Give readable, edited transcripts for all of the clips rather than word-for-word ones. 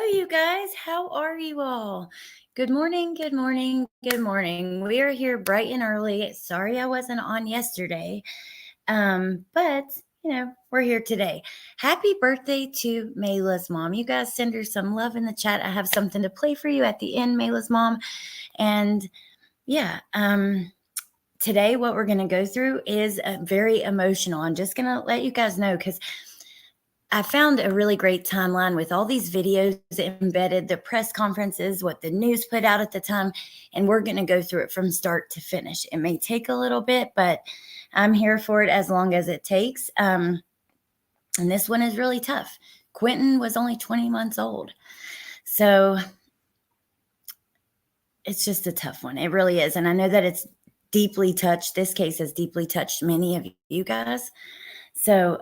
you guys. How are you all? Good morning, good morning, good morning. We are here bright and early. Sorry I wasn't on yesterday, but we're here today. Happy birthday to Mayla's mom. You guys send her some love in the chat. I have something to play for you at the end, Mayla's mom. And yeah, today what we're going to go through is very emotional. I'm just going to let you guys know because I found a really great timeline with all these videos embedded, the press conferences, what the news put out at the time, and we're going to go through it from start to finish. It may take a little bit, but I'm here for it as long as it takes. And this one is really tough. Quentin was only 20 months old. So it's just a tough one. It really is. And I know that it's deeply touched. This case has deeply touched many of you guys. So,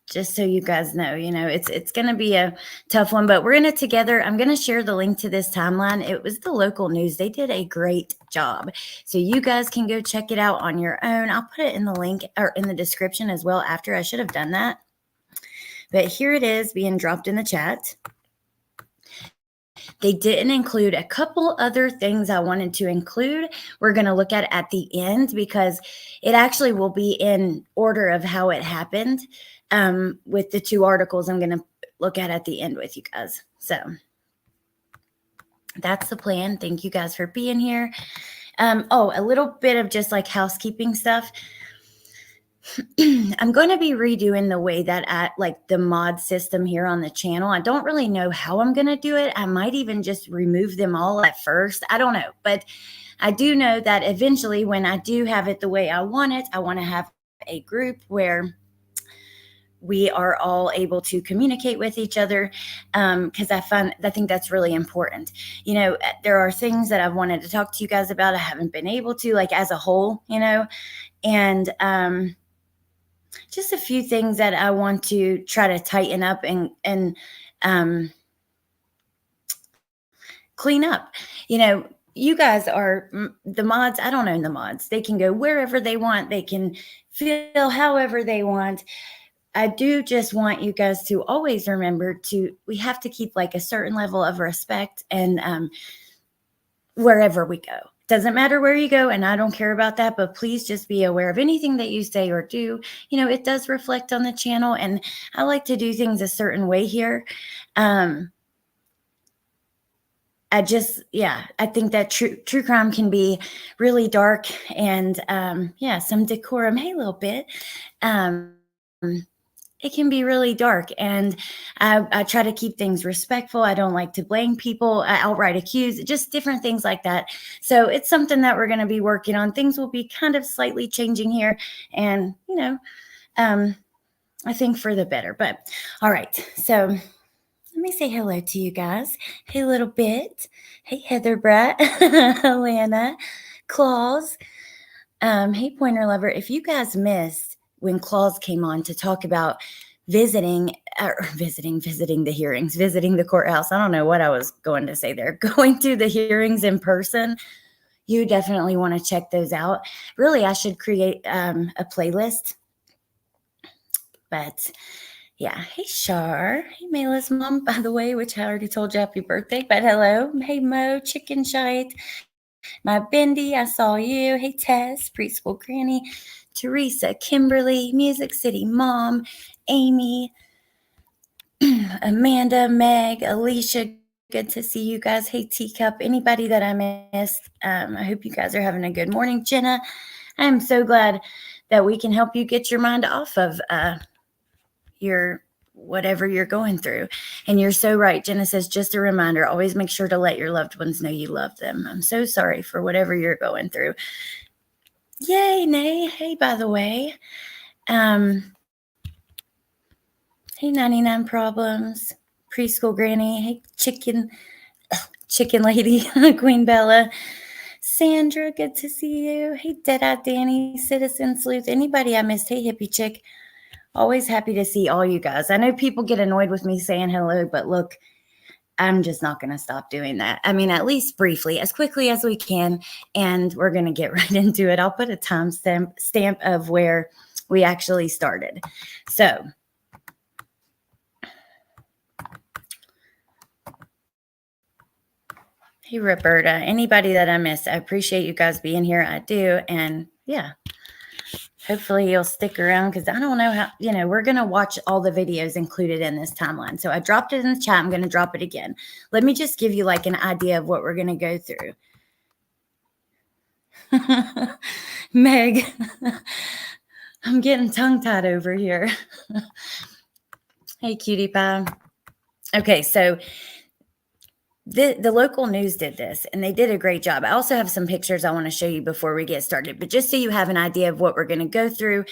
just so you guys know, it's going to be a tough one, but we're in it together. I'm going to share the link to this timeline. It was the local news. They did a great job. So you guys can go check it out on your own. I'll put it in the link or in the description as well after. I should have done that. But here it is being dropped in the chat. They didn't include a couple other things I wanted to include. We're going to look at the end because it actually will be in order of how it happened. With the two articles I'm going to look at the end with you guys. So that's the plan. Thank you guys for being here. A little bit of just like housekeeping stuff. I'm going to be redoing the way that I like the mod system here on the channel. I don't really know how I'm going to do it. I might even just remove them all at first. I don't know, but I do know that eventually when I do have it the way I want it, I want to have a group where we are all able to communicate with each other because I think that's really important. There are things that I've wanted to talk to you guys about. I haven't been able to, like as a whole, and just a few things that I want to try to tighten up and clean up. You guys are the mods. I don't own the mods. They can go wherever they want. They can feel however they want. I do just want you guys to always remember we have to keep like a certain level of respect and wherever we go. Doesn't matter where you go, and I don't care about that, but please just be aware of anything that you say or do. It does reflect on the channel, and I like to do things a certain way here. I think that true crime can be really dark and some decorum. Hey, a little bit. It can be really dark, and I try to keep things respectful. I don't like to blame people, outright accuse, just different things like that. So it's something that we're going to be working on. Things will be kind of slightly changing here, and I think for the better. But all right, so let me say hello to you guys. Hey, little bit. Hey, Heather Brat, Alana, Claus. Hey, Pointer Lover. If you guys missed when Claus came on to talk about visiting the hearings, visiting the courthouse. I don't know what I was going to say there. Going to the hearings in person. You definitely want to check those out. Really, I should create a playlist. But yeah, hey Shar. Hey Mayla's mom, by the way, which I already told you happy birthday. But hello. Hey Mo, Chicken Shite. My Bendy, I saw you. Hey Tess, Preschool Granny. Teresa, Kimberly, Music City Mom, Amy, Amanda, Meg, Alicia, good to see you guys. Hey, Teacup, anybody that I missed, I hope you guys are having a good morning. Jenna, I'm so glad that we can help you get your mind off of your whatever you're going through. And you're so right. Jenna says, just a reminder, always make sure to let your loved ones know you love them. I'm so sorry for whatever you're going through. Yay, Nay. Hey, by the way. Hey, 99 Problems. Preschool Granny. Hey, Chicken Lady. Queen Bella. Sandra, good to see you. Hey, Deadeye Danny. Citizen Sleuth. Anybody I missed? Hey, Hippie Chick. Always happy to see all you guys. I know people get annoyed with me saying hello, but look, I'm just not going to stop doing that. I mean, at least briefly, as quickly as we can, and we're going to get right into it. I'll put a time stamp of where we actually started. So Hey, Roberta. Anybody that I missed, I appreciate you guys being here. I do. And yeah, hopefully you'll stick around because I don't know how, we're going to watch all the videos included in this timeline. So I dropped it in the chat. I'm going to drop it again. Let me just give you like an idea of what we're going to go through. Meg, I'm getting tongue-tied over here. Hey, cutie pie. Okay, so the local news did this, and they did a great job. I also have some pictures I want to show you before we get started, but just so you have an idea of what we're going to go through,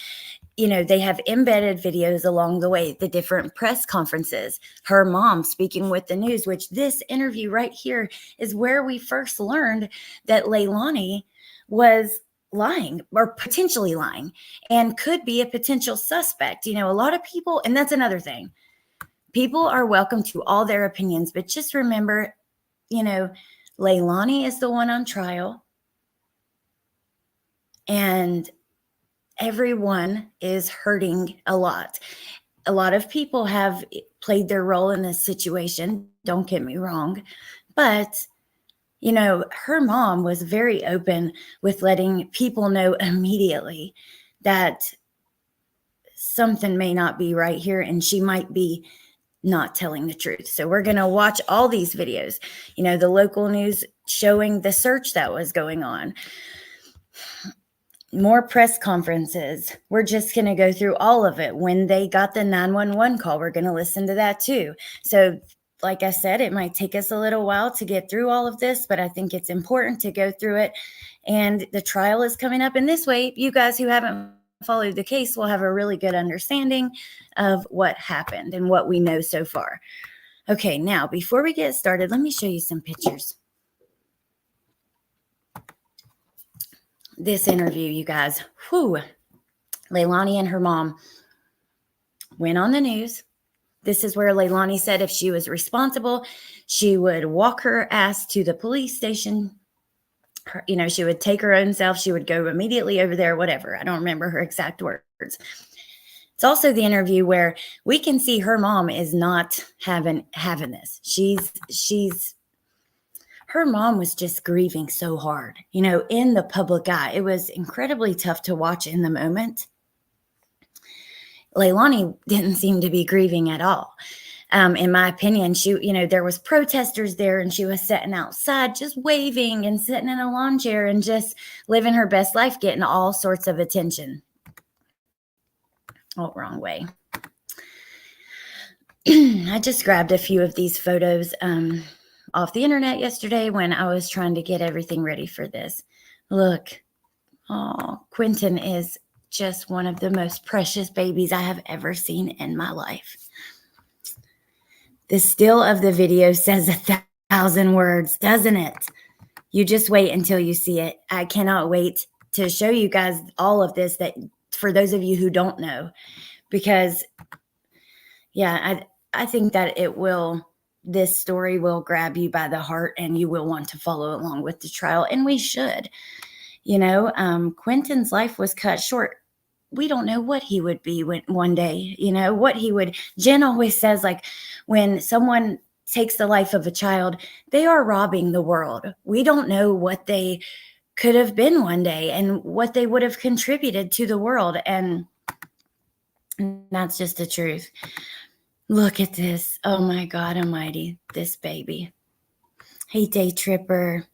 they have embedded videos along the way, the different press conferences, her mom speaking with the news, which this interview right here is where we first learned that Leilani was lying or potentially lying and could be a potential suspect. A lot of people, and that's another thing, people are welcome to all their opinions, but just remember, Leilani is the one on trial, and everyone is hurting a lot. A lot of people have played their role in this situation. Don't get me wrong, but her mom was very open with letting people know immediately that something may not be right here and she might be not telling the truth. So we're going to watch all these videos, the local news showing the search that was going on, more press conferences. We're just going to go through all of it. When they got the 911 call, we're going to listen to that too. So like I said, it might take us a little while to get through all of this, but I think it's important to go through it. And the trial is coming up. And this way, you guys who haven't followed the case will have a really good understanding of what happened and what we know so far. Okay, now before we get started, let me show you some pictures. This interview, you guys, Leilani and her mom went on the news. This is where Leilani said if she was responsible, she would walk her ass to the police station. She would take her own self. She would go immediately over there, whatever. I don't remember her exact words. It's also the interview where we can see her mom is not having this. Her mom was just grieving so hard, in the public eye. It was incredibly tough to watch in the moment. Leilani didn't seem to be grieving at all. In my opinion, there was protesters there and she was sitting outside just waving and sitting in a lawn chair and just living her best life, getting all sorts of attention. Oh, wrong way. I just grabbed a few of these photos off the internet yesterday when I was trying to get everything ready for this. Look, Quentin is just one of the most precious babies I have ever seen in my life. The still of the video says 1,000 words, doesn't it? You just wait until you see it. I cannot wait to show you guys all of this, that for those of you who don't know, because I think that this story will grab you by the heart and you will want to follow along with the trial. And we should. Quentin's life was cut short. We don't know what he would be one day, what he would. Jen always says, like, when someone takes the life of a child, they are robbing the world. We don't know what they could have been one day and what they would have contributed to the world. And that's just the truth. Look at this. Oh my God almighty, this baby. Hey, day tripper.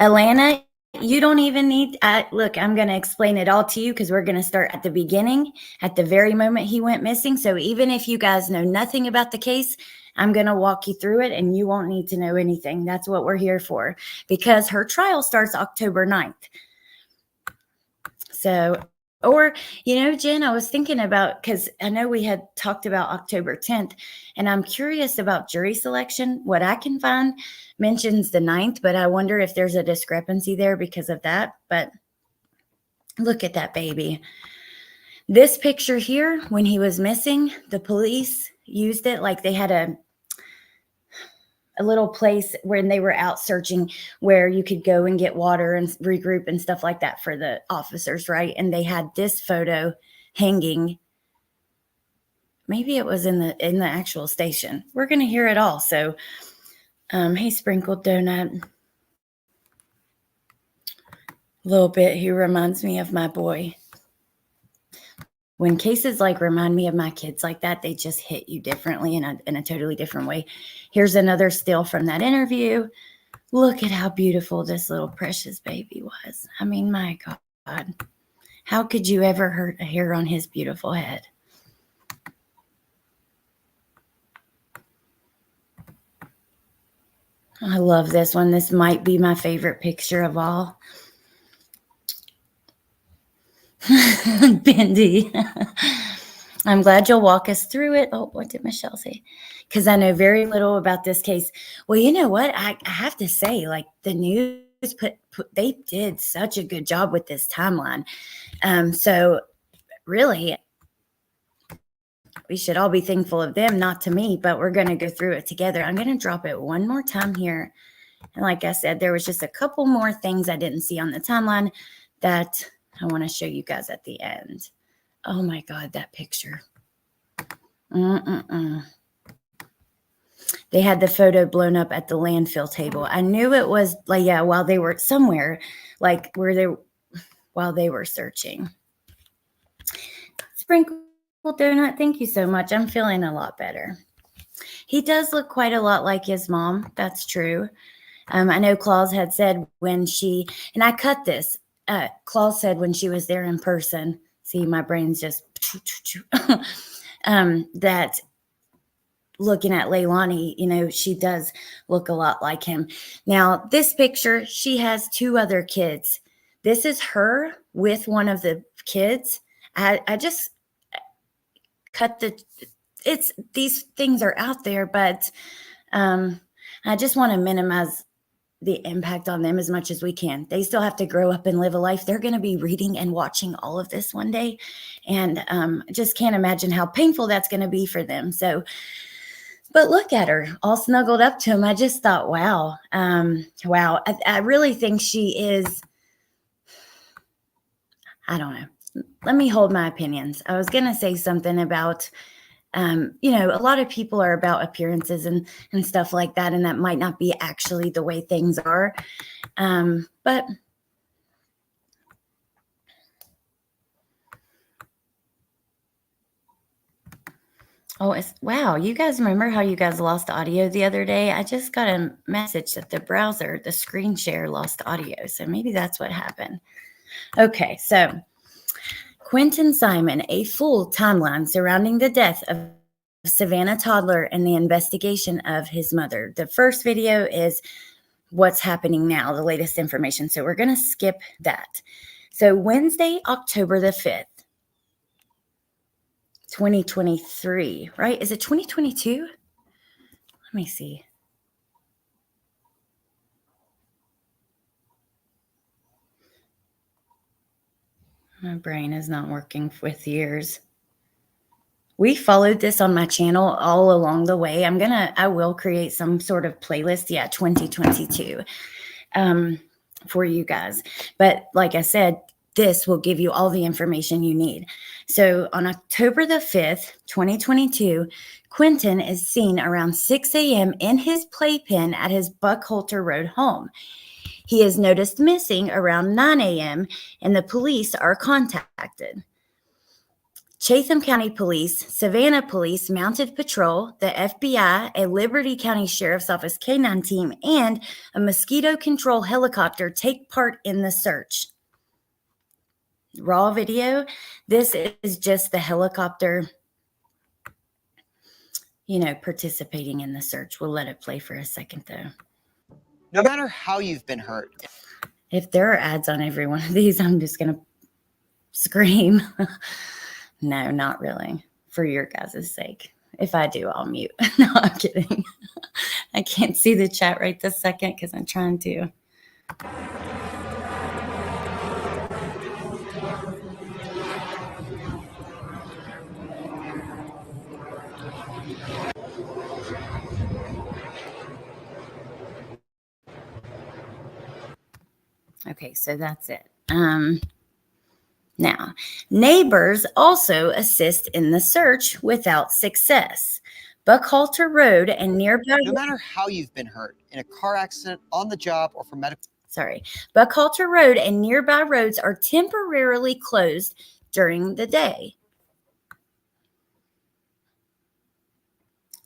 Alana, you don't even need, look, I'm going to explain it all to you because we're going to start at the beginning, at the very moment he went missing. So even if you guys know nothing about the case, I'm going to walk you through it and you won't need to know anything. That's what we're here for, because her trial starts October 9th. So, or, Jen, I was thinking about, because I know we had talked about October 10th, and I'm curious about jury selection. What I can find mentions the 9th, but I wonder if there's a discrepancy there because of that. But look at that baby. This picture here, when he was missing, the police used it like they had a little place when they were out searching where you could go and get water and regroup and stuff like that for the officers, right? And they had this photo hanging. Maybe it was in the actual station. We're going to hear it all. So Hey, Sprinkled Donut. A little bit, he reminds me of my boy. When cases like remind me of my kids like that, they just hit you differently in a totally different way. Here's another still from that interview. Look at how beautiful this little precious baby was. I mean, my God, how could you ever hurt a hair on his beautiful head? I love this one. This might be my favorite picture of all. Bendy. I'm glad you'll walk us through it. Oh, what did Michelle say? Because I know very little about this case. Well, you know what? I have to say, like, the news they did such a good job with this timeline. So really, we should all be thankful of them, not to me, but we're going to go through it together. I'm going to drop it one more time here. And like I said, there was just a couple more things I didn't see on the timeline that I want to show you guys at the end. Oh my God, that picture. They had the photo blown up at the landfill table. I knew it was like, yeah, while they were somewhere, like while they were searching. Sprinkle Donut, thank you so much. I'm feeling a lot better. He does look quite a lot like his mom. That's true. I know Claus had said when she, and I cut this, Claus said when she was there in person, see, my brain's just, that looking at Leilani, you know, she does look a lot like him. Now, this picture, she has two other kids. This is her with one of the kids. I just cut these things are out there, but I just want to minimize the impact on them as much as we can. They still have to grow up and live a life. They're going to be reading and watching all of this one day. And I just can't imagine how painful that's going to be for them. So, but look at her all snuggled up to him. I just thought, wow. Wow. I really think she is, I don't know. Let me hold my opinions. I was going to say something about, you know, a lot of people are about appearances and stuff like that, and that might not be actually the way things are. But oh, wow, you guys remember how you guys lost audio the other day? I just got a message that the browser, the screen share lost audio. So maybe that's what happened. Okay, so Quentin Simon, a full timeline surrounding the death of Savannah Toddler and the investigation of his mother. The first video is what's happening now, the latest information. So we're going to skip that. So Wednesday, October the 5th, 2023, right? Is it 2022? Let me see. My brain is not working with years. We followed this on my channel all along the way. I will create some sort of playlist. Yeah, 2022 for you guys. But like I said, this will give you all the information you need. So on October the 5th, 2022, Quentin is seen around 6 a.m. in his playpen at his Buckholter Road home. He is noticed missing around 9 a.m. and the police are contacted. Chatham County Police, Savannah Police Mounted Patrol, the FBI, a Liberty County Sheriff's Office K-9 team, and a mosquito control helicopter take part in the search. Raw video. This is just the helicopter, you know, participating in the search. We'll let it play for a second, though. No matter how you've been hurt. If there are ads on every one of these, I'm just going to scream. No, not really. For your guys' sake. If I do, I'll mute. No, I'm kidding. I can't see the chat right this second because I'm trying to. Okay, so that's it. Now, neighbors also assist in the search without success. Buckhalter Road and nearby. No matter how you've been hurt, in a car accident, on the job, or for medical. Buckhalter Road and nearby roads are temporarily closed during the day.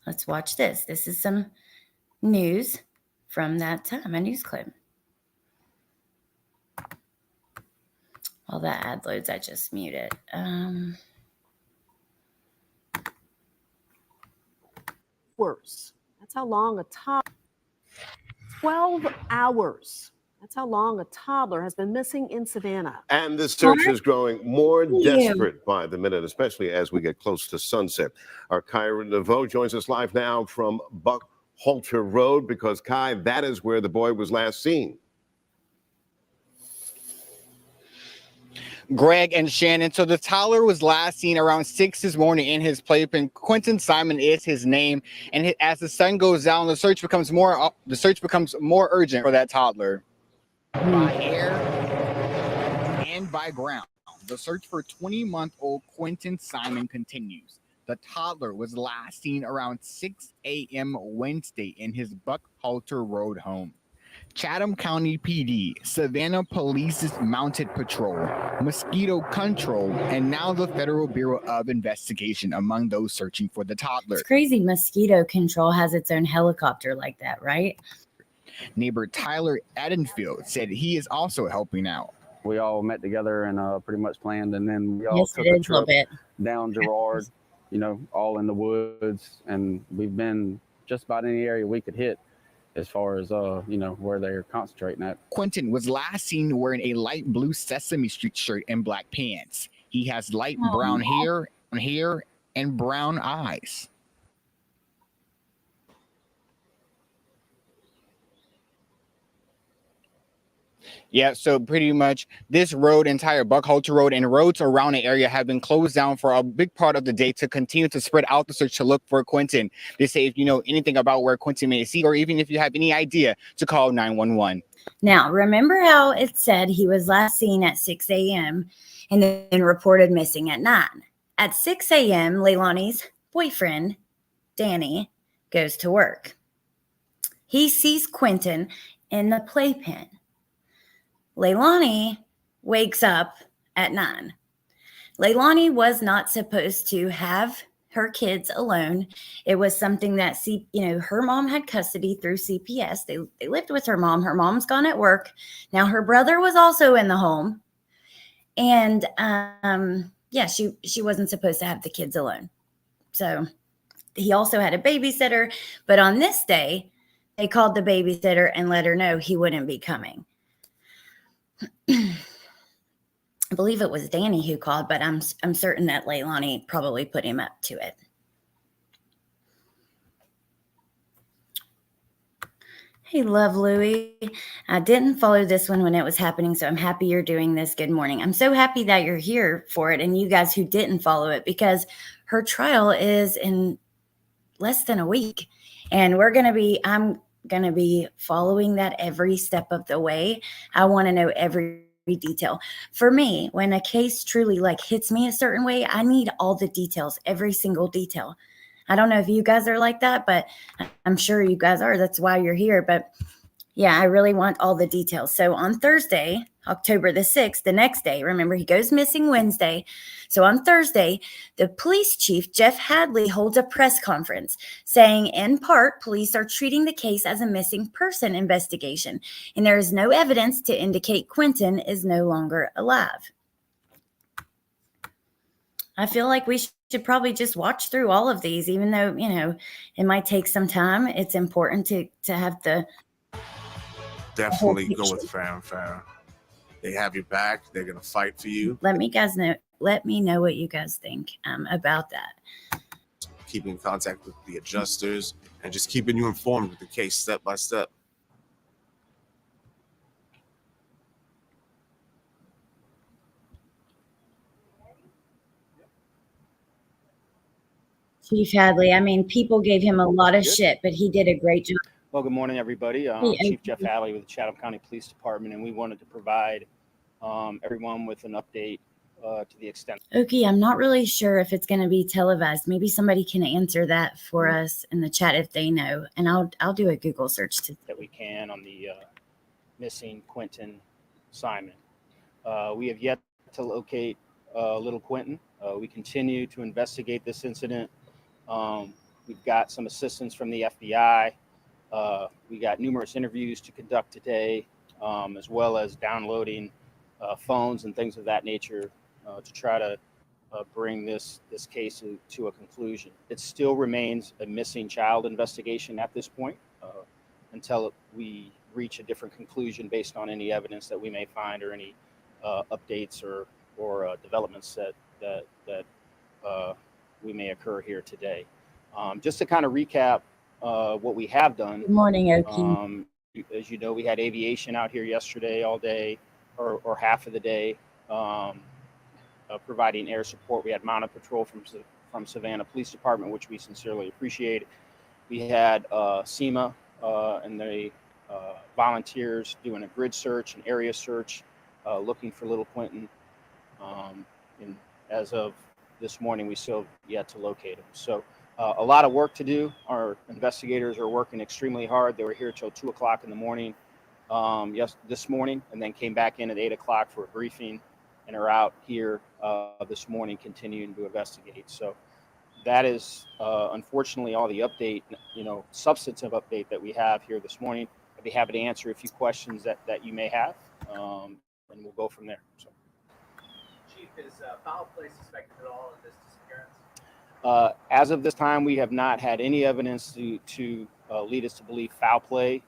Let's watch this. This is some news from that time, a news clip. While that ad loads, I just mute it. Worse. That's how long a toddler. 12 hours. That's how long a toddler has been missing in Savannah. And the search is growing more desperate by the minute, especially as we get close to sunset. Our Kyra Naveau joins us live now from Buckhalter Road because, Kai, that is where the boy was last seen. Greg and Shannon. So the toddler was last seen around 6 this morning in his playpen. Quentin Simon is his name, and as the sun goes down, the search becomes more urgent for that toddler. By air and by ground, the search for 20-month-old Quentin Simon continues. The toddler was last seen around 6 a.m. Wednesday in his Buckhalter Road home. Chatham County PD, Savannah Police's Mounted Patrol, Mosquito Control, and now the Federal Bureau of Investigation among those searching for the toddler. It's crazy. Mosquito Control has its own helicopter like that, right? Neighbor Tyler Edenfield said he is also helping out. We all met together and pretty much planned, and then we all took a trip down Girard, all in the woods, and we've been just about any area we could hit as far as, where they're concentrating at. Quentin was last seen wearing a light blue Sesame Street shirt and black pants. He has light brown hair and brown eyes. Yeah, so pretty much this road, entire Buckhalter Road, and roads around the area have been closed down for a big part of the day to continue to spread out the search to look for Quentin. They say if you know anything about where Quentin may be, or even if you have any idea, to call 911. Now, remember how it said he was last seen at 6 a.m. and then reported missing at 9. At 6 a.m., Leilani's boyfriend, Danny, goes to work. He sees Quentin in the playpen. Leilani wakes up at 9. Leilani was not supposed to have her kids alone. It was something that, her mom had custody through CPS. They lived with her mom. Her mom's gone at work. Now her brother was also in the home. And she wasn't supposed to have the kids alone. So he also had a babysitter. But on this day, they called the babysitter and let her know he wouldn't be coming. I believe it was Danny who called, but I'm certain that Leilani probably put him up to it. Hey, Love Louie. I didn't follow this one when it was happening, so I'm happy you're doing this. Good morning. I'm so happy that you're here for it, and you guys who didn't follow it, because her trial is in less than a week, and I'm going to be following that every step of the way. I want to know every detail. For me, when a case truly hits me a certain way, I need all the details, every single detail. I don't know if you guys are like that, but I'm sure you guys are. That's why you're here. But yeah, I really want all the details. So on Thursday, October the 6th, the next day, remember he goes missing Wednesday. So on Thursday, the police chief, Jeff Hadley, holds a press conference saying, in part, police are treating the case as a missing person investigation, and there is no evidence to indicate Quentin is no longer alive. I feel like we should probably just watch through all of these, even though, it might take some time. It's important to have the definitely go with fanfare. They have your back. They're going to fight for you. Let me know what you guys think about that. Keeping in contact with the adjusters and just keeping you informed with the case step by step. Chief Hadley, people gave him a lot of shit, but he did a great job. Well, good morning, everybody. Chief Jeff Hadley with the Chatham County Police Department, and we wanted to provide everyone with an update to the extent. Okay, I'm not really sure if it's going to be televised. Maybe somebody can answer that for us in the chat if they know, and I'll do a Google search that we can on the missing Quentin Simon. We have yet to locate little Quentin. We continue to investigate this incident. We've got some assistance from the FBI. We got numerous interviews to conduct today, as well as downloading phones and things of that nature to try to bring this case to a conclusion. It still remains a missing child investigation at this point until we reach a different conclusion based on any evidence that we may find or any updates or developments that we may occur here today. Just to kind of recap what we have done. Good morning, Oki. As you know, we had aviation out here yesterday all day or half of the day, providing air support. We had mounted patrol from Savannah Police Department, which we sincerely appreciate. We had SEMA and the volunteers doing a grid search, an area search, looking for little Quentin. And as of this morning, we still have yet to locate him. So a lot of work to do. Our investigators are working extremely hard. They were here till 2 o'clock in the morning this morning, and then came back in at 8 o'clock for a briefing, and are out here this morning continuing to investigate. So that is unfortunately all the update, substantive update that we have here this morning. I'd be happy to answer a few questions that you may have, and we'll go from there. So. Chief, is foul play suspected at all in this disappearance? As of this time, we have not had any evidence to lead us to believe foul play,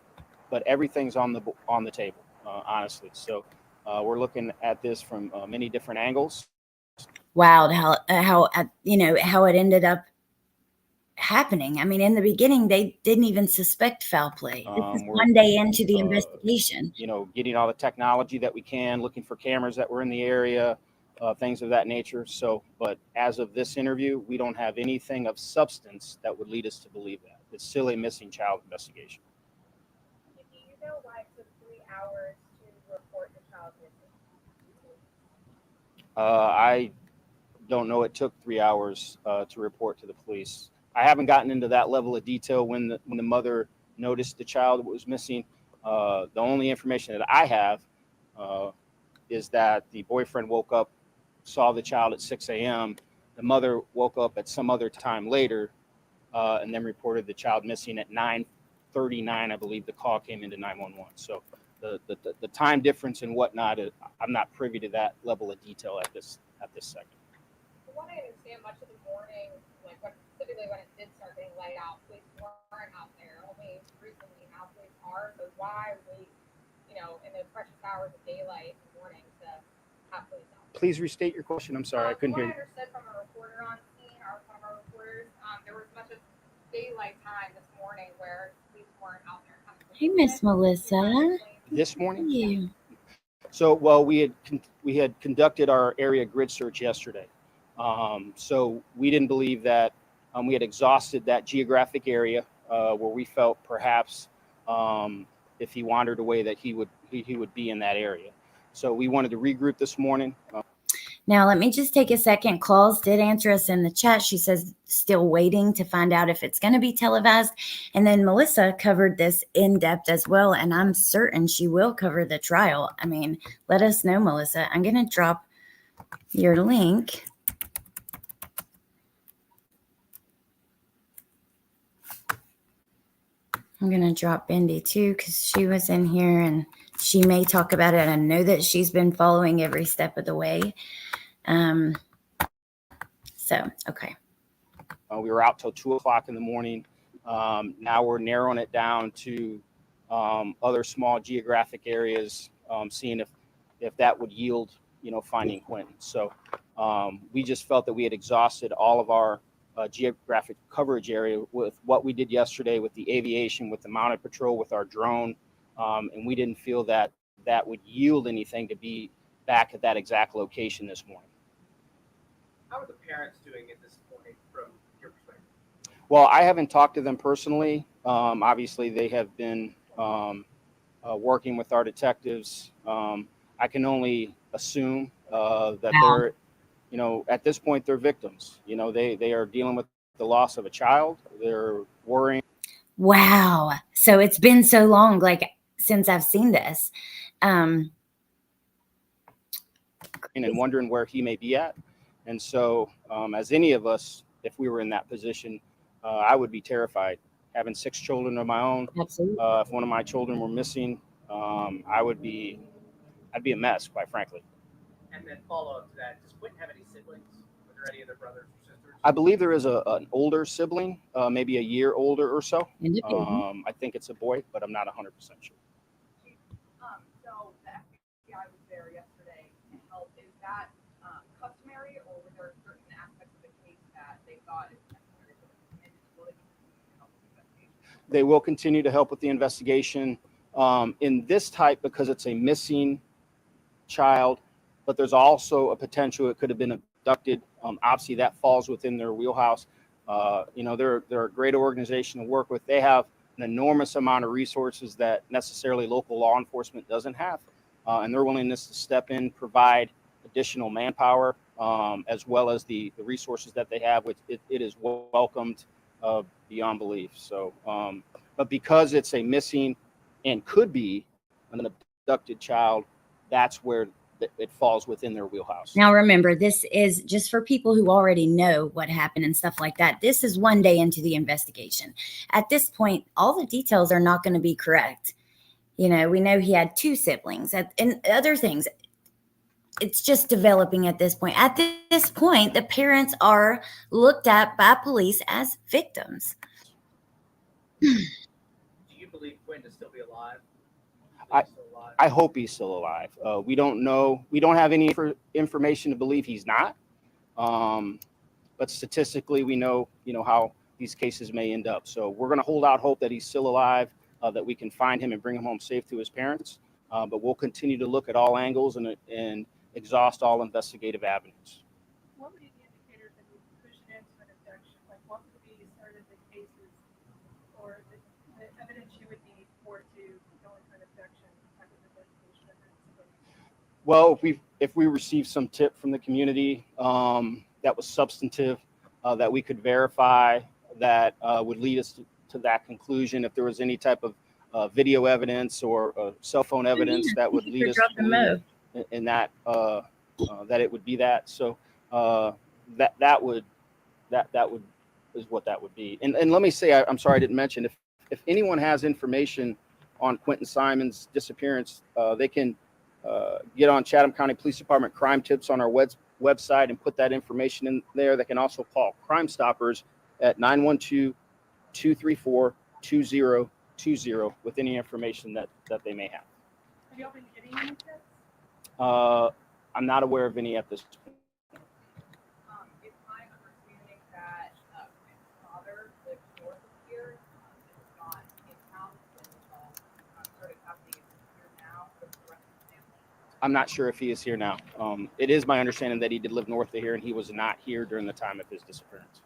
but everything's on the table, honestly. So we're looking at this from many different angles. Wow, how it ended up happening. I mean, in the beginning, they didn't even suspect foul play. This is one day into the investigation. Getting all the technology that we can, looking for cameras that were in the area, things of that nature. So, but as of this interview, we don't have anything of substance that would lead us to believe that. It's still a missing child investigation. Do you know why it took 3 hours to report the child missing? I don't know. It took 3 hours to report to the police. I haven't gotten into that level of detail when the mother noticed the child was missing. The only information that I have is that the boyfriend woke up, saw the child at 6 a.m. The mother woke up at some other time later and then reported the child missing at 9:39. I believe the call came into 911. So the time difference and whatnot, I'm not privy to that level of detail at this second. From what I understand, much of the morning, typically when it did start getting light out, police weren't out there. Only recently now police are. So why wait, in the precious hours of daylight in the morning to have police out? Please restate your question. I'm sorry, I couldn't hear you. What I understood from a reporter on scene, or one of our reporters, there was much of daylight time this morning where police weren't out there. Hey, Miss Melissa. This morning? Yeah. So, well, we had conducted our area grid search yesterday. So we didn't believe that we had exhausted that geographic area where we felt perhaps if he wandered away that he would be in that area. So we wanted to regroup this morning. Now, let me just take a second. Claus did answer us in the chat. She says still waiting to find out if it's going to be televised. And then Melissa covered this in depth as well. And I'm certain she will cover the trial. I mean, let us know, Melissa. I'm going to drop your link. I'm going to drop Bendy too, because she was in here and she may talk about it. I know that she's been following every step of the way. Okay. We were out till 2 o'clock in the morning. Now we're narrowing it down to other small geographic areas, seeing if that would yield, finding Quentin. So we just felt that we had exhausted all of our geographic coverage area with what we did yesterday with the aviation, with the mounted patrol, with our drone. And we didn't feel that would yield anything to be back at that exact location this morning. How are the parents doing at this point from your perspective? Well, I haven't talked to them personally. Obviously, they have been working with our detectives. I can only assume that you know, at this point, they're victims. You know, they are dealing with the loss of a child. They're worrying. Wow. So it's been so long, like since I've seen this. And wondering where he may be at. And so, as any of us, if we were in that position, I would be terrified. Having 6 children of my own, Absolutely. if one of my children were missing, I'd be a mess, quite frankly. And then follow up to that, does Quentin have any siblings? Were there any other brothers or sisters? I believe there is an older sibling, maybe a year older or so. I think it's a boy, but I'm not 100% sure. So the FBI was there yesterday to help. Is that customary, or were there certain aspects of the case that they thought is necessary for them and will they continue to help with the investigation? They will continue to help with the investigation. In this type, because it's a missing child, but there's also a potential it could have been abducted. Obviously, that falls within their wheelhouse. You know, they're a great organization to work with. They have an enormous amount of resources that necessarily local law enforcement doesn't have, and their willingness to step in, provide additional manpower, as well as the resources that they have, which it is welcomed beyond belief. So, but because it's a missing and could be an abducted child, that's where it falls within their wheelhouse. Now, remember, this is just for people who already know what happened and stuff like that. This is one day into the investigation. At this point, all the details are not going to be correct. You know, we know he had 2 siblings and other things. It's just developing at this point. At this point, the parents are looked at by police as victims. Do you believe Quentin to still be alive? I hope he's still alive. We don't know. We don't have any information to believe he's not. But statistically, we know, you know, how these cases may end up. So we're going to hold out hope that he's still alive, that we can find him and bring him home safe to his parents. But we'll continue to look at all angles and exhaust all investigative avenues. What would be the indicators that would push it into an abduction? Like, what would be sort of the cases or the evidence you would need for it to go into an abduction type of investigation? Well, if we receive some tip from the community that was substantive, that we could verify, that would lead us to that conclusion. If there was any type of video evidence or cell phone evidence that would lead us to in that that it would be that. So that would is what that would be. And let me say, I'm sorry I didn't mention, if anyone has information on Quentin Simon's disappearance, they can get on Chatham County Police Department crime tips on our website and put that information in there. They can also call Crime Stoppers at 912-234-2020 with any information that they may have. Have you all been getting any tips? I'm not aware of any at this point. It's my understanding that Quentin's father lives north of here and is not in town and sort of happening here now with the rest of the family. I'm not sure if he is here now. It is my understanding that he did live north of here and he was not here during the time of his disappearance.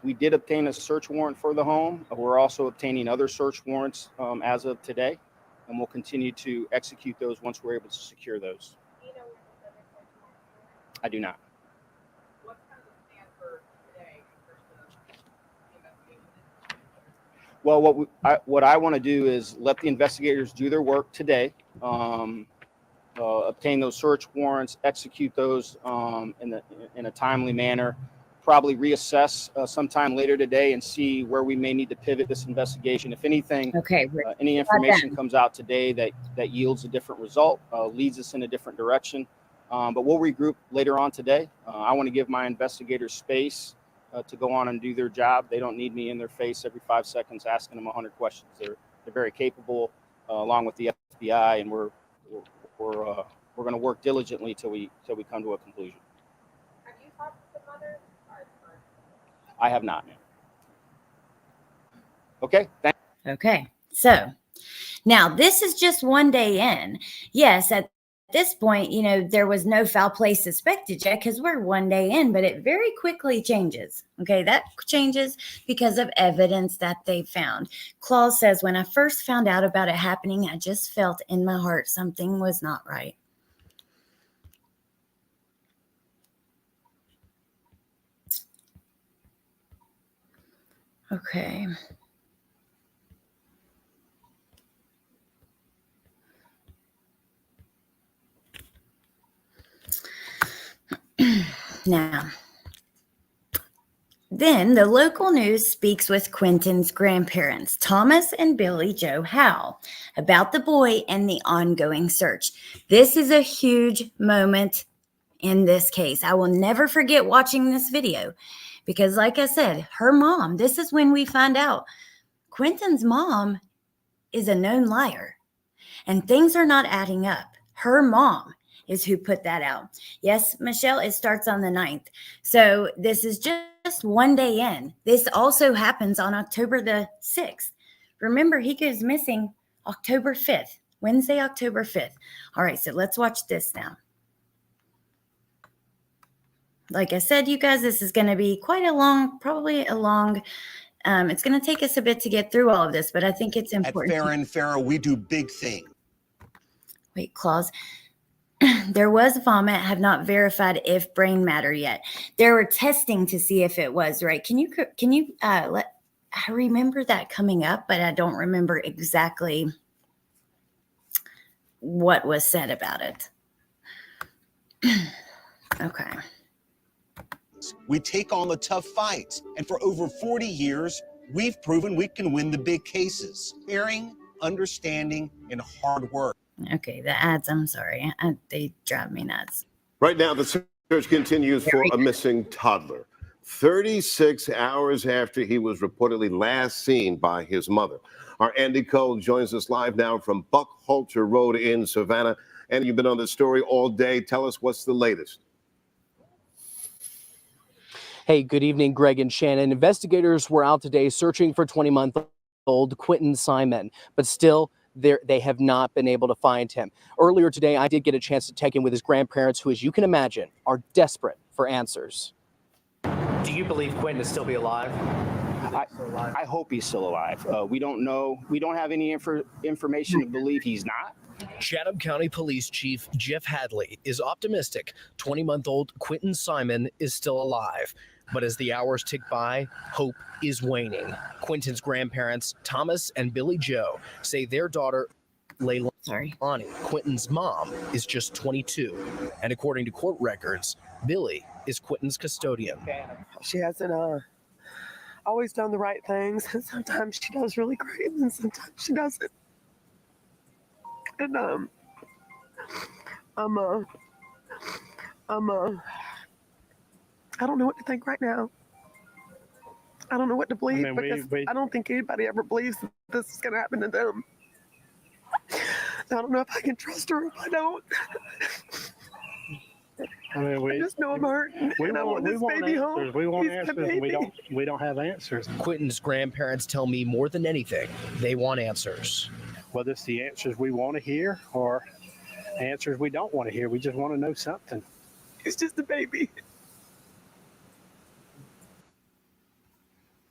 We did obtain a search warrant for the home. We're also obtaining other search warrants as of today, and we'll continue to execute those once we're able to secure those. Do you know what those other search warrants are? I do not. What's kind of the plan for today versus the investigation? Well, what I want to do is let the investigators do their work today, obtain those search warrants, execute those in a timely manner. Probably reassess sometime later today and see where we may need to pivot this investigation. If anything, any information comes out today that yields a different result, leads us in a different direction. But we'll regroup later on today. I want to give my investigators space to go on and do their job. They don't need me in their face every 5 seconds asking them 100 questions. They're very capable, along with the FBI, and we're going to work diligently till we come to a conclusion. Have you talked to the mother? I have not. Okay. Okay. So now this is just one day in. Yes, at this point, there was no foul play suspected yet because we're one day in, but it very quickly changes. Okay, that changes because of evidence that they found. Claus says, when I first found out about it happening, I just felt in my heart something was not right. Okay. Now, then the local news speaks with Quentin's grandparents, Thomas and Billy Joe Howe, about the boy and the ongoing search. This is a huge moment in this case. I will never forget watching this video because, like I said, her mom, this is when we find out Quentin's mom is a known liar and things are not adding up. Her mom is who put that out. Yes, Michelle, it starts on the 9th. So this is just one day in. This also happens on October the 6th. Remember, he goes missing October 5th, Wednesday, October 5th. All right, so let's watch this now. Like I said, you guys, this is going to be quite a long, it's going to take us a bit to get through all of this, but I think it's important. At Farron Farrow, we do big things. Wait, Claus. There was vomit, have not verified if brain matter yet. They were testing to see if it was right. Can you I remember that coming up, but I don't remember exactly what was said about it. Okay. We take on the tough fights, and for over 40 years, we've proven we can win the big cases. Caring, understanding, and hard work. Okay, the ads, I'm sorry. They drive me nuts. Right now, the search continues for a missing toddler. 36 hours after he was reportedly last seen by his mother. Our Andy Cole joins us live now from Buckhalter Road in Savannah. And you've been on this story all day. Tell us what's the latest. Hey, good evening, Greg and Shannon. Investigators were out today searching for 20-month-old Quentin Simon, but still, they have not been able to find him. Earlier today, I did get a chance to check in with his grandparents, who, as you can imagine, are desperate for answers. Do you believe Quentin is still be alive? I hope he's still alive. We don't know. We don't have any information to believe he's not. Chatham County Police Chief Jeff Hadley is optimistic 20-month-old Quentin Simon is still alive. But as the hours tick by, hope is waning. Quentin's grandparents, Thomas and Billy Joe, say their daughter, Leilani, Quentin's mom, is just 22. And according to court records, Billy is Quentin's custodian. She hasn't always done the right things. Sometimes she does really great, and sometimes she doesn't. And I don't know what to think right now. I don't know what to believe, because I don't think anybody ever believes that this is going to happen to them. I don't know if I can trust her if I don't. I just know I'm hurting, and I want this baby home. We want He's answers. We don't have answers. Quentin's grandparents tell me more than anything, they want answers. Whether it's the answers we want to hear or answers we don't want to hear, we just want to know something. It's just a baby.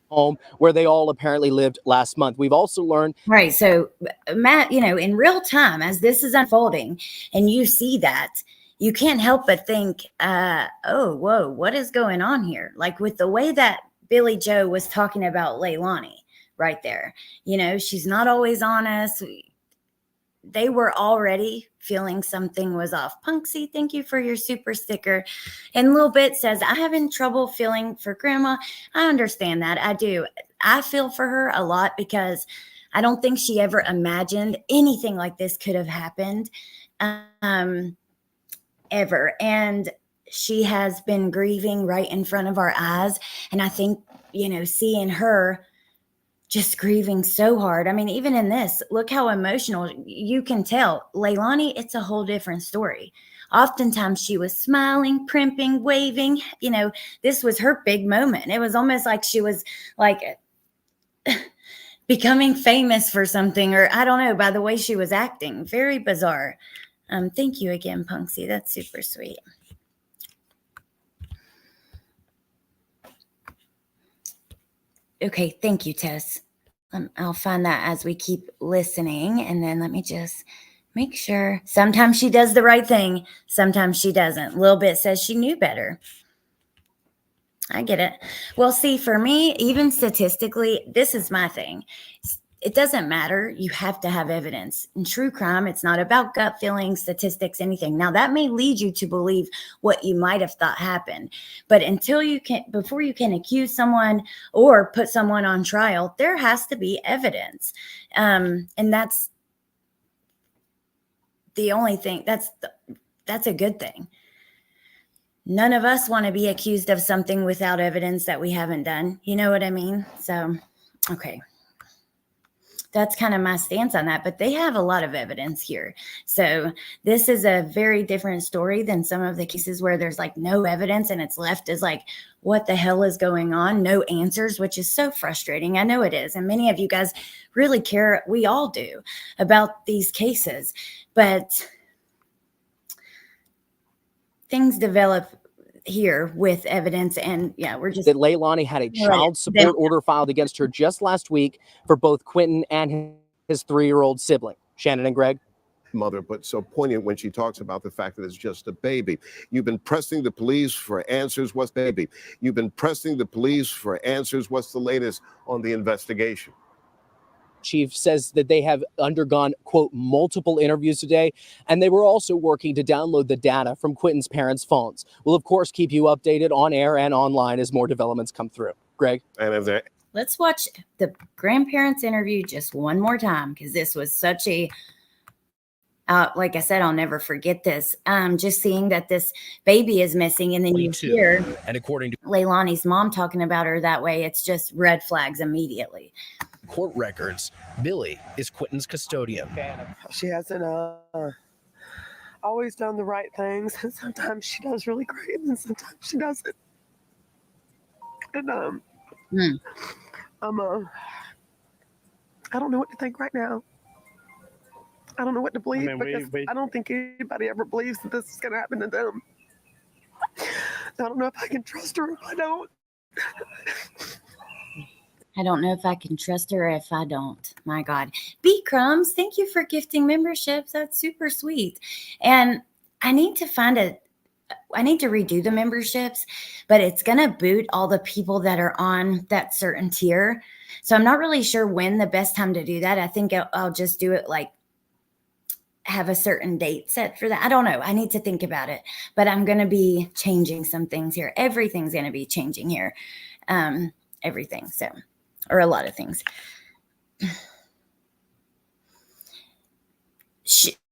Home where they all apparently lived last month. We've also learned. Right. So, Matt, in real time, as this is unfolding and you see that, you can't help but think, oh, whoa, what is going on here? Like with the way that Billy Joe was talking about Leilani right there, she's not always honest. They were already feeling something was off. Punksy, thank you for your super sticker. And Lil Bit says, I having trouble feeling for grandma. I understand that. I do. I feel for her a lot because I don't think she ever imagined anything like this could have happened ever. And she has been grieving right in front of our eyes. And I think, seeing her just grieving so hard. I mean, even in this, look how emotional you can tell. Leilani, it's a whole different story. Oftentimes she was smiling, primping, waving. This was her big moment. It was almost like she was like becoming famous for something, or I don't know, by the way she was acting. Very bizarre. Thank you again, Punksy. That's super sweet. Okay, thank you, Tess. I'll find that as we keep listening. And then let me just make sure. Sometimes she does the right thing. Sometimes she doesn't. Little bit says she knew better. I get it. Well, see, for me, even statistically, this is my thing. It doesn't matter. You have to have evidence. In true crime, it's not about gut feelings, statistics, anything. Now, that may lead you to believe what you might have thought happened. But before you can accuse someone or put someone on trial, there has to be evidence. And that's the only thing. That's a good thing. None of us want to be accused of something without evidence that we haven't done. You know what I mean? So, okay. That's kind of my stance on that, but they have a lot of evidence here. So this is a very different story than some of the cases where there's like no evidence and it's left as like, what the hell is going on? No answers, which is so frustrating. I know it is. And many of you guys really care. We all do about these cases, but things develop here with evidence, and yeah, we're just that Leilani had a child support order filed against her just last week for both Quentin and his 3-year-old sibling. Shannon and Greg. Mother, but so poignant when she talks about the fact that it's just a baby. You've been pressing the police for answers. What's baby? You've been pressing the police for answers. What's the latest on the investigation? Chief says that they have undergone, quote, multiple interviews today, and they were also working to download the data from Quentin's parents' phones. We'll, of course, keep you updated on air and online as more developments come through. Greg? And let's watch the grandparents' interview just one more time, because this was such a, like I said, I'll never forget this. Just seeing that this baby is missing, and then you hear and according to Leilani's mom talking about her that way, it's just red flags immediately. Court records, Billy is Quentin's custodian. She hasn't always done the right things, and sometimes she does really great, and sometimes she doesn't. And I don't know what to think right now. I don't know what to believe, because I don't think anybody ever believes that this is going to happen to them. I don't know if I can trust her if I don't. I don't know if I can trust her if I don't. My God. B Crumbs, thank you for gifting memberships. That's super sweet. And I need to redo the memberships, but it's going to boot all the people that are on that certain tier. So I'm not really sure when the best time to do that. I think I'll just do it like have a certain date set for that. I don't know. I need to think about it, but I'm going to be changing some things here. Everything's going to be changing here. Everything. So, or a lot of things.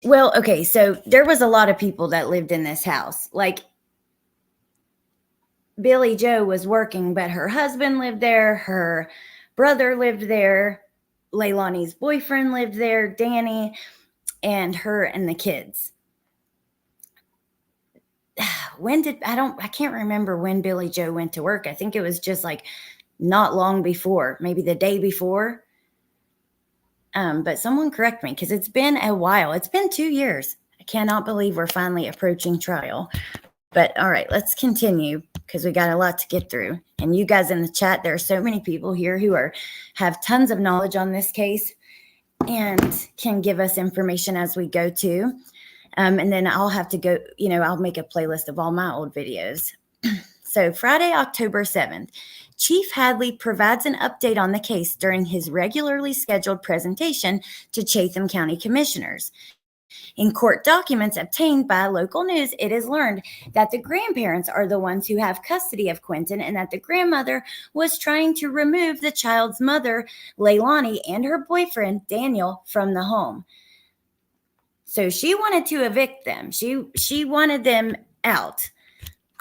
Well, okay. So there was a lot of people that lived in this house. Like Billy Joe was working, but her husband lived there. Her brother lived there. Leilani's boyfriend lived there, Danny, and her and the kids. I can't remember when Billy Joe went to work. I think it was just like not long before, maybe the day before. But someone correct me, because it's been a while. It's been 2 years. I cannot believe we're finally approaching trial. But all right, let's continue, because we got a lot to get through. And you guys in the chat, there are so many people here who have tons of knowledge on this case and can give us information as we go to. And then I'll have to go, I'll make a playlist of all my old videos. So Friday, October 7th, Chief Hadley provides an update on the case during his regularly scheduled presentation to Chatham County Commissioners. In court documents obtained by local news, it is learned that the grandparents are the ones who have custody of Quentin, and that the grandmother was trying to remove the child's mother, Leilani, and her boyfriend, Daniel, from the home. So she wanted to evict them. She wanted them out.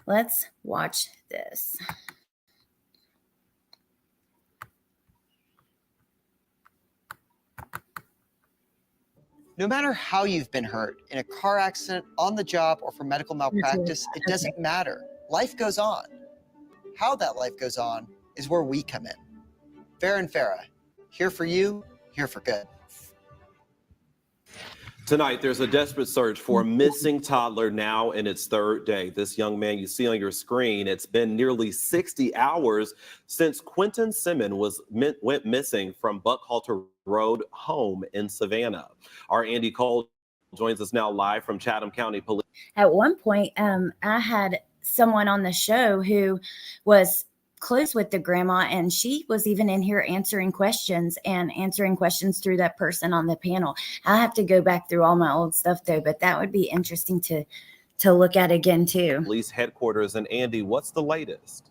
Let's watch this. No matter how you've been hurt, in a car accident, on the job, or from medical malpractice, it doesn't matter. Life goes on. How that life goes on is where we come in. Farah and Farah, here for you, here for good. Tonight, there's a desperate search for a missing toddler now in its third day. This young man you see on your screen, it's been nearly 60 hours since Quentin Simmons went missing from Buckhalter Road home in Savannah. Our Andy Cole joins us now live from Chatham County Police. At one point, I had someone on the show who was close with the grandma, and she was even in here answering questions through that person on the panel. I'll have to go back through all my old stuff though, but that would be interesting to look at again too. Police headquarters. And Andy, what's the latest?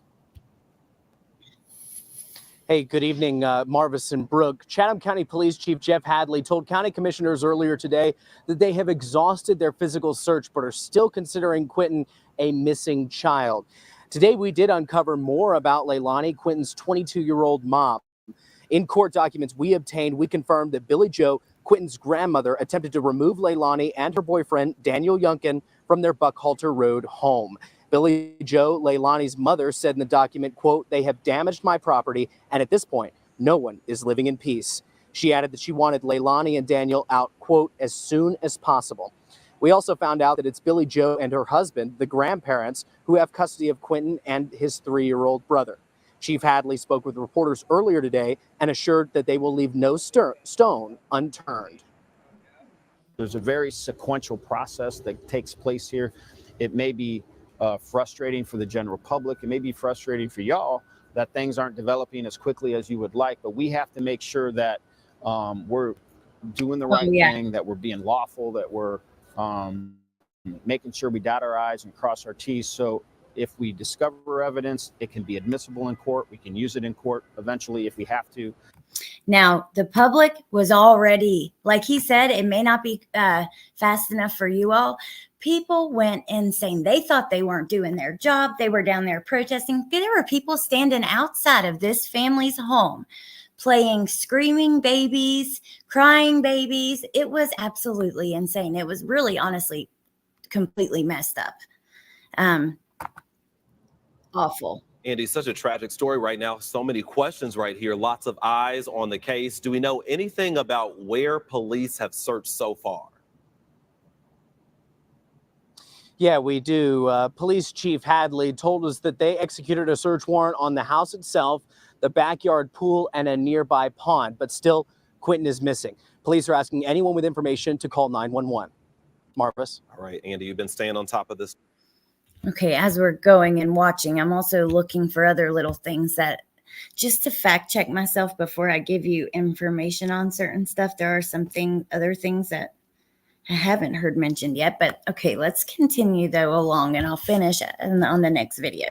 Hey, good evening, Marvis and Brooke. Chatham County Police Chief Jeff Hadley told county commissioners earlier today that they have exhausted their physical search but are still considering Quentin a missing child. Today, we did uncover more about Leilani, Quentin's 22-year-old mom. In court documents we obtained, we confirmed that Billy Joe, Quentin's grandmother, attempted to remove Leilani and her boyfriend, Daniel Youngkin, from their Buckhalter Road home. Billy Joe, Leilani's mother, said in the document, quote, "They have damaged my property, and at this point, no one is living in peace." She added that she wanted Leilani and Daniel out, quote, "as soon as possible." We also found out that it's Billy Joe and her husband, the grandparents, who have custody of Quentin and his 3-year-old brother. Chief Hadley spoke with reporters earlier today and assured that they will leave no stone unturned. There's a very sequential process that takes place here. It may be frustrating for the general public. It may be frustrating for y'all that things aren't developing as quickly as you would like, but we have to make sure that we're doing the right thing, that we're being lawful, that we're making sure we dot our I's and cross our T's. So if we discover evidence, it can be admissible in court. We can use it in court eventually if we have to. Now, the public was already, like he said, it may not be fast enough for you all. People went insane. They thought they weren't doing their job. They were down there protesting. There were people standing outside of this family's home playing screaming babies, crying babies. It was absolutely insane. It was really, honestly, completely messed up. Awful. Andy, such a tragic story right now. So many questions right here. Lots of eyes on the case. Do we know anything about where police have searched so far? Yeah, we do. Police Chief Hadley told us that they executed a search warrant on the house itself, the backyard pool, and a nearby pond. But still, Quentin is missing. Police are asking anyone with information to call 911. Marvis. All right, Andy, you've been staying on top of this. Okay, as we're going and watching, I'm also looking for other little things that just to fact check myself before I give you information on certain stuff. There are some other things that I haven't heard mentioned yet, but okay, let's continue though along and I'll finish on the next video.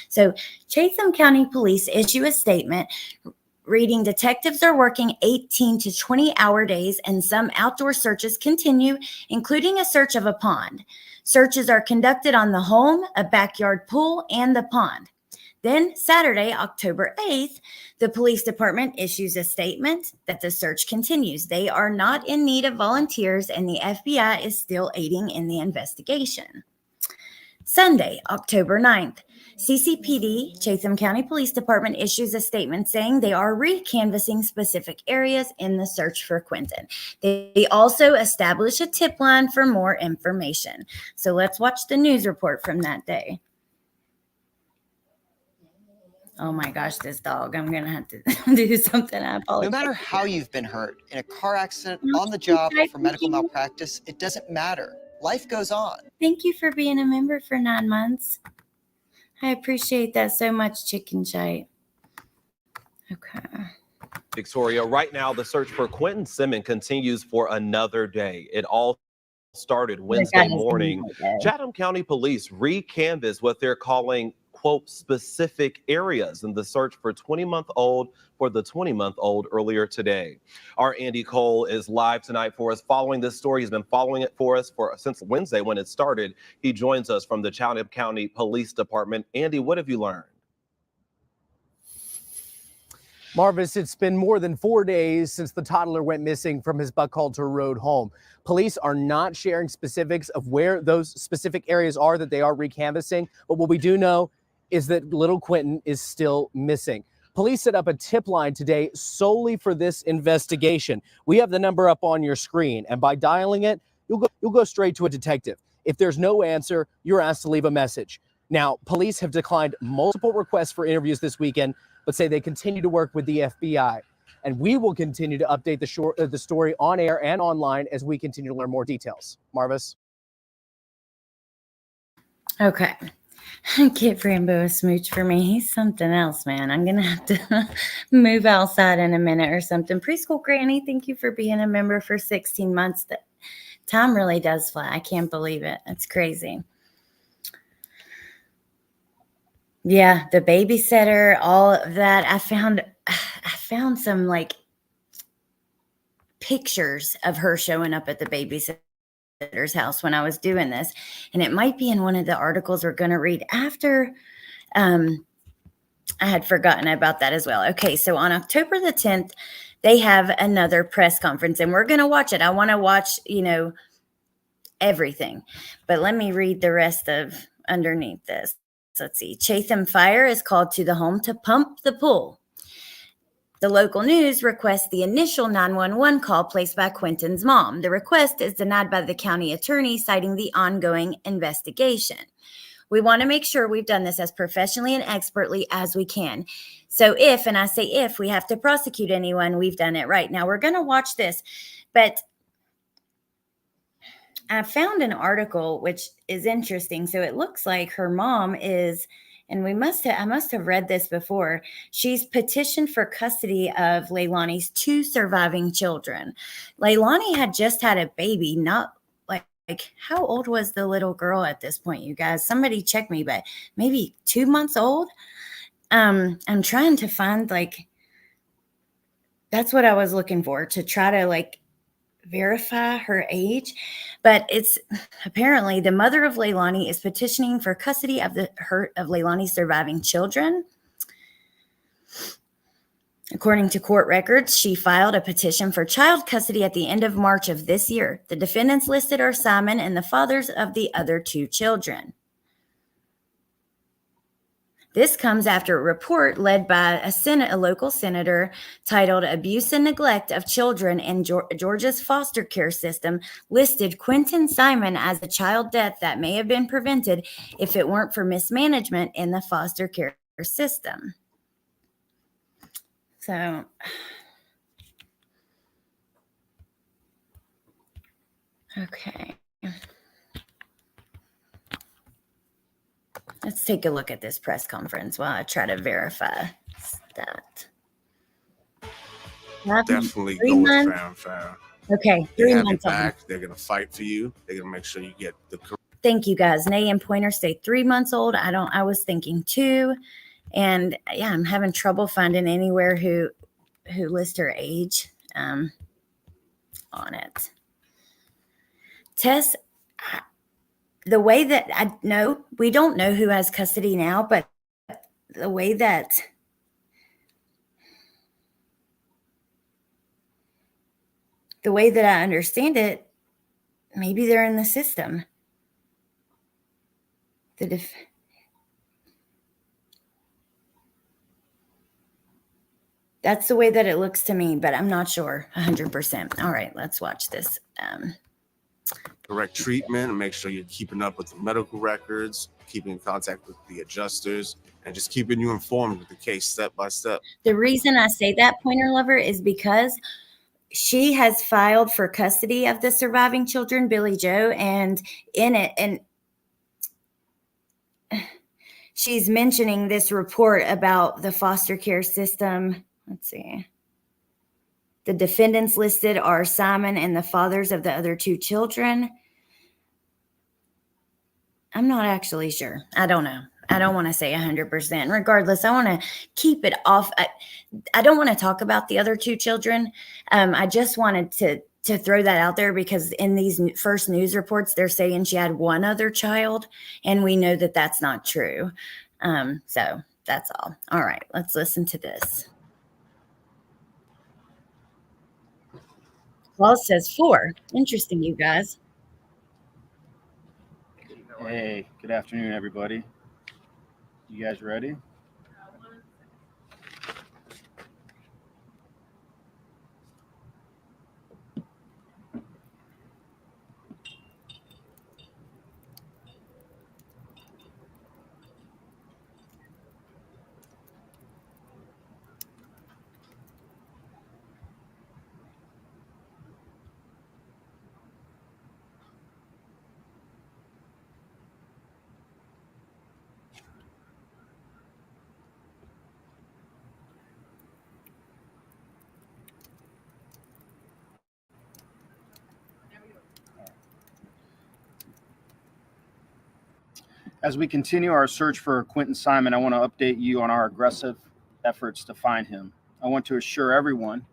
So Chatham County Police issue a statement reading, detectives are working 18 to 20-hour days and some outdoor searches continue, including a search of a pond. Searches are conducted on the home, a backyard pool, and the pond. Then Saturday, October 8th, the police department issues a statement that the search continues. They are not in need of volunteers and the FBI is still aiding in the investigation. Sunday, October 9th, CCPD, Chatham County Police Department, issues a statement saying they are recanvassing specific areas in the search for Quentin. They also establish a tip line for more information. So let's watch the news report from that day. Oh my gosh, this dog. I'm going to have to do something. I apologize. No matter how you've been hurt, in a car accident, on the job, or for medical malpractice, it doesn't matter. Life goes on. Thank you for being a member for 9 months. I appreciate that so much, Chicken Shite. Okay. Victoria, right now, the search for Quentin Simmons continues for another day. It all started Wednesday morning. Chatham County Police recanvassed what they're calling, quote, specific areas in the search for the 20-month-old earlier today. Our Andy Cole is live tonight for us following this story. He's been following it for us since Wednesday when it started. He joins us from the Chatham County Police Department. Andy, what have you learned? Marvis, it's been more than 4 days since the toddler went missing from his Buckhalter Road home. Police are not sharing specifics of where those specific areas are that they are recanvassing, but what we do know is that little Quentin is still missing. Police set up a tip line today solely for this investigation. We have the number up on your screen, and by dialing it, you'll go straight to a detective. If there's no answer, you're asked to leave a message. Now, police have declined multiple requests for interviews this weekend, but say they continue to work with the FBI. And we will continue to update the story on air and online as we continue to learn more details. Marvis? Okay. Get Rambo a smooch for me. He's something else, man. I'm going to have to move outside in a minute or something. Preschool Granny, thank you for being a member for 16 months. Time really does fly. I can't believe it. It's crazy. Yeah, the babysitter, all of that. I found some like pictures of her showing up at the babysitter's house when I was doing this, and it might be in one of the articles we're going to read after. I had forgotten about that as well. Okay, so on October the 10th, they have another press conference, and we're going to watch it. I want to watch, everything, but let me read the rest of underneath this. Let's see. Chatham Fire is called to the home to pump the pool. The local news requests the initial 911 call placed by Quentin's mom. The request is denied by the county attorney, citing the ongoing investigation. We want to make sure we've done this as professionally and expertly as we can. So if, and I say if, we have to prosecute anyone, we've done it right. Now we're going to watch this, but I found an article which is interesting. So it looks like her mom is, and I must have read this before. She's petitioned for custody of Leilani's 2 surviving children. Leilani had just had a baby, not like how old was the little girl at this point, you guys? Somebody check me, but maybe 2 months old. I'm trying to find that's what I was looking for, to try to verify her age, but it's apparently the mother of Leilani is petitioning for custody of Leilani's surviving children. According to court records, she filed a petition for child custody at the end of March of this year. The defendants listed are Simon and the fathers of the other 2 children. This comes after a report led by a local senator titled Abuse and Neglect of Children in Georgia's Foster Care System listed Quentin Simon as a child death that may have been prevented if it weren't for mismanagement in the foster care system. So, okay. Let's take a look at this press conference while I try to verify that. Definitely go with fair. Okay, They 3 have months your on. back. They're gonna fight for you. They're gonna make sure you get the correct. Thank you, guys. Nay and Pointer say 3 months old. I was thinking 2, and yeah, I'm having trouble finding anywhere who lists her age on it. Tess, the way that I know, we don't know who has custody now, but the way that I understand it, maybe they're in the system. That's the way that it looks to me, but I'm not sure 100%. All right, let's watch this. Correct treatment and make sure you're keeping up with the medical records, keeping in contact with the adjusters, and just keeping you informed with the case step by step. The reason I say that, Pointer Lover, is because she has filed for custody of the surviving children, Billy Joe, and in it, and she's mentioning this report about the foster care system. Let's see. The defendants listed are Simon and the fathers of the other 2 children. I'm not actually sure. I don't know. I don't want to say 100%. Regardless, I want to keep it off. I don't want to talk about the other 2 children. I just wanted to throw that out there because in these first news reports, they're saying she had 1 other child, and we know that that's not true. So that's all. All right, let's listen to this. Claus says 4. Interesting, you guys. Hey, good afternoon, everybody. You guys ready? As we continue our search for Quentin Simon, I want to update you on our aggressive efforts to find him. I want to assure everyone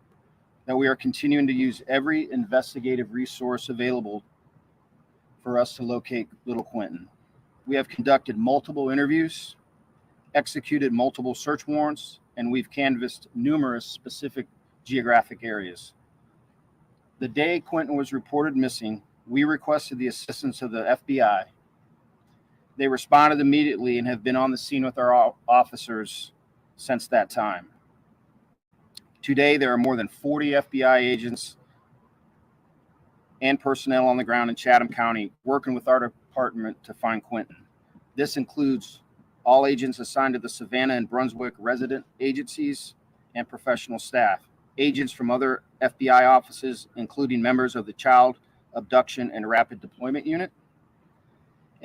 that we are continuing to use every investigative resource available for us to locate little Quentin. We have conducted multiple interviews, executed multiple search warrants, and we've canvassed numerous specific geographic areas. The day Quentin was reported missing, we requested the assistance of the FBI. They responded immediately and have been on the scene with our officers since that time. Today, there are more than 40 FBI agents and personnel on the ground in Chatham County working with our department to find Quentin. This includes all agents assigned to the Savannah and Brunswick resident agencies and professional staff, agents from other FBI offices, including members of the Child Abduction and Rapid Deployment Unit,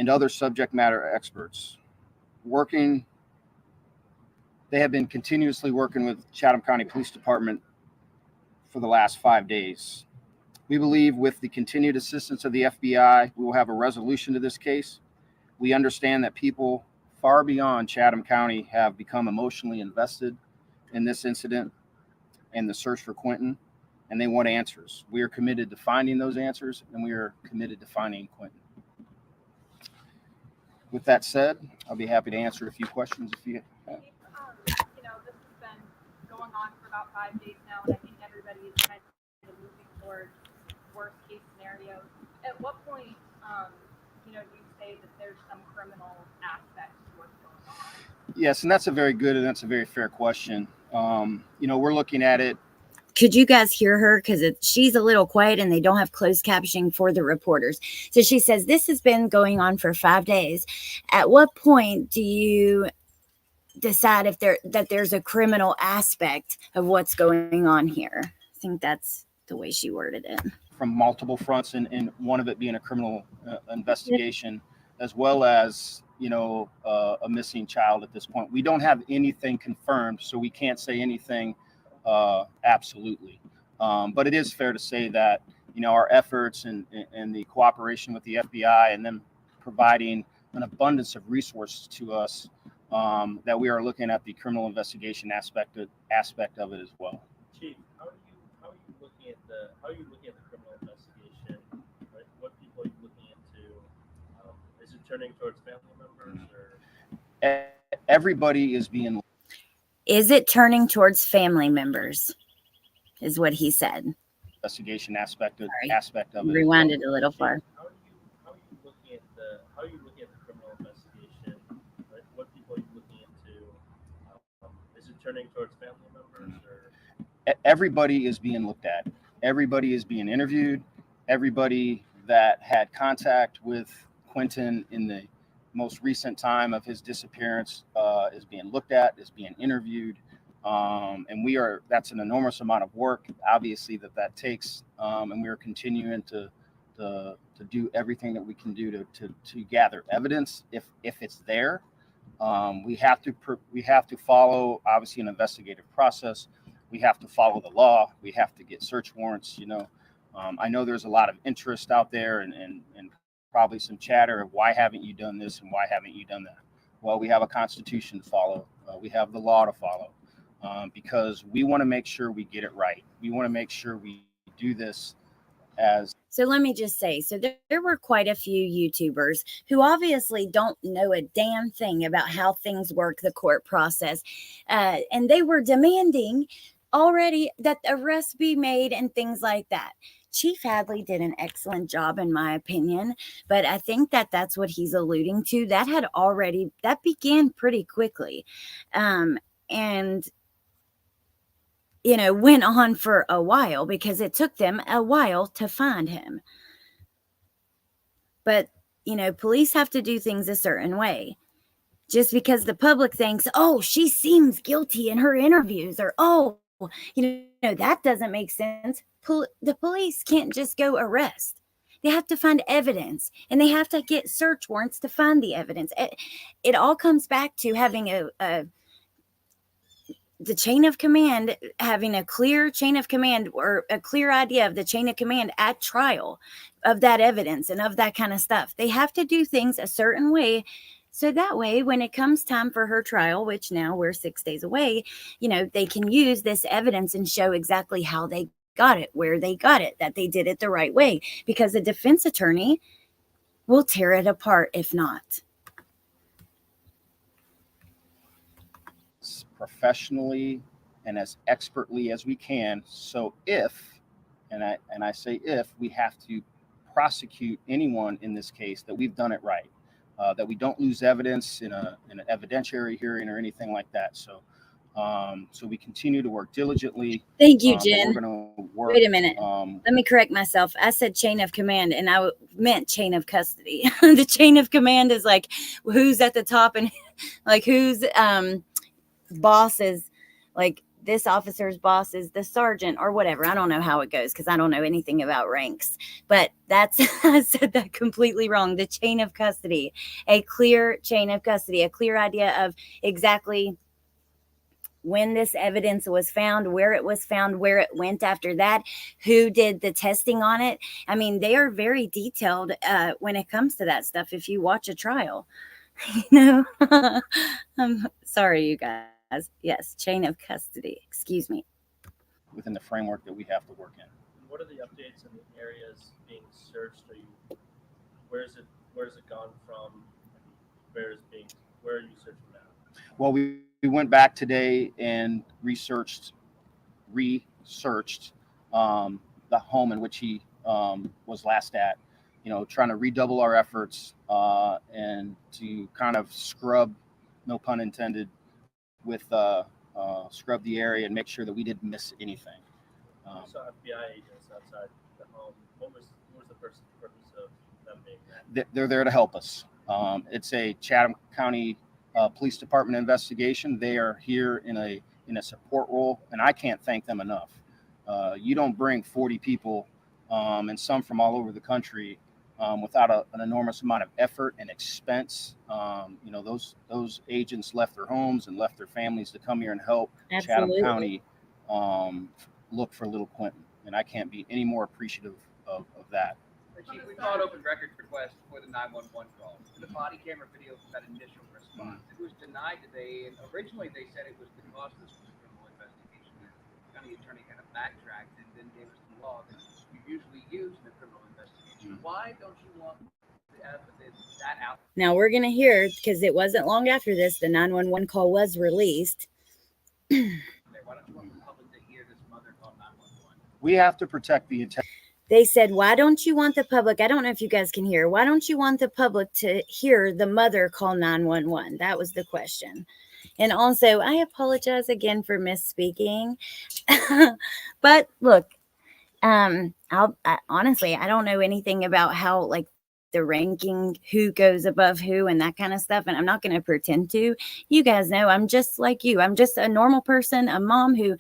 and other subject matter experts. They have been continuously working with Chatham County Police Department for the last 5 days. We believe with the continued assistance of the FBI, we will have a resolution to this case. We understand that people far beyond Chatham County have become emotionally invested in this incident and the search for Quentin, and they want answers. We are committed to finding those answers, and we are committed to finding Quentin. With that said, I'll be happy to answer a few questions if you have. You know, this has been going on for about 5 days now, and I think everybody is kind of moving towards worst case scenarios. At what point, do you say that there's some criminal aspect to what's going on? Yes, and that's a very good and that's a very fair question. We're looking at it. Could you guys hear her? Because she's a little quiet and they don't have closed captioning for the reporters. So she says, this has been going on for 5 days. At what point do you decide that there's a criminal aspect of what's going on here? I think that's the way she worded it. From multiple fronts, and one of it being a criminal investigation, as well as a missing child at this point. We don't have anything confirmed, so we can't say anything absolutely. But it is fair to say that our efforts and the cooperation with the FBI and them providing an abundance of resources to us, that we are looking at the criminal investigation aspect of it as well. Chief, how are you looking at the criminal investigation? Right? What people are you looking into? Is it turning towards family members or? Everybody is being. Is it turning towards family members? Is what he said. Investigation aspect of it. Rewind it a little far. How are you looking at the criminal investigation? Right? What people are you looking into? Is it turning towards family members or? Everybody is being looked at. Everybody is being interviewed. Everybody that had contact with Quentin in the most recent time of his disappearance is being looked at, is being interviewed. And that's an enormous amount of work, obviously, that takes. And we are continuing to do everything that we can do to gather evidence if it's there. We have to follow, obviously, an investigative process. We have to follow the law. We have to get search warrants. I know there's a lot of interest out there and probably some chatter of why haven't you done this and why haven't you done that? Well, we have a constitution to follow. We have the law to follow because we want to make sure we get it right. We want to make sure we do this as. So let me just say, there were quite a few YouTubers who obviously don't know a damn thing about how things work, the court process. And they were demanding already that arrests be made and things like that. Chief Hadley did an excellent job, in my opinion, but I think that's what he's alluding to. That began pretty quickly. And went on for a while because it took them a while to find him. But, police have to do things a certain way. Just because the public thinks, oh, she seems guilty in her interviews, or, oh, that doesn't make sense. The police can't just go arrest. They have to find evidence, and they have to get search warrants to find the evidence. It all comes back to having the chain of command, having a clear chain of command or a clear idea of the chain of command at trial of that evidence and of that kind of stuff. They have to do things a certain way So that way, when it comes time for her trial, which now we're 6 days away, they can use this evidence and show exactly how they got it, where they got it, that they did it the right way, because a defense attorney will tear it apart if not. Professionally and as expertly as we can. So if, and I say if, we have to prosecute anyone in this case, that we've done it right, that we don't lose evidence in an evidentiary hearing or anything like that. So we continue to work diligently. Thank you, Jen. We're going to work. Wait a minute. Let me correct myself. I said chain of command, and I meant chain of custody. The chain of command is like who's at the top and like who's boss is, like this officer's boss is the sergeant or whatever. I don't know how it goes because I don't know anything about ranks, but that's I said that completely wrong. The chain of custody, a clear chain of custody, a clear idea of exactly when this evidence was found, where it was found, where it went after that, who did the testing on it. I mean, they are very detailed when it comes to that stuff. If you watch a trial, I'm sorry, you guys. Yes, chain of custody. Excuse me. Within the framework that we have to work in. What are the updates in the areas being searched? Where is it gone from? Where are you searching now? Well, we went back today and researched the home in which he was last at, trying to redouble our efforts and to kind of scrub, no pun intended, with scrub the area and make sure that we didn't miss anything. So FBI agents outside the home. What was the purpose of them being there? They're there to help us. It's a Chatham County Police Department investigation. They are here in a support role, and I can't thank them enough. You don't bring 40 people, and some from all over the country, without an enormous amount of effort and expense. Those agents left their homes and left their families to come here and help Absolutely. Chatham County look for little Quentin, and I can't be any more appreciative of that. Chief, we filed open records request for the 911 call. The body camera video for that initial response. It was denied today, and originally they said it was because this was a criminal investigation. The county attorney kind of backtracked and then gave us the law that you usually use in a criminal investigation. Why don't you want that out? Now we're going to hear, because it wasn't long after this, the 911 call was released. Why don't you want the public to hear this mother call 911? We have to protect the integrity. They said, why don't you want the public? I don't know if you guys can hear. Why don't you want the public to hear the mother call 911? That was the question. And also, I apologize again for misspeaking. But look, honestly, I don't know anything about how, like, the ranking, who goes above who and that kind of stuff. And I'm not going to pretend to. You guys know I'm just like you. I'm just a normal person, a mom who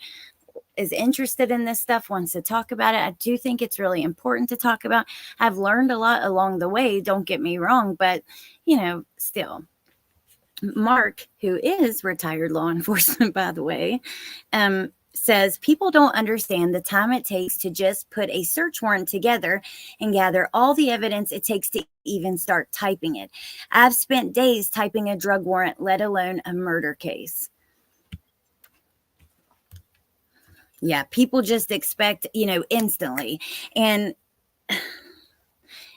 is interested in this stuff, wants to talk about it. I do think it's really important to talk about. I've learned a lot along the way, don't get me wrong, but still. Mark, who is retired law enforcement, by the way, says people don't understand the time it takes to just put a search warrant together and gather all the evidence it takes to even start typing it. I've spent days typing a drug warrant, let alone a murder case. Yeah, people just expect, instantly. And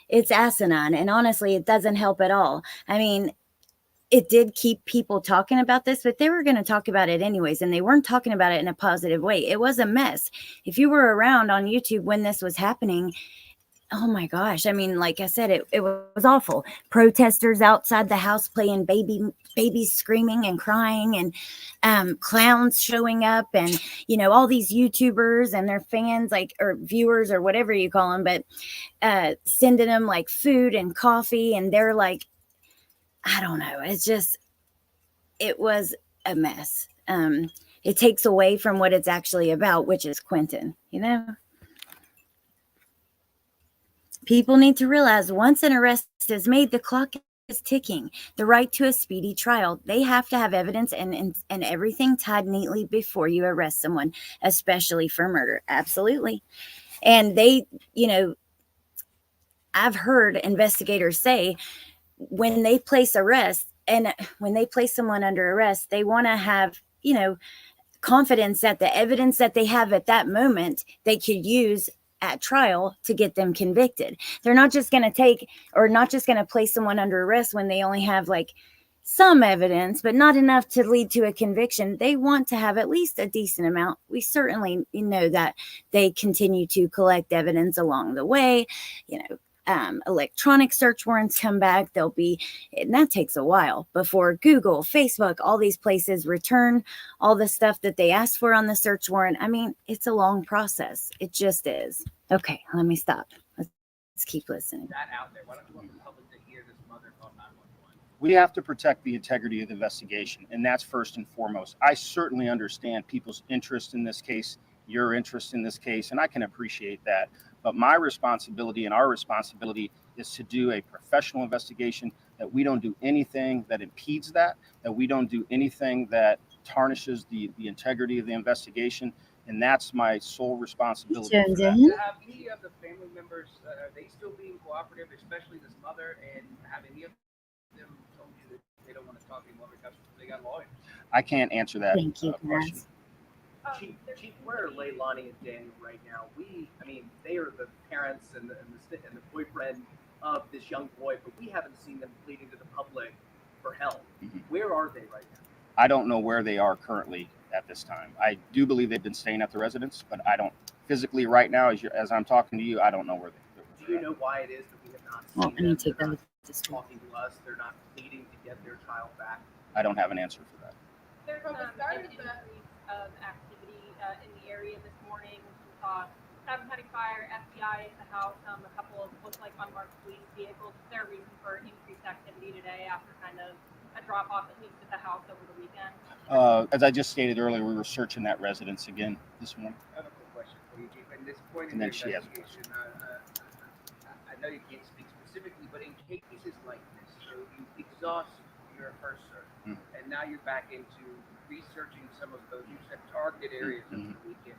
it's asinine. And honestly, it doesn't help at all. I mean, it did keep people talking about this, but they were going to talk about it anyways. And they weren't talking about it in a positive way. It was a mess. If you were around on YouTube when this was happening, oh my gosh. I mean, like I said, it was awful. Protesters outside the house playing babies screaming and crying, and clowns showing up, and, all these YouTubers and their fans, or viewers or whatever you call them, but sending them like food and coffee. And they're like, I don't know. It was a mess. It takes away from what it's actually about, which is Quentin, People need to realize once an arrest is made, the clock is ticking. The right to a speedy trial. They have to have evidence and everything tied neatly before you arrest someone, especially for murder. Absolutely. And they, I've heard investigators say when they place arrests, and when they place someone under arrest, they want to have, confidence that the evidence that they have at that moment, they could use at trial to get them convicted. They're not just going to place someone under arrest when they only have like some evidence, but not enough to lead to a conviction. They want to have at least a decent amount. We certainly know that they continue to collect evidence along the way. Electronic search warrants come back. And that takes a while before Google, Facebook, all these places return all the stuff that they asked for on the search warrant. I mean, it's a long process. It just is. Okay, let me stop. Let's keep listening. That out there. Why don't you want the public to hear this mother call 911? We have to protect the integrity of the investigation, and that's first and foremost. I certainly understand people's interest in this case, your interest in this case, and I can appreciate that. But my responsibility and our responsibility is to do a professional investigation, that we don't do anything that impedes that we don't do anything that tarnishes the integrity of the investigation. And that's my sole responsibility. Have any of the family members, are they still being cooperative, especially this mother, and have any of them told you that they don't want to talk anymore because they got lawyers? I can't answer that question. Chief, where are Leilani and Daniel right now? They are the parents and the boyfriend of this young boy, but we haven't seen them pleading to the public for help. Where are they right now? I don't know where they are currently at this time. I do believe they've been staying at the residence, but I don't physically right now, as I'm talking to you, I don't know where they're. Do you know why it is that we have not seen them? They're not talking to us. They're not pleading to get their child back. I don't have an answer for that. There's evidence of activity in the area this morning. We saw Chatham County Fire, FBI at the house, a couple of looked like unmarked police vehicles. Is there a reason for increased activity today after kind of a drop off at least at the house over the weekend? As I just stated earlier, we were searching that residence again this morning. I have a quick question for you, Chief. At this point in And the then she has a investigation, I know you can't speak specifically, but in cases like this, so you exhaust your first search, and now you're back into researching some of those, you said, targeted areas of the weekend.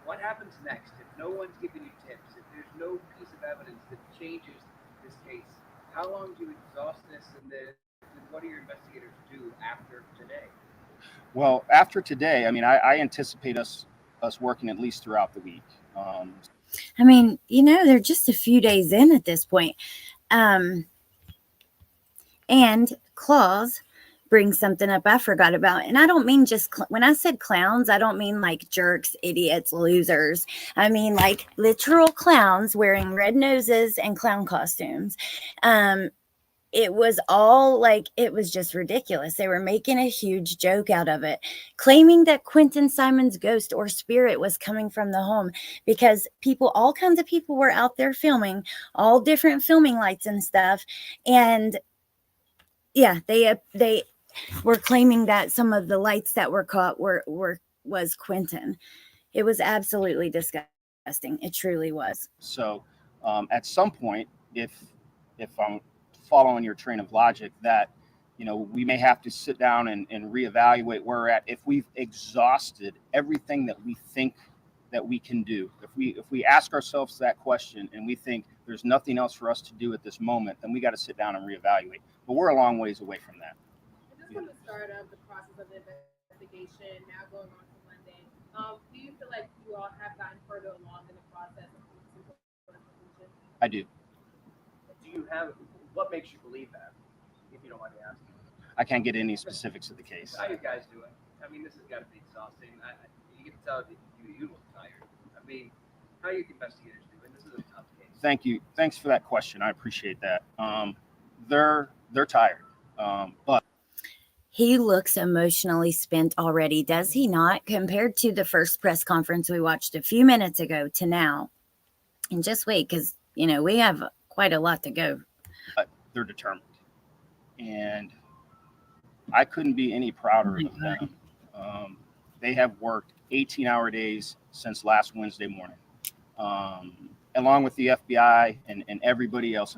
What happens next if no one's giving you tips, if there's no piece of evidence that changes this case? How long do you exhaust this, and then what do your investigators do after today? Well, after today, I anticipate us working at least throughout the week. They're just a few days in at this point. And Claus brings something up I forgot about. And I don't mean just, when I said clowns, I don't mean like jerks, idiots, losers. I mean like literal clowns wearing red noses and clown costumes. It was all like, it was just ridiculous. They were making a huge joke out of it, claiming that Quentin Simon's ghost or spirit was coming from the home because all kinds of people were out there filming, all different filming lights and stuff. And yeah, they were claiming that some of the lights that were caught was Quentin. It was absolutely disgusting. It truly was. So at some point, if I'm following your train of logic, that we may have to sit down and reevaluate where we're at. If we've exhausted everything that we think that we can do, if we ask ourselves that question and we think there's nothing else for us to do at this moment, then we got to sit down and reevaluate. But we're a long ways away from that. Just from the start of the process of the investigation, now going on to Monday, do you feel like you all have gotten further along in the process of conclusion? I do. What makes you believe that, if you don't mind me asking? I can't get any specifics of the case. How you guys doing? This has got to be exhausting. You can tell that you look tired. How are you investigators doing? This is a tough case. Thank you. Thanks for that question. I appreciate that. They're tired, but he looks emotionally spent already, does he not? Compared to the first press conference we watched a few minutes ago to now. And just wait, because we have quite a lot to go. They're determined, and I couldn't be any prouder of them. They have worked 18-hour days since last Wednesday morning, along with the FBI and everybody else.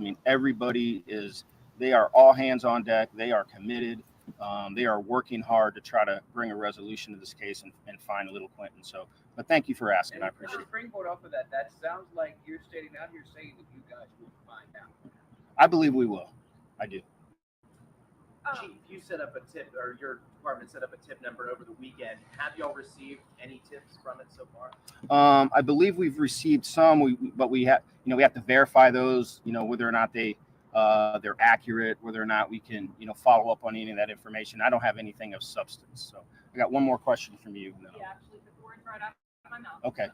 They are all hands on deck. They are committed. They are working hard to try to bring a resolution to this case and find little Quentin. But thank you for asking. I appreciate it. Springboard off of that sounds like you're stating out here saying that you guys will find out. I believe we will. I do. Chief, you set up a tip, or your department set up a tip number over the weekend. Have y'all received any tips from it so far? I believe we've received some, but we have to verify those, whether or not they're accurate, whether or not we can, follow up on any of that information. I don't have anything of substance. So I got one more question from you. Yeah, actually, the board's right out of my mouth. Okay.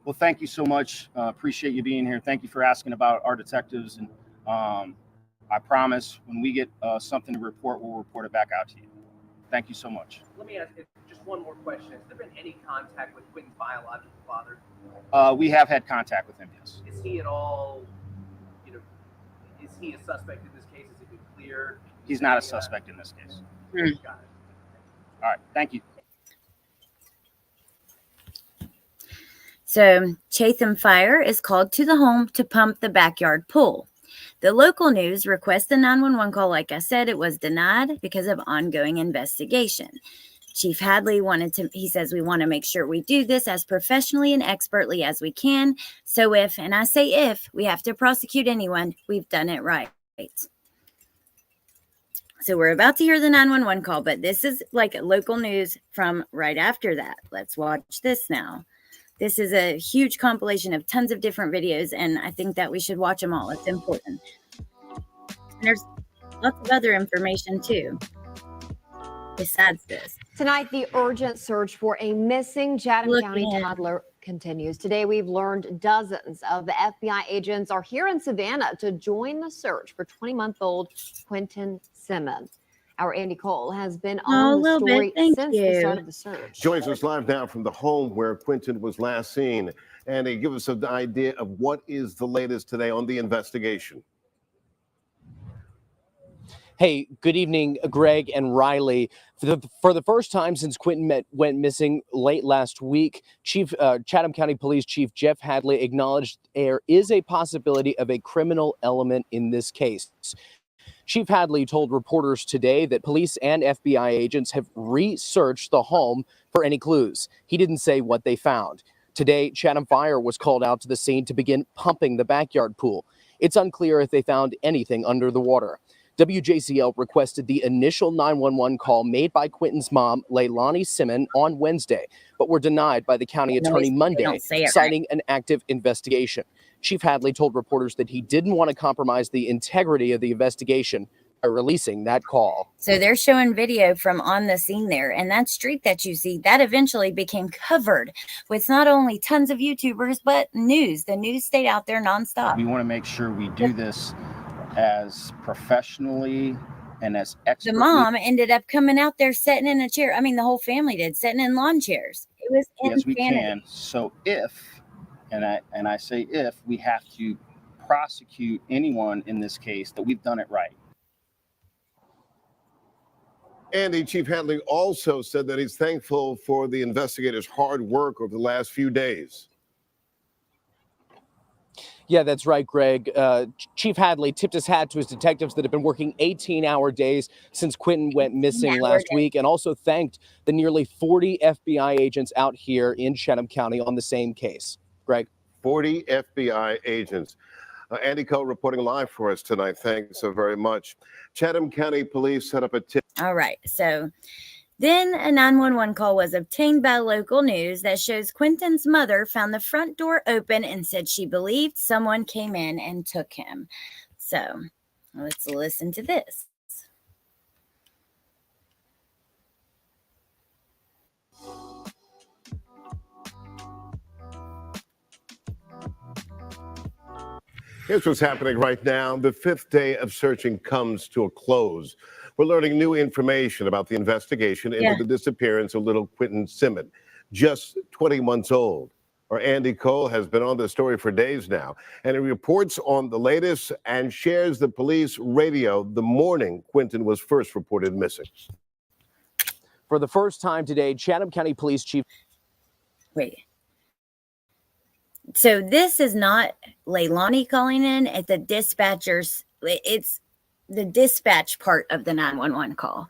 Well, thank you so much. Appreciate you being here. Thank you for asking about our detectives. And I promise when we get something to report, we'll report it back out to you. Thank you so much. Let me ask you just one more question. Has there been any contact with Quentin's biological father? We have had contact with him, yes. Is he at all, is he a suspect in this case? Is it been clear? He's not a suspect in this case. Got it. All right. Thank you. So Chatham Fire is called to the home to pump the backyard pool. The local news requests a 911 call. Like I said, it was denied because of ongoing investigation. Chief Hadley he says, we want to make sure we do this as professionally and expertly as we can. So if, and I say if, we have to prosecute anyone, we've done it right. So we're about to hear the 911 call, but this is like local news from right after that. Let's watch this now. This is a huge compilation of tons of different videos, and I think that we should watch them all. It's important. And there's lots of other information, too, besides this. Tonight, the urgent search for a missing Chatham County toddler continues. Today, we've learned dozens of the FBI agents are here in Savannah to join the search for 20-month-old Quentin Simmons. Our Andy Cole has been on the story since the start of the search. Joins us live now from the home where Quentin was last seen. Andy, give us an idea of what is the latest today on the investigation. Hey, good evening, Greg and Riley. For the first time since Quentin went missing late last week, Chatham County Police Chief Jeff Hadley acknowledged there is a possibility of a criminal element in this case. Chief Hadley told reporters today that police and FBI agents have researched the home for any clues. He didn't say what they found. Today, Chatham Fire was called out to the scene to begin pumping the backyard pool. It's unclear if they found anything under the water. WJCL requested the initial 911 call made by Quentin's mom, Leilani Simmons, on Wednesday, but were denied by the county attorney Monday, citing an active investigation. Chief Hadley told reporters that he didn't want to compromise the integrity of the investigation by releasing that call. So they're showing video from on the scene there, and that street that you see, that eventually became covered with not only tons of YouTubers, but news. The news stayed out there nonstop. We want to make sure we do this as professionally and as expertly. The mom ended up coming out there sitting in a chair. I mean, the whole family did, sitting in lawn chairs. It was Yes, we insanity. can. So if, and I say if, we have to prosecute anyone in this case, that we've done it right. Andy, Chief Hadley also said that he's thankful for the investigators' hard work over the last few days. Yeah, that's right, Greg. Chief Hadley tipped his hat to his detectives that have been working 18-hour days since Quentin went missing last week, and also thanked the nearly 40 FBI agents out here in Chatham County on the same case. Greg? 40 FBI agents. Andy Cole reporting live for us tonight. Thanks so very much. Chatham County Police set up a tip. All right. So then a 911 call was obtained by local news that shows Quentin's mother found the front door open and said she believed someone came in and took him. So let's listen to this. Here's what's happening right now. The fifth day of searching comes to a close. We're learning new information about the investigation into the disappearance of little Quentin Simmons, just 20 months old. Our Andy Cole has been on the story for days now, and he reports on the latest and shares the police radio the morning Quentin was first reported missing. For the first time today, Chatham County Police Chief... Wait. So this is not Leilani calling in at the dispatchers. It's the dispatch part of the 911 call.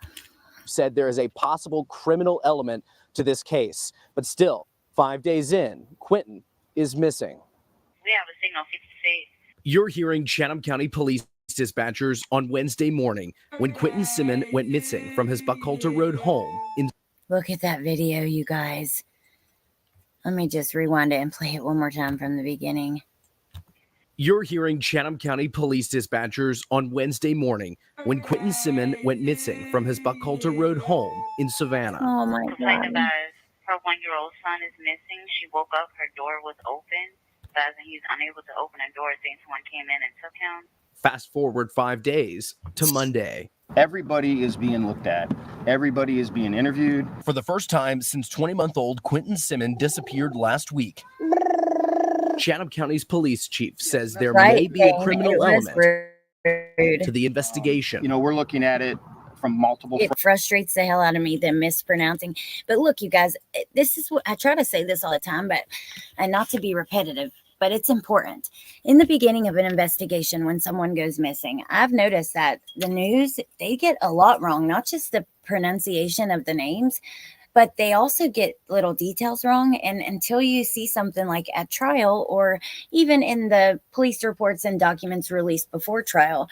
Said there is a possible criminal element to this case, but still, 5 days in, Quentin is missing. We have a signal 56. You're hearing Chatham County Police dispatchers on Wednesday morning when Quentin Simmons went missing from his Buckhalter Road home in. Look at that video, you guys. Let me just rewind it and play it one more time from the beginning. You're hearing Chatham County Police dispatchers on Wednesday morning when Quentin Simmons went missing from his Buckhalter Road home in Savannah. Oh my God. Her 1-year-old son is missing. She woke up, her door was open, but he's unable to open the door, saying someone came in and took him. Fast forward 5 days to Monday. Everybody is being looked at. Everybody is being interviewed. For the first time since 20-month-old Quentin Simmons disappeared last week, Chatham County's police chief says there may be a criminal element to the investigation. You know, we're looking at it from multiple. It frustrates the hell out of me, them mispronouncing. But look, you guys, this is what I try to say this all the time, and not to be repetitive, but it's important. In the beginning of an investigation, when someone goes missing, I've noticed that the news, they get a lot wrong, not just the pronunciation of the names, but they also get little details wrong. And until you see something like at trial or even in the police reports and documents released before trial,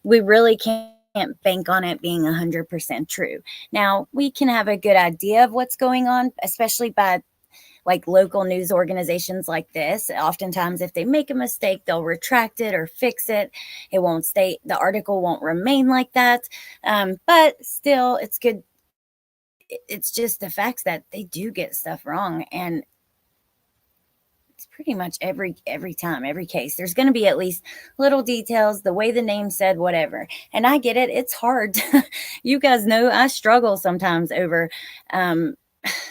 we really can't bank on it being 100% true. Now, we can have a good idea of what's going on, especially by like local news organizations like this. Oftentimes, if they make a mistake, they'll retract it or fix it. It won't stay, the article won't remain like that. But still, it's good. It's just the facts that they do get stuff wrong. And it's pretty much every time, every case, there's going to be at least little details, the way the name said, whatever. And I get it. It's hard. You guys know I struggle sometimes over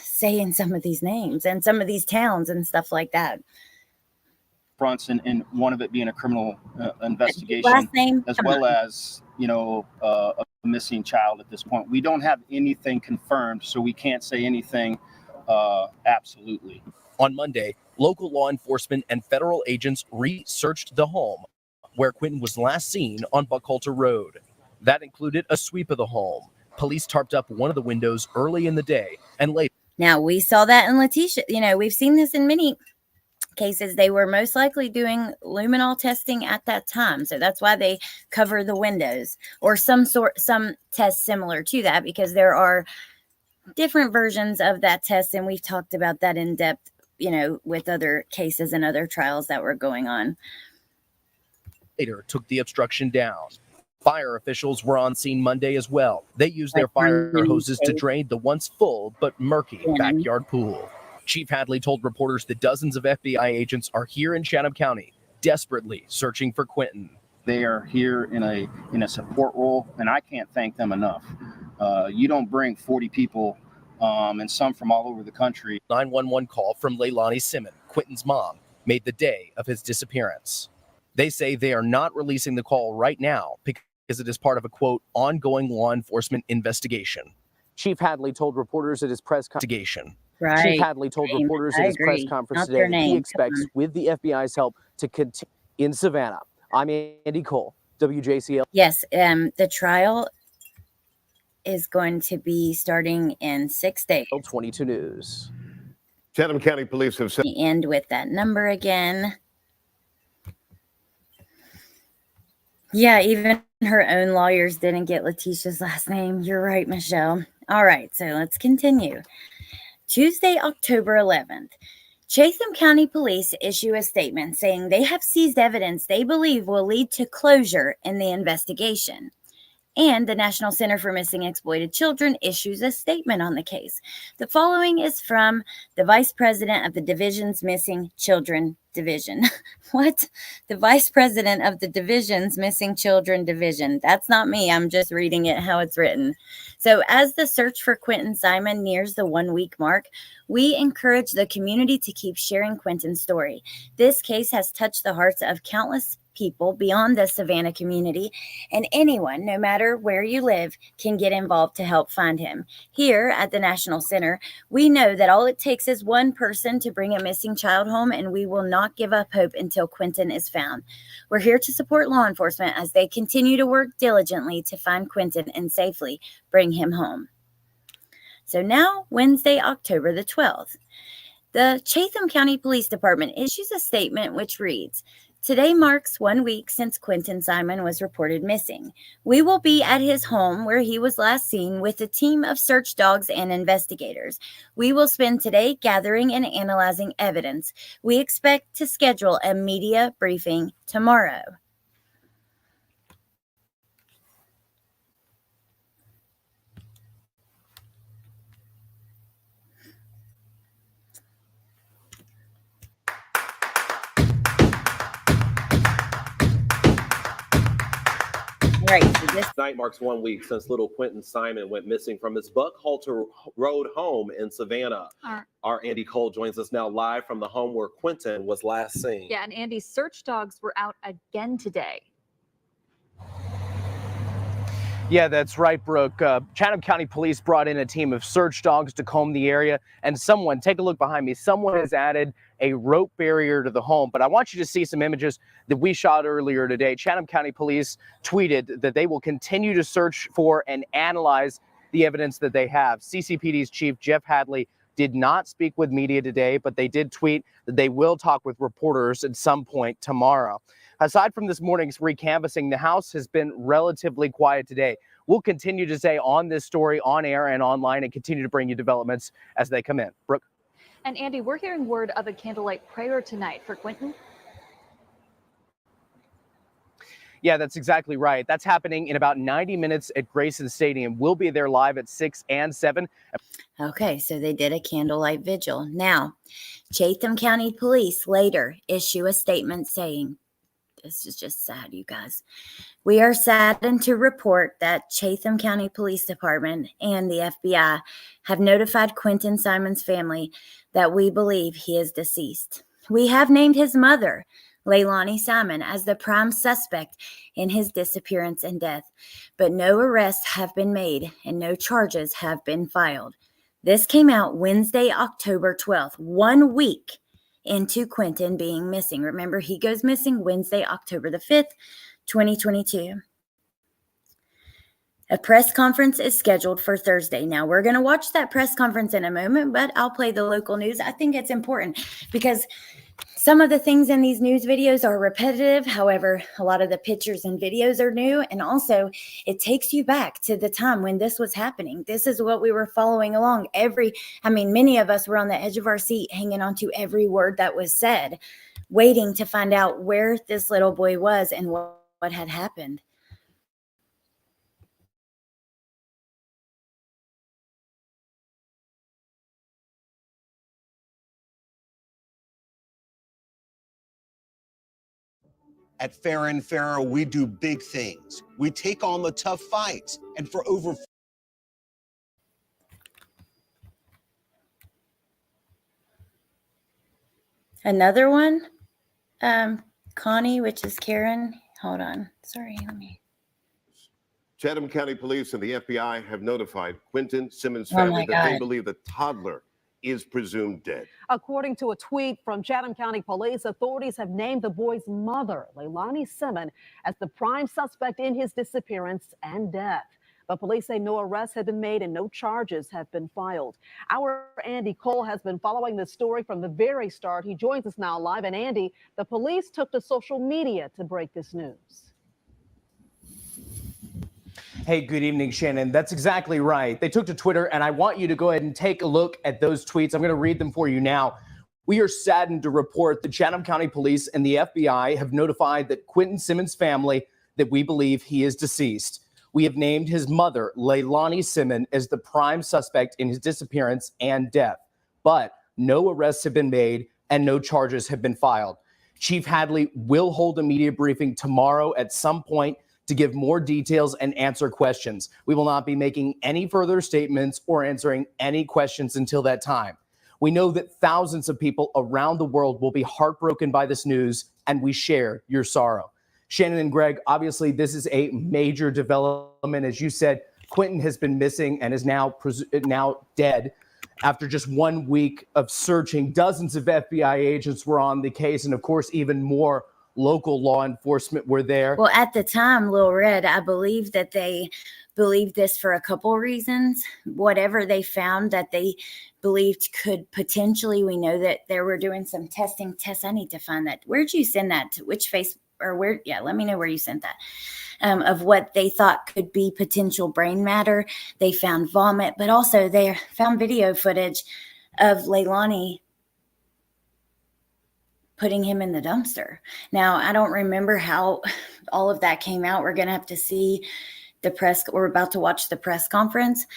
saying some of these names and some of these towns and stuff like that. Fronts and one of it being a criminal investigation, last name, as well as, you know, a missing child at this point. We don't have anything confirmed, so we can't say anything absolutely. On Monday, local law enforcement and federal agents researched the home where Quentin was last seen on Buckhalter Road. That included a sweep of the home. Police tarped up one of the windows early in the day and later. Now, we saw that in Letitia. You know, we've seen this in many cases. They were most likely doing luminol testing at that time. So that's why they cover the windows or some test similar to that, because there are different versions of that test. And we've talked about that in depth, you know, with other cases and other trials that were going on. Later took the obstruction down. Fire officials were on scene Monday as well. They used their fire hoses to drain the once full but murky backyard pool. Chief Hadley told reporters that dozens of FBI agents are here in Chatham County, desperately searching for Quentin. They are here in a support role, and I can't thank them enough. You don't bring 40 people, and some from all over the country. 911 call from Leilani Simmons, Quentin's mom, made the day of his disappearance. They say they are not releasing the call right now because it is part of a, quote, ongoing law enforcement investigation. Chief Hadley told reporters at his press investigation. Right. Chief Hadley told reporters at his press conference today that he expects, with the FBI's help, to continue in Savannah. I'm Andy Cole, WJCL. Yes, the trial is going to be starting in 6 days. 22 News. Chatham County Police have said. End with that number again. Yeah, even her own lawyers didn't get Letitia's last name. You're right, Michelle. All right, so let's continue. Tuesday, October 11th, Chatham County Police issue a statement saying they have seized evidence they believe will lead to closure in the investigation. And the National Center for Missing Exploited Children issues a statement on the case. The following is from the Vice President of the Division's Missing Children Division. What? The Vice President of the Division's Missing Children Division. That's not me. I'm just reading it how it's written. So as the search for Quentin Simon nears the 1-week mark, we encourage the community to keep sharing Quentin's story. This case has touched the hearts of countless people beyond the Savannah community, and anyone, no matter where you live, can get involved to help find him. Here at the National Center, we know that all it takes is one person to bring a missing child home, and we will not give up hope until Quentin is found. We're here to support law enforcement as they continue to work diligently to find Quentin and safely bring him home. So now, Wednesday, October the 12th. The Chatham County Police Department issues a statement which reads, Today marks 1 week since Quentin Simon was reported missing. We will be at his home where he was last seen with a team of search dogs and investigators. We will spend today gathering and analyzing evidence. We expect to schedule a media briefing tomorrow. Right. So this Tonight marks 1 week since little Quentin Simon went missing from his Buckhalter Road home in Savannah. Our Andy Cole joins us now live from the home where Quentin was last seen. Yeah, and Andy, search dogs were out again today. Yeah, that's right, Brooke. Chatham County Police brought in a team of search dogs to comb the area, and someone, take a look behind me, someone has added a rope barrier to the home. But I want you to see some images that we shot earlier today. Chatham County Police tweeted that they will continue to search for and analyze the evidence that they have. CCPD's Chief Jeff Hadley did not speak with media today, but they did tweet that they will talk with reporters at some point tomorrow. Aside from this morning's recanvassing, the House has been relatively quiet today. We'll continue to stay on this story on air and online and continue to bring you developments as they come in. Brooke? And Andy, we're hearing word of a candlelight prayer tonight for Quentin. Yeah, that's exactly right. That's happening in about 90 minutes at Grayson Stadium. We'll be there live at 6 and 7. Okay, so they did a candlelight vigil. Now, Chatham County Police later issue a statement saying, this is just sad, you guys. We are saddened to report that Chatham County Police Department and the FBI have notified Quentin Simon's family that we believe he is deceased. We have named his mother, Leilani Simon, as the prime suspect in his disappearance and death, but no arrests have been made and no charges have been filed. This came out Wednesday, October 12th, 1 week into Quentin being missing. Remember, he goes missing Wednesday, October the 5th, 2022. A press conference is scheduled for Thursday. Now, we're going to watch that press conference in a moment, but I'll play the local news. I think it's important because some of the things in these news videos are repetitive. However, a lot of the pictures and videos are new. And also, it takes you back to the time when this was happening. This is what we were following along. Many of us were on the edge of our seat, hanging on to every word that was said, waiting to find out where this little boy was and what had happened. At Farron Farrow, we do big things. We take on the tough fights. And for over Another one, Connie, which is Karen. Hold on. Sorry, let me. Chatham County Police and the FBI have notified Quentin Simmons' Oh my family that they God. believe the toddler is presumed dead. According to a tweet from Chatham County Police, authorities have named the boy's mother, Leilani Simon, as the prime suspect in his disappearance and death. But police say no arrests have been made and no charges have been filed. Our Andy Cole has been following this story from the very start. He joins us now live. And Andy, the police took to social media to break this news. Hey, good evening, Shannon. That's exactly right. They took to Twitter, and I want you to go ahead and take a look at those tweets. I'm going to read them for you now. We are saddened to report that Chatham County Police and the FBI have notified that Quentin Simmons' family that we believe he is deceased. We have named his mother, Leilani Simon, as the prime suspect in his disappearance and death. But no arrests have been made and no charges have been filed. Chief Hadley will hold a media briefing tomorrow at some point to give more details and answer questions. We will not be making any further statements or answering any questions until that time. We know that thousands of people around the world will be heartbroken by this news, and we share your sorrow. Shannon and Greg, obviously this is a major development. As you said, Quentin has been missing and is now dead. After just 1 week of searching, dozens of FBI agents were on the case, and of course, even more local law enforcement were there. Well, at the time, Lil Red, I believe that they believed this for a couple of reasons. Whatever they found that they believed could potentially, we know that they were doing some testing. Tess, I need to find that. Where'd you send that to? Which face or where? Yeah, let me know where you sent that. Of what they thought could be potential brain matter. They found vomit, but also they found video footage of Leilani putting him in the dumpster. Now, I don't remember how all of that came out. We're going to have to see we're about to watch the press conference,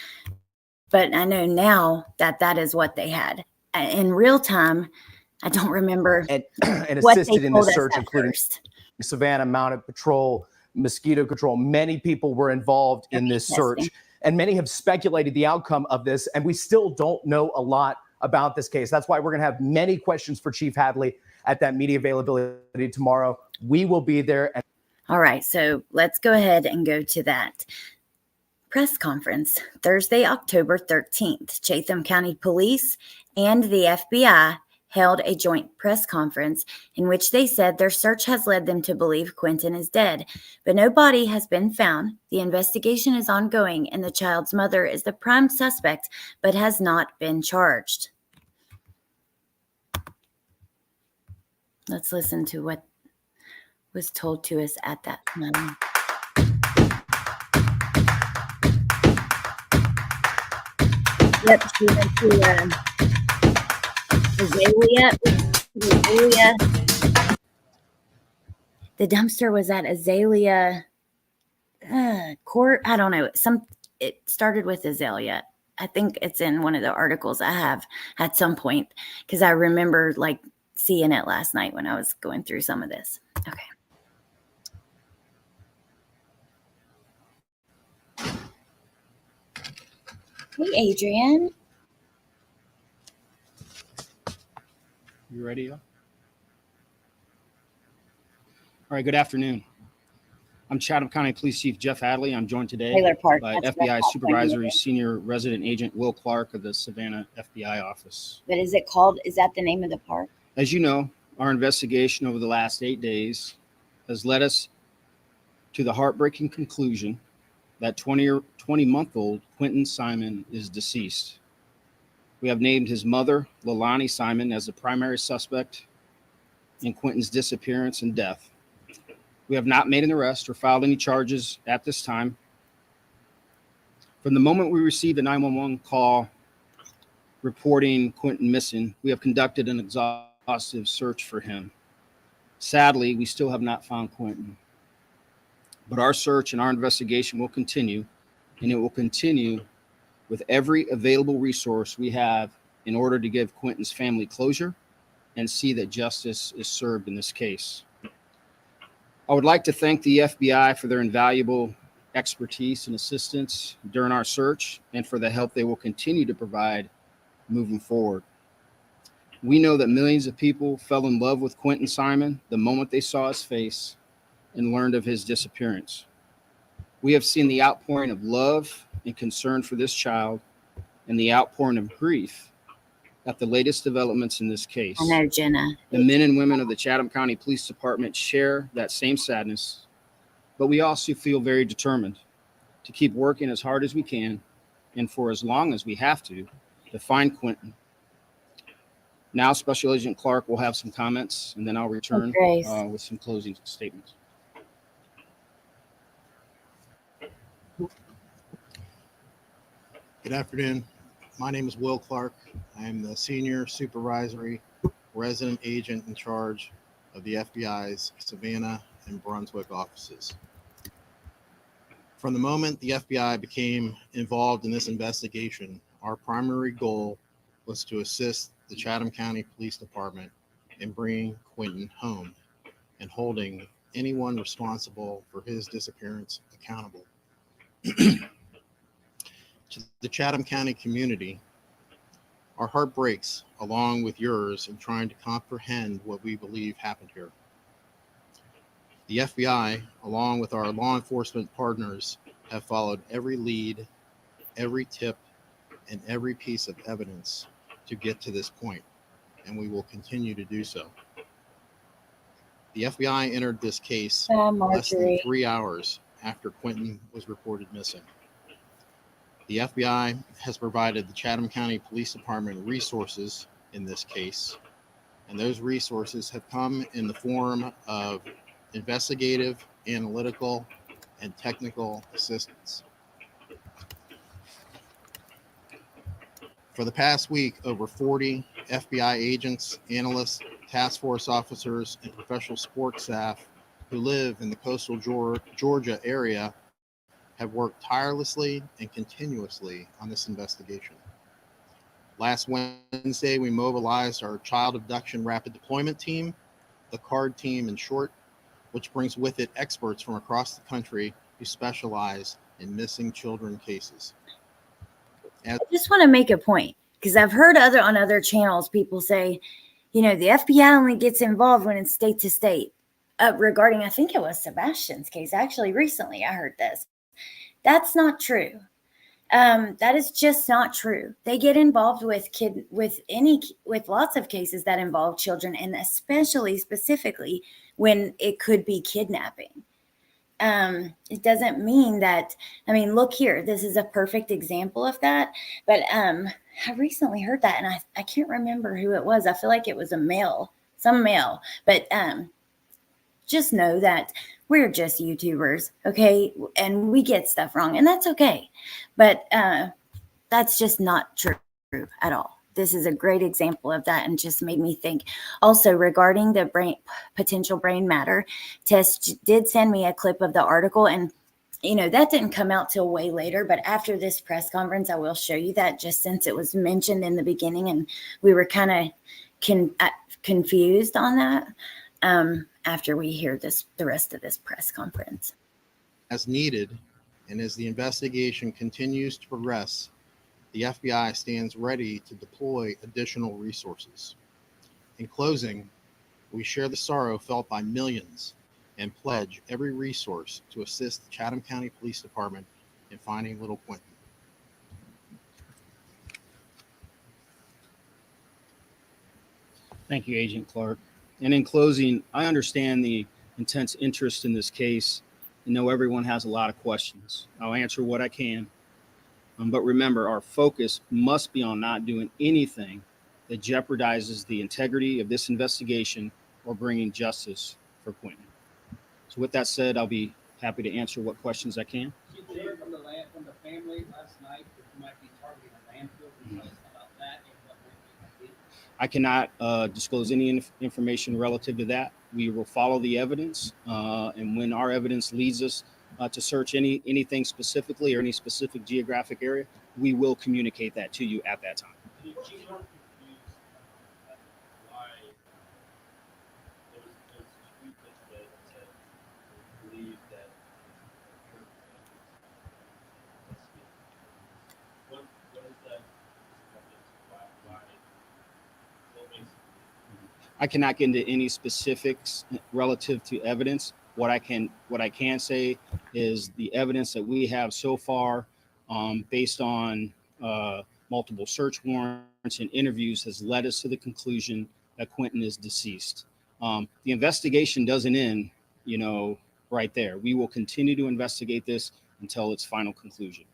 but I know now that that is what they had. In real time, I don't remember and what assisted they in told this us search, at including first. Savannah Mounted Patrol, mosquito control. Many people were involved in this search, and many have speculated the outcome of this, and we still don't know a lot about this case. That's why we're going to have many questions for Chief Hadley at that media availability tomorrow. We will be there. All right, so let's go ahead and go to that press conference. Thursday, October 13th, Chatham County Police and the FBI held a joint press conference in which they said their search has led them to believe Quentin is dead, but no body has been found. The investigation is ongoing, and the child's mother is the prime suspect, but has not been charged. Let's listen to what was told to us at that time. Yep, she went to Azalea. The dumpster was at Azalea Court. I don't know. It started with Azalea. I think it's in one of the articles I have at some point because I remember like seeing it last night when I was going through some of this. Okay. Hey, Adrian. You ready? All right, good afternoon. I'm Chatham County Police Chief Jeff Hadley. I'm joined today by FBI Supervisory Senior Resident Agent Will Clark of the Savannah FBI office. But is that the name of the park? As you know, our investigation over the last 8 days has led us to the heartbreaking conclusion that 20-month-old Quentin Simon is deceased. We have named his mother, Leilani Simon, as the primary suspect in Quentin's disappearance and death. We have not made an arrest or filed any charges at this time. From the moment we received a 911 call reporting Quentin missing, we have conducted an exhaustive search for him. Sadly, we still have not found Quentin. But our search and our investigation will continue, and it will continue with every available resource we have in order to give Quentin's family closure and see that justice is served in this case. I would like to thank the FBI for their invaluable expertise and assistance during our search and for the help they will continue to provide moving forward. We know that millions of people fell in love with Quentin Simon the moment they saw his face and learned of his disappearance. We have seen the outpouring of love and concern for this child and the outpouring of grief at the latest developments in this case. I know, Jenna. The men and women of the Chatham County Police Department share that same sadness, but we also feel very determined to keep working as hard as we can and for as long as we have to find Quentin. Now, Special Agent Clark will have some comments, and then I'll return with some closing statements. Good afternoon. My name is Will Clark. I am the Senior Supervisory Resident Agent in charge of the FBI's Savannah and Brunswick offices. From the moment the FBI became involved in this investigation, our primary goal was to assist the Chatham County Police Department in bringing Quentin home and holding anyone responsible for his disappearance accountable. To the Chatham County community, our heart breaks along with yours in trying to comprehend what we believe happened here. The FBI, along with our law enforcement partners, have followed every lead, every tip, and every piece of evidence to get to this point, and we will continue to do so. The FBI entered this case less than Marjorie. 3 hours after Quentin was reported missing. The FBI has provided the Chatham County Police Department resources in this case, and those resources have come in the form of investigative, analytical, and technical assistance. For the past week, over 40 FBI agents, analysts, task force officers, and professional support staff who live in the coastal Georgia area have worked tirelessly and continuously on this investigation. Last Wednesday, we mobilized our Child Abduction Rapid Deployment Team, the CARD team in short, which brings with it experts from across the country who specialize in missing children cases. I just want to make a point, because I've heard on other channels people say, the FBI only gets involved when it's state to state. Regarding, I think it was Sebastian's case, actually recently I heard this. That's not true. That is just not true. They get involved with lots of cases that involve children, and especially specifically when it could be kidnapping. It doesn't mean that, look here, this is a perfect example of that. But I recently heard that, and I can't remember who it was. I feel like it was some male. But just know that we're just YouTubers, okay? And we get stuff wrong, and that's okay. But that's just not true at all. This is a great example of that, and just made me think. Also, regarding the potential brain matter test, did send me a clip of the article, and that didn't come out till way later. But after this press conference, I will show you that, just since it was mentioned in the beginning, and we were kind of confused on that. After we hear the rest of this press conference. As needed, and as the investigation continues to progress, the FBI stands ready to deploy additional resources. In closing, we share the sorrow felt by millions and pledge every resource to assist the Chatham County Police Department in finding little Quentin. Thank you, Agent Clark. And in closing, I understand the intense interest in this case and know everyone has a lot of questions. I'll answer what I can. But remember, our focus must be on not doing anything that jeopardizes the integrity of this investigation or bringing justice for Quentin. So with that said, I'll be happy to answer what questions I can. Did you hear from the family last night that you might be targeting a landfill? Can you tell us about that and what might be? I cannot disclose any information relative to that. We will follow the evidence, and when our evidence leads us to search anything specifically or any specific geographic area, we will communicate that to you at that time. I cannot get into any specifics relative to evidence. What I can say is the evidence that we have so far, based on multiple search warrants and interviews, has led us to the conclusion that Quentin is deceased. The investigation doesn't end, right there. We will continue to investigate this until its final conclusion.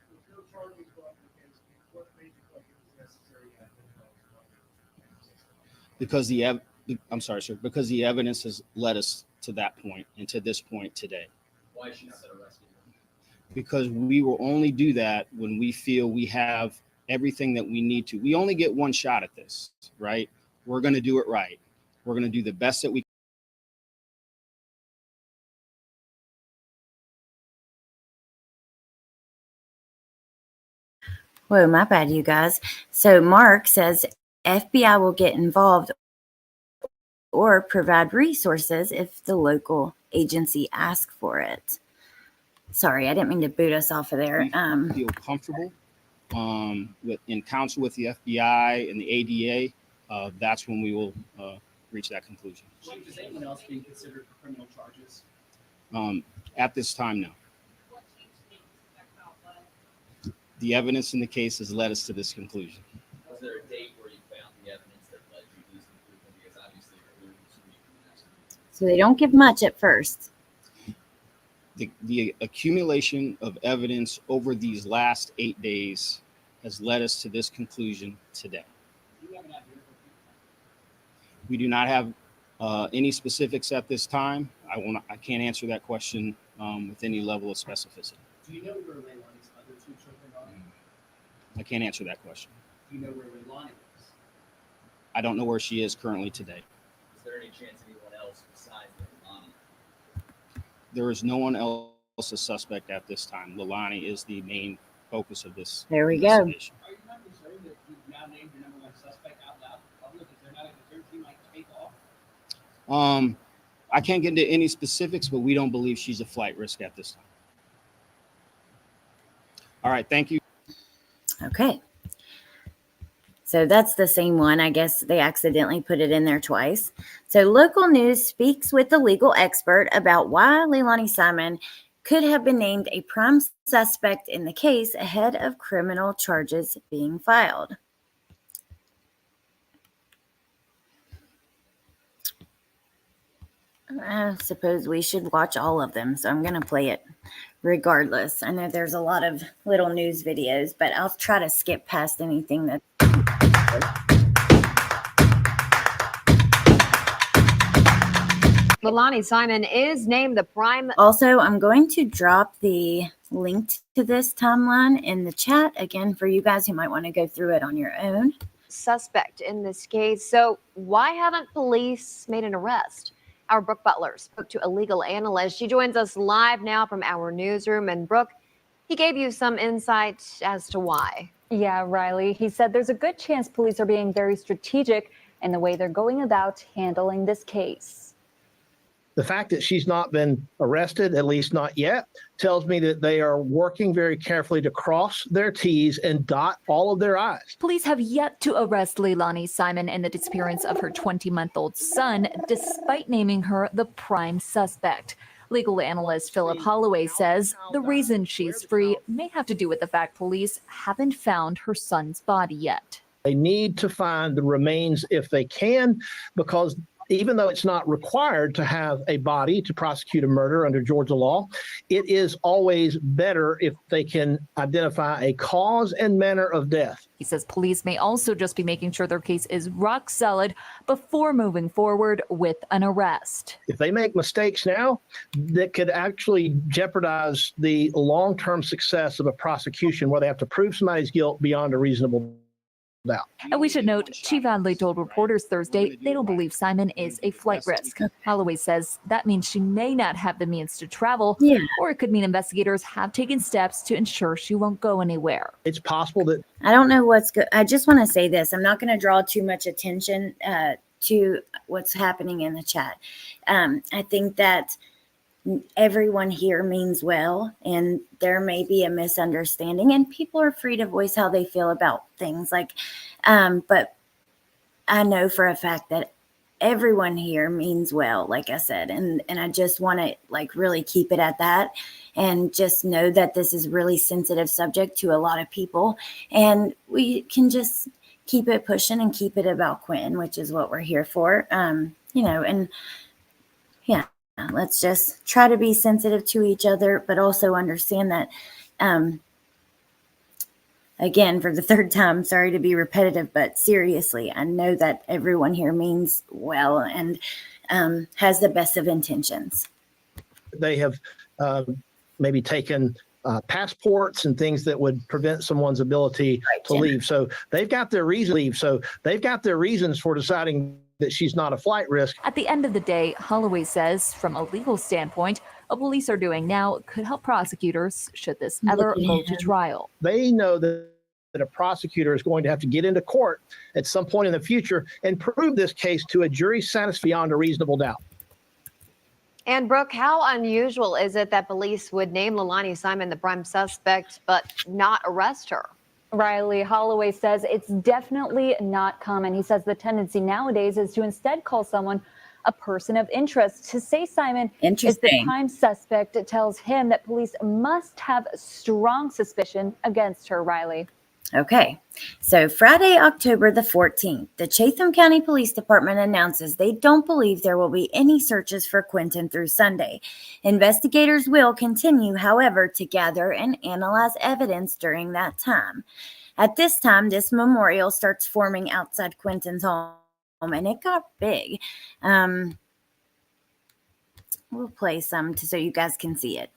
Because I'm sorry, sir, because the evidence has led us to that point and to this point today. Why is she not arrested? Because we will only do that when we feel we have everything that we need to. We only get one shot at this, right? We're going to do it right. We're going to do the best that we can. Whoa, my bad, you guys. So Mark says FBI will get involved or provide resources if the local agency asks for it. Sorry, I didn't mean to boot us off of there. Feel comfortable in counsel with the FBI and the ADA. That's when we will reach that conclusion. Is anyone else being considered for criminal charges? At this time, no. The evidence in the case has led us to this conclusion. Was there a date where you found the evidence that led you to this conclusion? Because obviously you're moving to So they don't give much at first. The accumulation of evidence over these last 8 days has led us to this conclusion today. We do not have any specifics at this time. I can't answer that question with any level of specificity. Do you know where Leilani's other 2 children are? I can't answer that question. Do you know where Leilani is? I don't know where she is currently today. Is there any chance anyone else besides Leilani? There is no one else a suspect at this time. Leilani is the main focus of this There we go. investigation. Are you not concerned that you've now named your number 1 suspect out loud to the public? Is there not a concern she might take off? I can't get into any specifics, but we don't believe she's a flight risk at this time. All right, thank you. Okay. So that's the same one. I guess they accidentally put it in there twice. So local news speaks with a legal expert about why Leilani Simon could have been named a prime suspect in the case ahead of criminal charges being filed. I suppose we should watch all of them, so I'm going to play it regardless. I know there's a lot of little news videos, but I'll try to skip past anything that. Leilani Simon is named the prime. Also, I'm going to drop the link to this timeline in the chat again for you guys who might want to go through it on your own. Suspect in this case. So why haven't police made an arrest? Our Brooke Butler spoke to a legal analyst. She joins us live now from our newsroom. And Brooke, he gave you some insight as to why. Yeah, Riley. He said there's a good chance police are being very strategic in the way they're going about handling this case. The fact that she's not been arrested, at least not yet, tells me that they are working very carefully to cross their T's and dot all of their I's. Police have yet to arrest Leilani Simon in the disappearance of her 20-month-old son, despite naming her the prime suspect. Legal analyst Philip Holloway says the reason she's free may have to do with the fact police haven't found her son's body yet. They need to find the remains if they can, because even though it's not required to have a body to prosecute a murder under Georgia law, it is always better if they can identify a cause and manner of death. He says police may also just be making sure their case is rock solid before moving forward with an arrest. If they make mistakes now, that could actually jeopardize the long-term success of a prosecution where they have to prove somebody's guilt beyond a reasonable doubt. And we should note, Chief Adley told reporters Thursday they don't believe Simon is a flight risk. Holloway says that means she may not have the means to travel, or it could mean investigators have taken steps to ensure she won't go anywhere. It's possible that... I don't know what's good. I just want to say this. I'm not going to draw too much attention to what's happening in the chat. I think that everyone here means well, and there may be a misunderstanding, and people are free to voice how they feel about things. But I know for a fact that everyone here means well, like I said, and I just want to really keep it at that, and just know that this is a really sensitive subject to a lot of people, and we can just keep it pushing and keep it about Quentin, which is what we're here for. Let's just try to be sensitive to each other, but also understand that, again, for the third time, sorry to be repetitive, but seriously, I know that everyone here means well and has the best of intentions. They have maybe taken passports and things that would prevent someone's ability to leave. So they've got their reasons. So they've got their reasons for deciding that she's not a flight risk. At the end of the day, Holloway says, from a legal standpoint, what police are doing now could help prosecutors should this ever go to trial. They know that a prosecutor is going to have to get into court at some point in the future and prove this case to a jury satisfied beyond a reasonable doubt. And Brooke, how unusual is it that police would name Leilani Simon the prime suspect but not arrest her? Riley, Holloway says it's definitely not common. He says the tendency nowadays is to instead call someone a person of interest. To say Simon is the prime suspect, it tells him that police must have strong suspicion against her, Riley. Okay, so Friday, October the 14th, the Chatham County Police Department announces they don't believe there will be any searches for Quentin through Sunday. Investigators will continue, however, to gather and analyze evidence during that time. At this time, this memorial starts forming outside Quentin's home, and it got big. We'll play some so you guys can see it.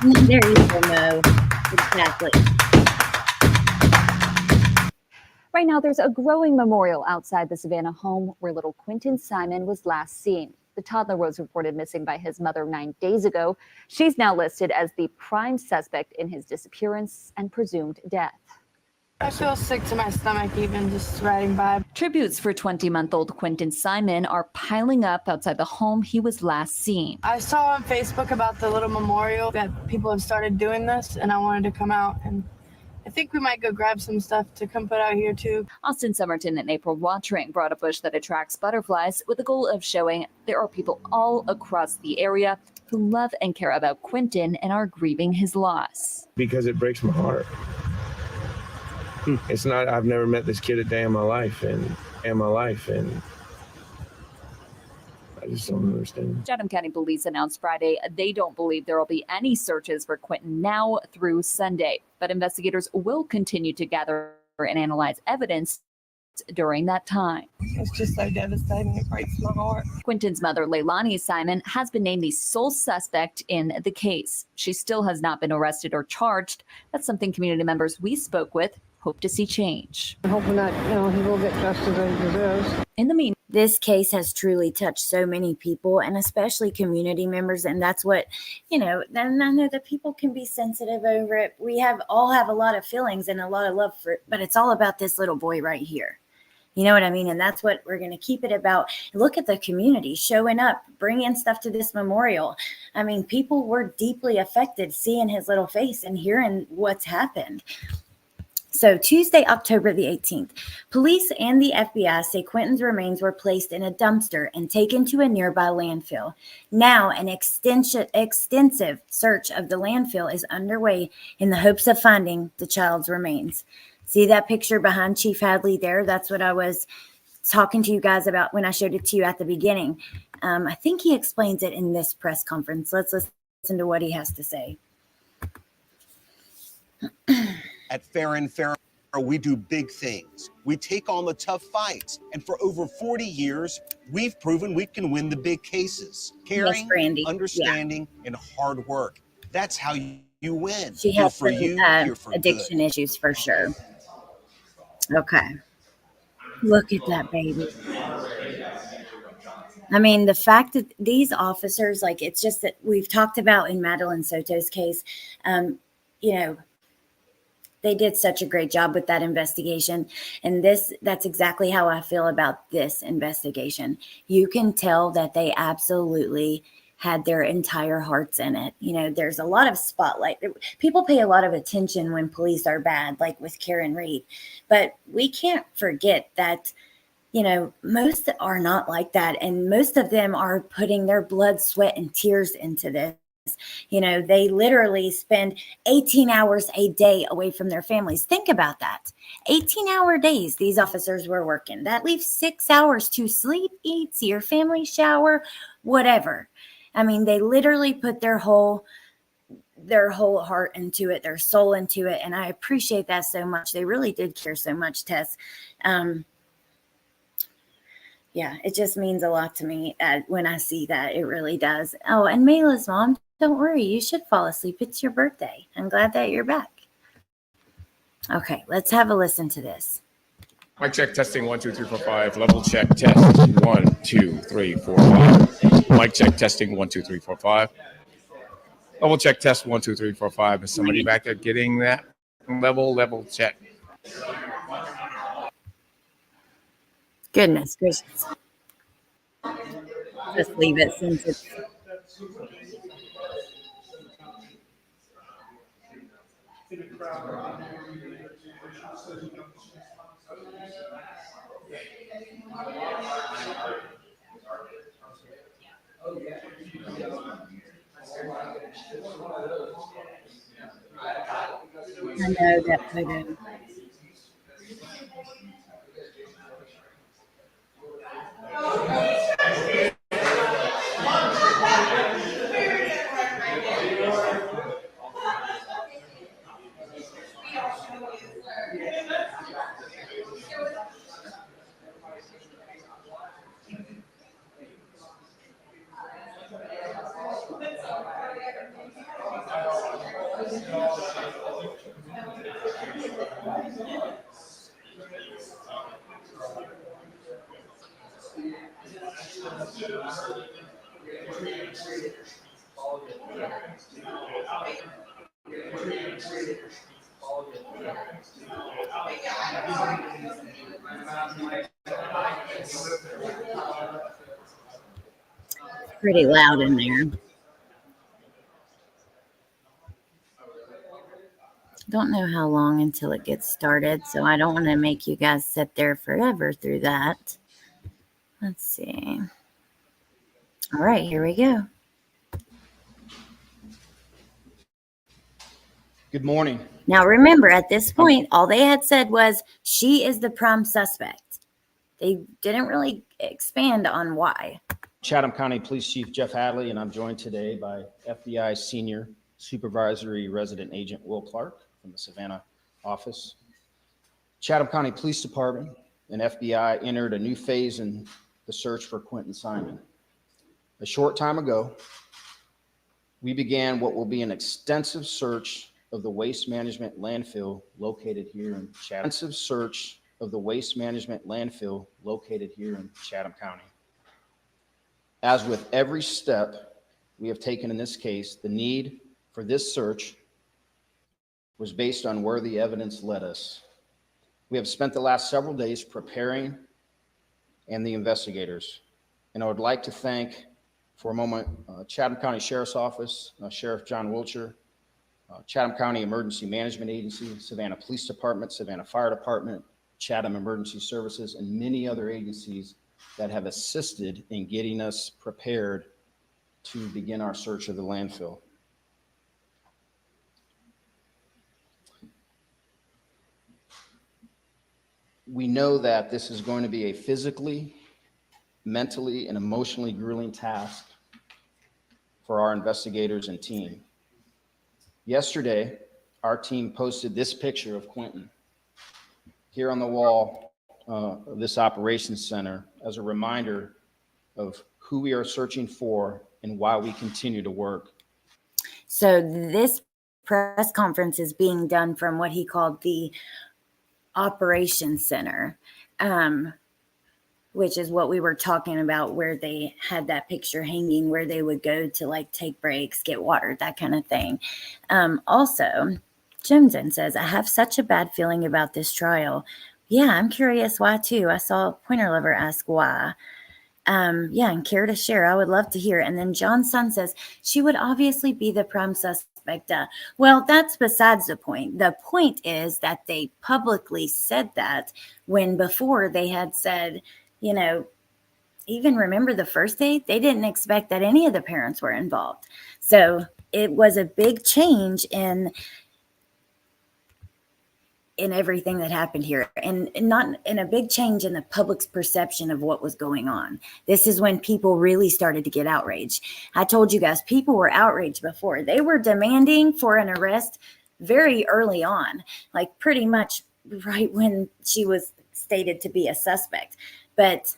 There you go, Mo. Exactly. Right now, there's a growing memorial outside the Savannah home where little Quentin Simon was last seen. The toddler was reported missing by his mother 9 days ago. She's now listed as the prime suspect in his disappearance and presumed death. I feel sick to my stomach even just riding by. Tributes for 20-month-old Quentin Simon are piling up outside the home he was last seen. I saw on Facebook about the little memorial that people have started doing this, and I wanted to come out, and I think we might go grab some stuff to come put out here too. Austin Somerton and April Watring brought a bush that attracts butterflies with the goal of showing there are people all across the area who love and care about Quentin and are grieving his loss. Because it breaks my heart. It's not, I've never met this kid a day in my life, and I just don't understand. Chatham County Police announced Friday they don't believe there will be any searches for Quentin now through Sunday, but investigators will continue to gather and analyze evidence during that time. It's just so devastating. It breaks my heart. Quentin's mother, Leilani Simon, has been named the sole suspect in the case. She still has not been arrested or charged. That's something community members we spoke with hope to see change. I'm hoping that, he will get justice as he deserves. In the meantime, this case has truly touched so many people, and especially community members, and that's what, and I know that people can be sensitive over it. We all have a lot of feelings and a lot of love for it, but it's all about this little boy right here. You know what I mean? And that's what we're going to keep it about. Look at the community showing up, bringing stuff to this memorial. I mean, people were deeply affected seeing his little face and hearing what's happened. So Tuesday, October the 18th, police and the FBI say Quentin's remains were placed in a dumpster and taken to a nearby landfill. Now, an extensive search of the landfill is underway in the hopes of finding the child's remains. See that picture behind Chief Hadley there? That's what I was talking to you guys about when I showed it to you at the beginning. I think he explains it in this press conference. Let's listen to what he has to say. At Fair and Fair, we do big things. We take on the tough fights. And for over 40 years, we've proven we can win the big cases. Caring, understanding, and hard work. That's how you win. She has some addiction issues for sure. Okay. Look at that baby. I mean, the fact that these officers, it's just that we've talked about in Madeline Soto's case, they did such a great job with that investigation. And that's exactly how I feel about this investigation. You can tell that they absolutely had their entire hearts in it. There's a lot of spotlight. People pay a lot of attention when police are bad, like with Karen Reed. But we can't forget that, most are not like that. And most of them are putting their blood, sweat, and tears into this. They literally spend 18 hours a day away from their families. Think about that. 18-hour days these officers were working. That leaves 6 hours to sleep, eat, see your family, shower, whatever. I mean, they literally put their whole heart into it, their soul into it. And I appreciate that so much. They really did care so much, Tess. Yeah, it just means a lot to me when I see that. It really does. Oh, and Mayla's mom, don't worry. You should fall asleep. It's your birthday. I'm glad that you're back. Okay, let's have a listen to this. Mic check, testing 1 2 3 4 5. Level check, test 1 2 3 4 5. Mic check, testing 1 2 3 4 5. Level check, test 1 2 3 4 5. Is somebody back there getting that? Level check. Goodness gracious. Just leave it since it's... I know that photo. Pretty loud in there. Don't know how long until it gets started, so I don't want to make you guys sit there forever through that. Let's see. All right, here we go. Good morning. Now, remember, at this point, all they had said was she is the prime suspect. They didn't really expand on why. Chatham County Police Chief Jeff Hadley, and I'm joined today by FBI Senior Supervisory Resident Agent Will Clark from the Savannah office. Chatham County Police Department and FBI entered a new phase in the search for Quentin Simon. A short time ago, we began what will be an extensive search of the waste management landfill located here in Chatham. Extensive search of the waste management landfill located here in Chatham County. As with every step we have taken in this case, the need for this search was based on where the evidence led us. We have spent the last several days preparing and the investigators. And I would like to thank, for a moment, Chatham County Sheriff's Office, Sheriff John Wiltshire, Chatham County Emergency Management Agency, Savannah Police Department, Savannah Fire Department, Chatham Emergency Services, and many other agencies that have assisted in getting us prepared to begin our search of the landfill. We know that this is going to be a physically, mentally, and emotionally grueling task for our investigators and team. Yesterday, our team posted this picture of Quentin here on the wall of this operations center as a reminder of who we are searching for and why we continue to work. So this press conference is being done from what he called the operations center, which is what we were talking about, where they had that picture hanging where they would go to like take breaks, get water, that kind of thing. Also, Jimson says, I have such a bad feeling about this trial. Yeah, I'm curious why too. I saw Pointer Lover ask why. Yeah, and care to share, I would love to hear. And then John's son says, she would obviously be the prime suspect. Well, that's besides the point. The point is that they publicly said that when before they had said, you know, even remember the first day, they didn't expect that any of the parents were involved. So it was a big change in everything that happened here, and not in a big change in the public's perception of what was going on. This is when people really started to get outraged. I told you guys, people were outraged before. They were demanding for an arrest very early on, like pretty much right when she was stated to be a suspect. But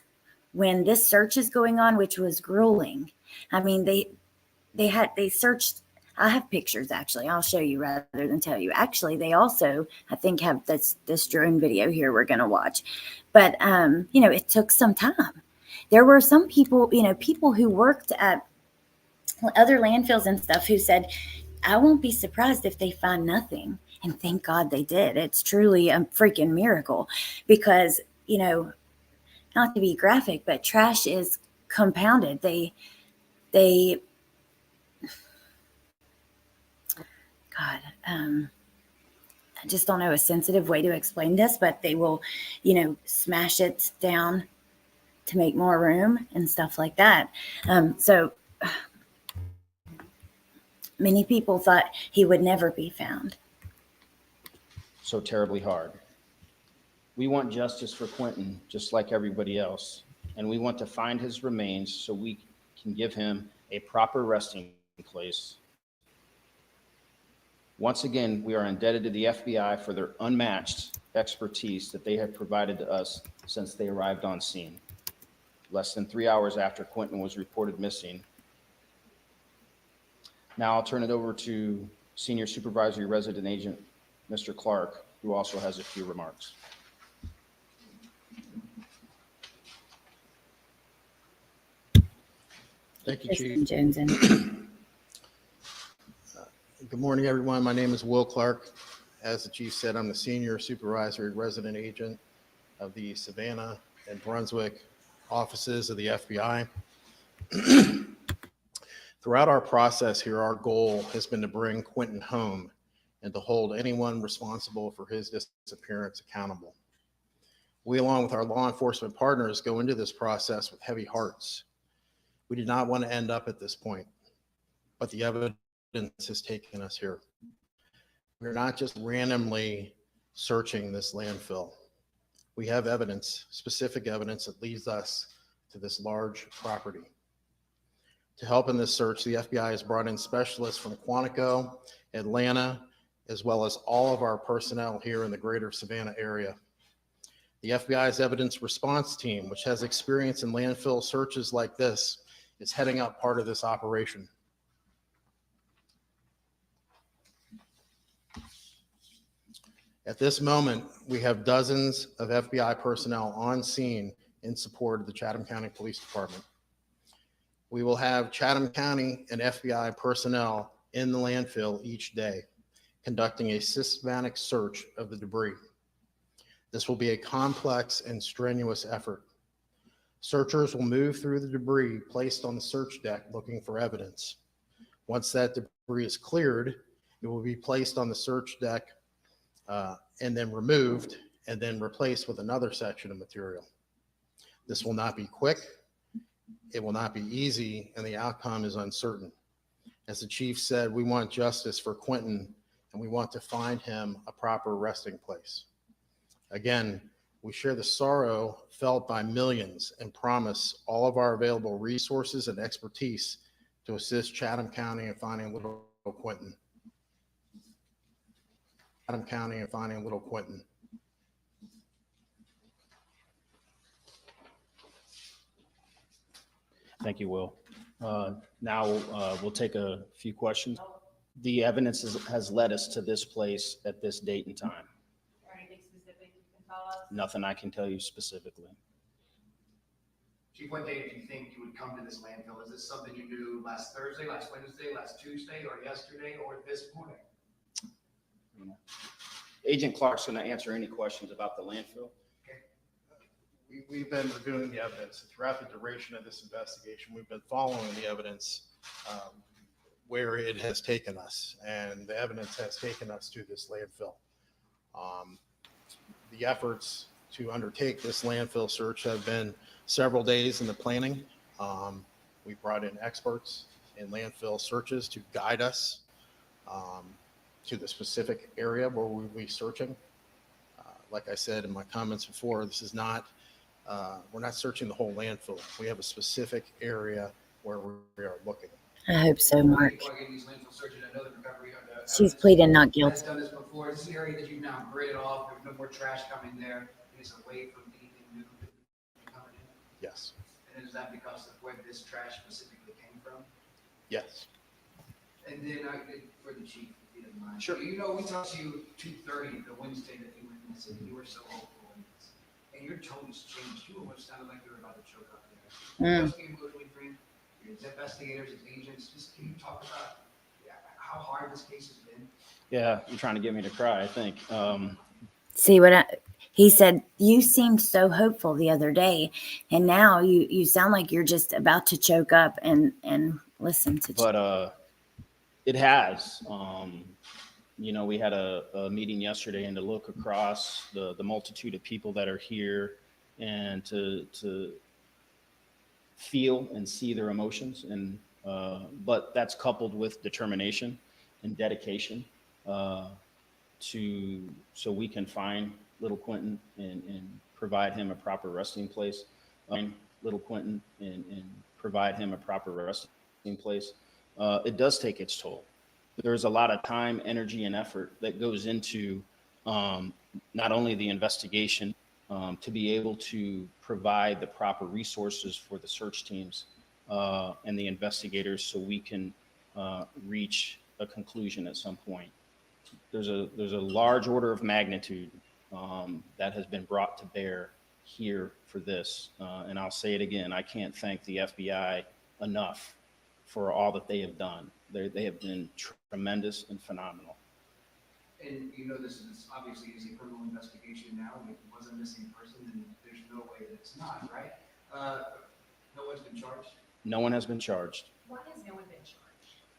when this search is going on, which was grueling, I mean, they searched. I have pictures, actually. I'll show you rather than tell you. Actually, they also, I think, have this drone video here we're going to watch. But, you know, it took some time. There were some people, you know, people who worked at other landfills and stuff who said, I won't be surprised if they find nothing. And thank God they did. It's truly a freaking miracle because, you know, not to be graphic, but trash is compounded. God, I just don't know a sensitive way to explain this, but they will, you know, smash it down to make more room and stuff like that. So many people thought he would never be found. so terribly hard. We want justice for Quentin, just like everybody else, and we want to find his remains so we can give him a proper resting place. Once again, we are indebted to the FBI for their unmatched expertise that they have provided to us since they arrived on scene. Less than 3 hours after Quentin was reported missing. Now I'll turn it over to Senior Supervisory Resident Agent, Mr. Clark, who also has a few remarks. Thank you, Chief. Joneson. Good morning, everyone. My name is Will Clark. As the Chief said, I'm the Senior Supervisory Resident Agent of the Savannah and Brunswick offices of the FBI. Throughout our process here, our goal has been to bring Quentin home and to hold anyone responsible for his disappearance accountable. We, along with our law enforcement partners, go into this process with heavy hearts. We did not want to end up at this point, but the evidence has taken us here. We're not just randomly searching this landfill. We have evidence, specific evidence that leads us to this large property. To help in this search, the FBI has brought in specialists from Quantico, Atlanta, as well as all of our personnel here in the greater Savannah area. The FBI's evidence response team, which has experience in landfill searches like this, is heading up part of this operation. At this moment, we have dozens of FBI personnel on scene in support of the Chatham County Police Department. We will have Chatham County and FBI personnel in the landfill each day, conducting a systematic search of the debris. This will be a complex and strenuous effort. Searchers will move through the debris placed on the search deck looking for evidence. Once that debris is cleared, it will be placed on the search deck and then removed and then replaced with another section of material. This will not be quick, it will not be easy, and the outcome is uncertain. As the Chief said, we want justice for Quentin and we want to find him a proper resting place. Again, we share the sorrow felt by millions and promise all of our available resources and expertise to assist Chatham County in finding little Quentin. Chatham County and finding little Quentin. Thank you, Will. Now we'll take a few questions. The evidence has led us to this place at this date and time. Anything specific you can tell us? Nothing I can tell you specifically. Chief, what day did you think you would come to this landfill? Is this something you knew last Thursday, last Wednesday, last Tuesday, or yesterday, or this morning? Agent Clark's going to answer any questions about the landfill. We've been reviewing the evidence throughout the duration of this investigation. We've been following the evidence where it has taken us, and the evidence has taken us to this landfill. The efforts to undertake this landfill search have been several days in the planning. We brought in experts in landfill searches to guide us to the specific area where we'll be searching. Like I said in my comments before, this is not, we're not searching the whole landfill. We have a specific area where we are looking. I hope so, Mark. She's pleading not guilty. Done this before. Is this an area that you've now gridded off? There's no more trash coming there. And it's away from anything new coming in? Yes. And is that because of where this trash specifically came from? Yes. And then for the chief, if you don't mind. Sure. You know, we talked to you 2:30 the Wednesday that you went missing. You were so hopeful in this. And your tones changed. You almost sounded like you were about to choke up there. What's the emotionally drained? As investigators, as agents, just can you talk about how hard this case has been? Yeah, you're trying to get me to cry, I think. See what he said, you seemed so hopeful the other day, and now you sound like you're just about to choke up and listen to. But it has. You know, we had a meeting yesterday, and to look across the multitude of people that are here, and to feel and see their emotions, and but that's coupled with determination and dedication. so we can find little Quentin and provide him a proper resting place. Little Quentin and provide him a proper resting place. It does take its toll. There's a lot of time, energy, and effort that goes into not only the investigation, to be able to provide the proper resources for the search teams and the investigators so we can reach a conclusion at some point. There's a large order of magnitude that has been brought to bear here for this. And I'll say it again, I can't thank the FBI enough for all that they have done. They have been tremendous and phenomenal. And you know, this is obviously is a criminal investigation now. If it was a missing person, then there's no way that it's not, right? No one's been charged? No one has been charged. Why has no one been charged?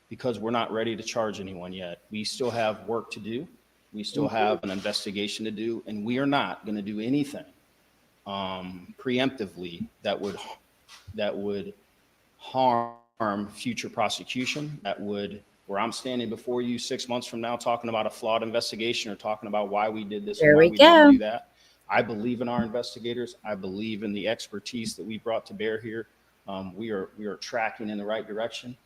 Because we're not ready to charge anyone yet. We still have work to do. We still have an investigation to do, and we are not going to do anything preemptively that would harm future prosecution, where I'm standing before you 6 months from now talking about a flawed investigation or talking about why we did this and why we didn't do that. I believe in our investigators. I believe in the expertise that we brought to bear here. We are tracking in the right direction.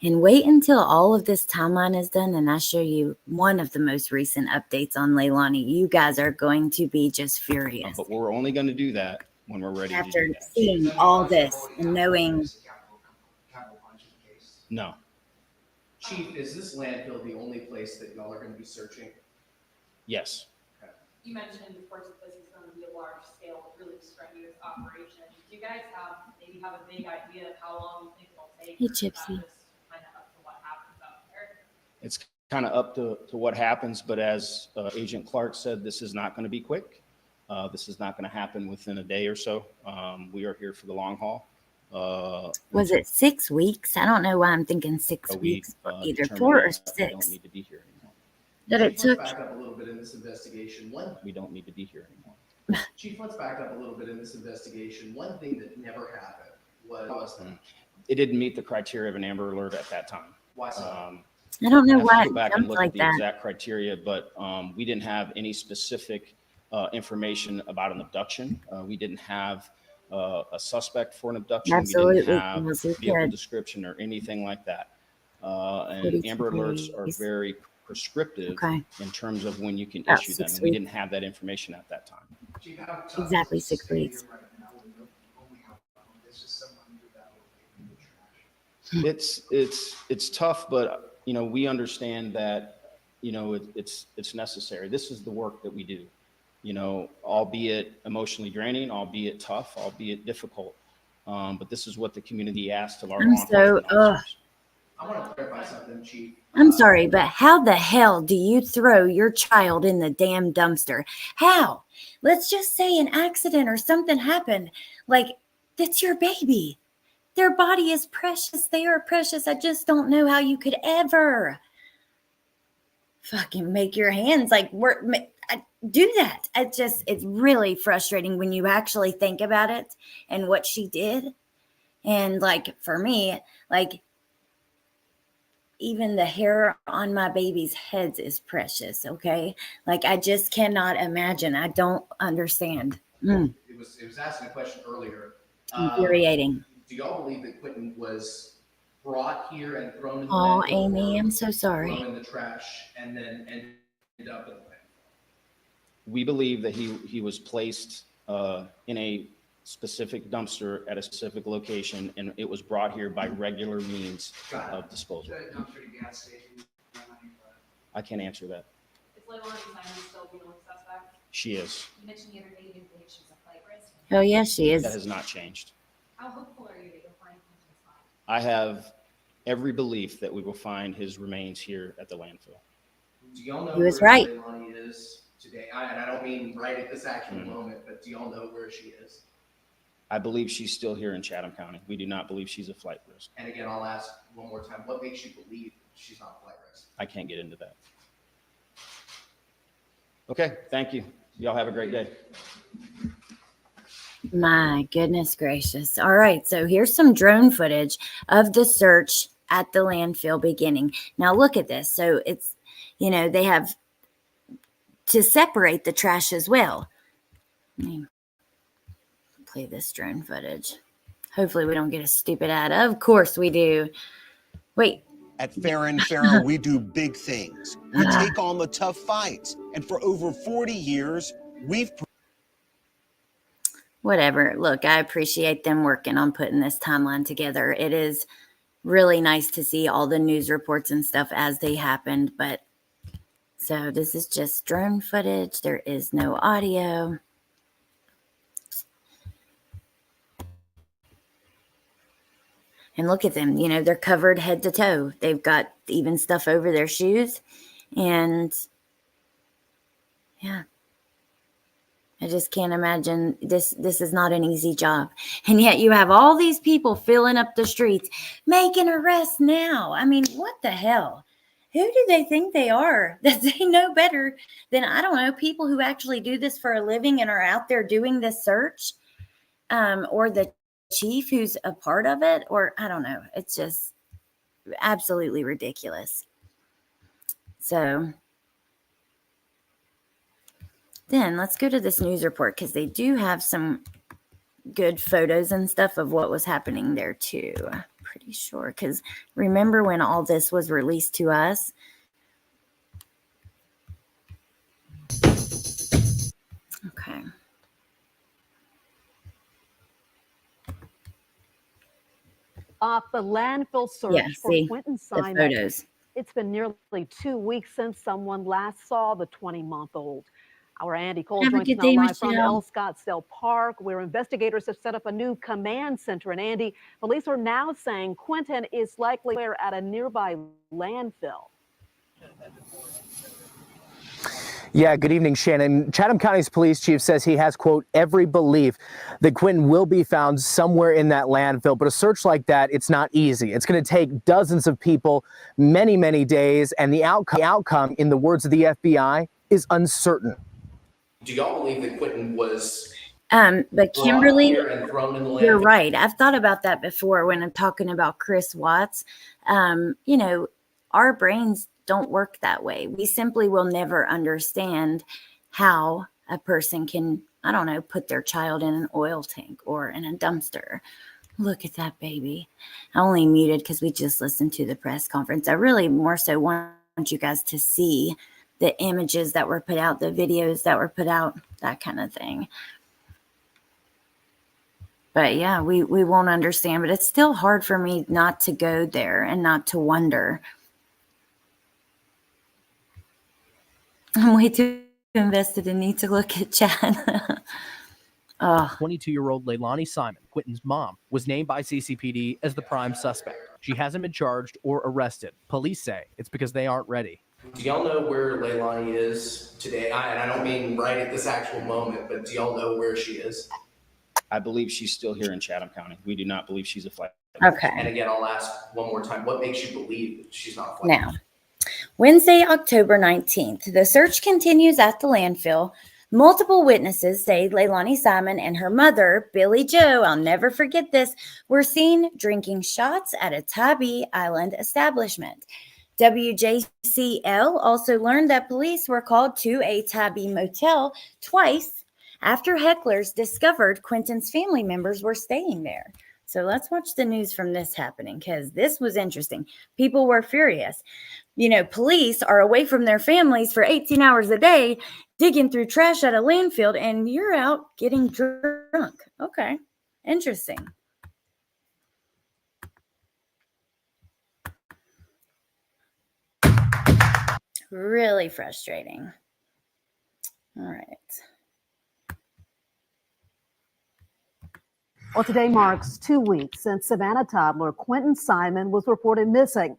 And wait until all of this timeline is done and I show you one of the most recent updates on Leilani. You guys are going to be just furious. But we're only going to do that when we're ready After to do that. seeing all this and knowing. No. Chief, is this landfill the only place that y'all are going to be searching? Yes. You mentioned, of course, that this is going to be a large scale, really strenuous operation. Do you guys maybe have a big idea of how long you think it'll take? Hey, Gypsy. It's kind of up to what happens, but as Agent Clark said, this is not going to be quick. This is not going to happen within a day or so. We are here for the long haul. Was it 6 weeks? I don't know why I'm thinking 6 weeks. Either 4 or 6. We don't need to be here anymore. That it took. Let's back up a little bit in this investigation. We don't need to be here anymore. Chief, let's back up a little bit in this investigation. One thing that never happened was It didn't meet the criteria of an Amber Alert at that time. Why so? I don't know I'd have why to go back and it look like at the that. exact criteria, but we didn't have any specific information about an abduction. We didn't have a suspect for an abduction. Absolutely. We didn't have Yes, we vehicle did. description or anything like that. And 42 Amber Alerts are days. very prescriptive Okay. in terms of when you can About issue them. 6 And we weeks. didn't have that information at that time. Exactly 6 weeks. It's tough, but you know, we understand that, you know, it's necessary. This is the work that we do, you know, albeit emotionally draining, albeit tough, albeit difficult. But this is what the community asked of our I'm law so, enforcement officers. I want to clarify something, Chief. I'm sorry, but how the hell do you throw your child in the damn dumpster? How? Let's just say an accident or something happened. Like, that's your baby. Their body is precious. They are precious. I just don't know how you could ever fucking make your hands like work. Do that. It's really frustrating when you actually think about it and what she did. And like, for me, like, even the hair on my baby's heads is precious. Okay. Like, I just cannot imagine. I don't understand. It was asking a question earlier. Infuriating. Do y'all believe that Quentin was brought here and thrown in the Oh, landfill, Amy, or I'm so sorry. thrown in the trash and then ended up in the landfill? We believe that he was placed in a specific dumpster at a specific location, and it was brought here by regular means of disposal. I can't answer that. Is Leilani Simon still the only suspect? She is. You mentioned the other day you didn't believe she's a flight risk. Oh, yeah, she is. That has not changed. How hopeful are you that you'll find Quentin's body? I have every belief that we will find his remains here at the landfill. Do y'all know He was where right. Leilani is today? And I don't mean right at this actual moment, but do y'all know where she is? I believe she's still here in Chatham County. We do not believe she's a flight risk. And again, I'll ask one more time, what makes you believe she's not a flight risk? I can't get into that. Okay, thank you. Y'all have a great day. My goodness gracious. All right. So here's some drone footage of the search at the landfill beginning. Now look at this. So it's, you know, they have to separate the trash as well. Let me play this drone footage. Hopefully we don't get a stupid ad. Of course we do. Wait. At Farrow, we do big things. We take on the tough fights. And for over 40 years, we've... Whatever. Look, I appreciate them working on putting this timeline together. It is really nice to see all the news reports and stuff as they happened. But so this is just drone footage. There is no audio. And look at them, you know, they're covered head to toe. They've got even stuff over their shoes. And yeah, I just can't imagine this is not an easy job. And yet you have all these people filling up the streets, make an arrest now. I mean, what the hell? Who do they think they are that they know better than, I don't know, people who actually do this for a living and are out there doing this search, or the chief who's a part of it, or I don't know. It's just absolutely ridiculous. So then let's go to this news report, because they do have some good photos and stuff of what was happening there too. Pretty sure, because remember when all this was released to us? Okay. Off the landfill search for Quentin Simon. The photos. It's been nearly 2 weeks since someone last saw the 20-month-old. Our Andy Cole joins us now live from El Scottsdale Park, where investigators have set up a new command center. And Andy, police are now saying Quentin is likely at a nearby landfill. Yeah, good evening, Shannon. Chatham County's police chief says he has, quote, every belief that Quentin will be found somewhere in that landfill. But a search like that, it's not easy. It's going to take dozens of people, many, many days. And the outcome, in the words of the FBI, is uncertain. Do y'all believe that Quentin was but Kimberly, and thrown in the you're landfill? right. I've thought about that before when I'm talking about Chris Watts. You know, our brains don't work that way. We simply will never understand how a person can, I don't know, put their child in an oil tank or in a dumpster. Look at that baby. I only muted because we just listened to the press conference. I really more so want you guys to see the images that were put out, the videos that were put out, that kind of thing. But yeah, we won't understand, but it's still hard for me not to go there and not to wonder. I'm way too invested and need to look at chat. 22-year-old Leilani Simon, Quentin's mom, was named by CCPD as the prime suspect. She hasn't been charged or arrested. Police say it's because they aren't ready. Do y'all know where Leilani is today? And I don't mean right at this actual moment, but do y'all know where she is? I believe she's still here in Chatham County. We do not believe she's a flight. Okay. And again, I'll ask one more time, what makes you believe that she's not a flight? Now, Wednesday, October 19th, the search continues at the landfill. Multiple witnesses say Leilani Simon and her mother, Billy Joe, I'll never forget this, were seen drinking shots at a Tybee Island establishment. WJCL also learned that police were called to a Tybee motel twice after hecklers discovered Quentin's family members were staying there. So let's watch the news from this happening, because this was interesting. People were furious. You know, police are away from their families for 18 hours a day, digging through trash at a landfill, and you're out getting drunk. Okay, interesting. Really frustrating. All right. Well, today marks 2 weeks since Savannah toddler Quentin Simon was reported missing,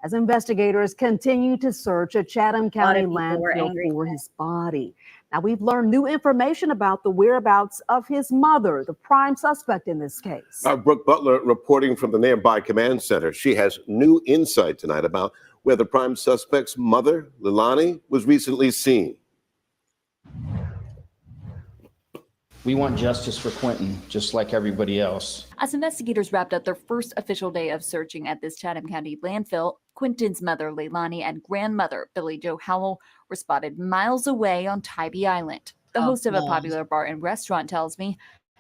as investigators continue to search a Chatham County landfill for his body. Now, we've learned new information about the whereabouts of his mother, the prime suspect in this case. Brooke Butler reporting from the nearby command center. She has new insight tonight about where the prime suspect's mother, Leilani, was recently seen. We want justice for Quentin, just like everybody else. As investigators wrapped up their first official day of searching at this Chatham County landfill, Quentin's mother, Leilani, and grandmother, Billie Jo Howell, were spotted miles away on Tybee Island. The host of a popular bar and restaurant tells me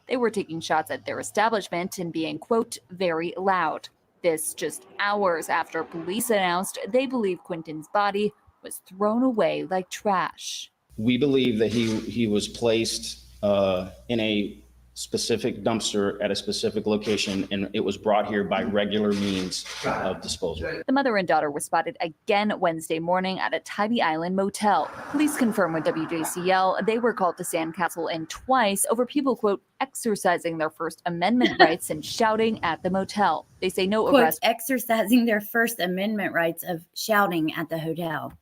they were taking shots at their establishment and being, quote, very loud. This just hours after police announced they believe Quentin's body was thrown away like trash. We believe that he was placed in a specific dumpster at a specific location, and it was brought here by regular means of disposal. The mother and daughter were spotted again Wednesday morning at a Tybee Island motel. Police confirmed with WJCL they were called to Sandcastle Inn twice over people, quote, exercising their First Amendment rights and shouting at the motel. They say no Quote, arrests exercising their First Amendment rights of shouting at the hotel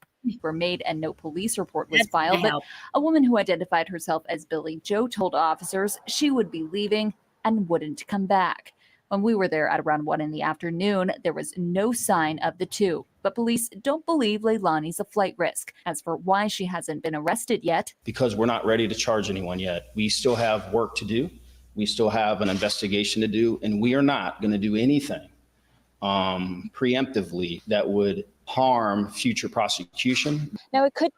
were made and no police report was filed. But a woman who identified herself as Billie Jo told officers she would be leaving and wouldn't come back. When we were there at around 1 in the afternoon, there was no sign of the two. But police don't believe Leilani's a flight risk. As for why she hasn't been arrested yet, Because we're not ready to charge anyone yet. We still have work to do. We still have an investigation to do, and we are not going to do anything preemptively that would harm future prosecution. Now, it could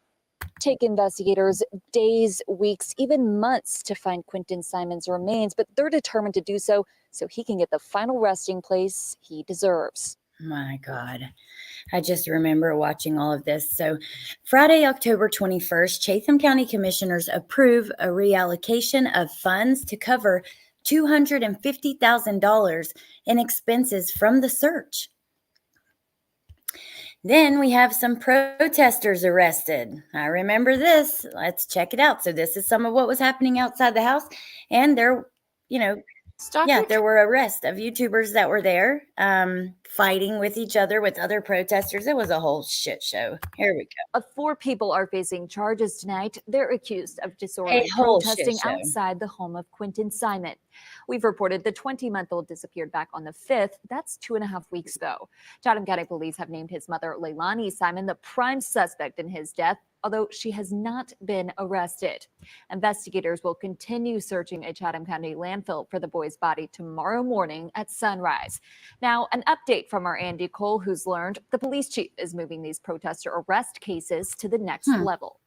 take investigators days, weeks, even months to find Quentin Simon's remains, but they're determined to do so he can get the final resting place he deserves. My God. I just remember watching all of this. So Friday, October 21st, Chatham County Commissioners approve a reallocation of funds to cover $250,000 in expenses from the search. Then we have some protesters arrested. I remember this. Let's check it out. So this is some of what was happening outside the house. And there, there were arrests of YouTubers that were there fighting with each other with other protesters. It was a whole shit show. Here we go. 4 people are facing charges tonight. They're accused of disorderly protesting outside the home of Quentin Simon. We've reported the 20-month-old disappeared back on the 5th. That's 2.5 weeks ago. Chatham County Police have named his mother, Leilani Simon, the prime suspect in his death, although she has not been arrested. Investigators will continue searching a Chatham County landfill for the boy's body tomorrow morning at sunrise. Now, an update from our Andy Cole, who's learned the police chief is moving these protester arrest cases to the next level.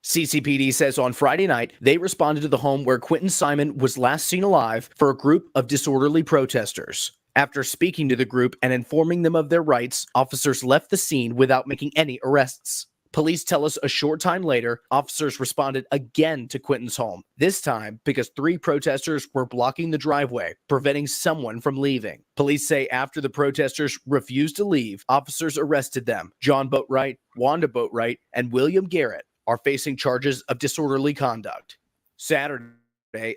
CCPD says on Friday night, they responded to the home where Quentin Simon was last seen alive for a group of disorderly protesters. After speaking to the group and informing them of their rights, officers left the scene without making any arrests. Police tell us a short time later, officers responded again to Quentin's home, this time because 3 protesters were blocking the driveway, preventing someone from leaving. Police say after the protesters refused to leave, officers arrested them. John Boatwright, Wanda Boatwright, and William Garrett are facing charges of disorderly conduct. Saturday,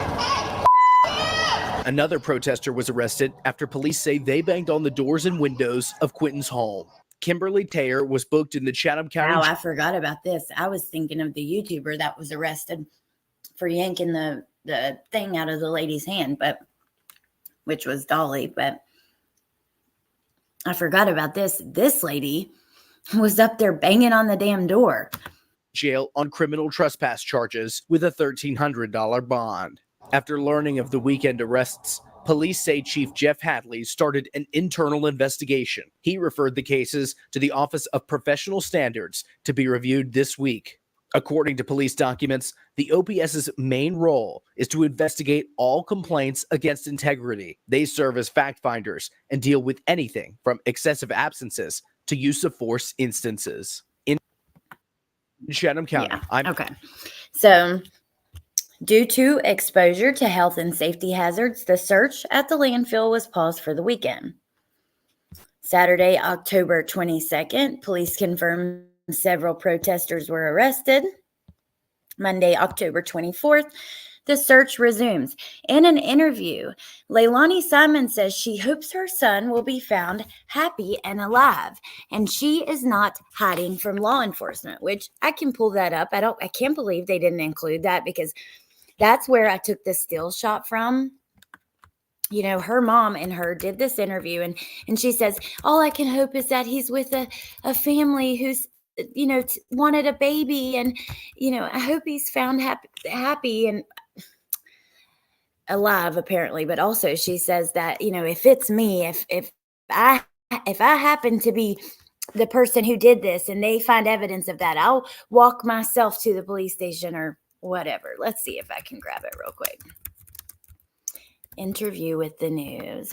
another protester was arrested after police say they banged on the doors and windows of Quentin's home. Kimberly Taylor was booked in the Chatham County. Wow, I forgot about this. I was thinking of the YouTuber that was arrested for yanking the thing out of the lady's hand, which was Dolly. But I forgot about this. This lady was up there banging on the damn door. Jail on criminal trespass charges with a $1,300 bond. After learning of the weekend arrests, police say Chief Jeff Hadley started an internal investigation. He referred the cases to the Office of Professional Standards to be reviewed this week. According to police documents, the OPS's main role is to investigate all complaints against integrity. They serve as fact finders and deal with anything from excessive absences to use of force instances. In Chatham County. Okay. So, due to exposure to health and safety hazards, the search at the landfill was paused for the weekend. Saturday, October 22nd, police confirmed several protesters were arrested. Monday, October 24th, the search resumes. In an interview, Leilani Simon says she hopes her son will be found happy and alive, and she is not hiding from law enforcement, which I can pull that up. I can't believe they didn't include that, because that's where I took the still shot from. Her mom and her did this interview, and she says, all I can hope is that he's with a family who's, wanted a baby, and, I hope he's found happy and alive, apparently. But also she says that, if it's me, if I happen to be the person who did this and they find evidence of that, I'll walk myself to the police station or whatever. Let's see if I can grab it real quick. Interview with the news.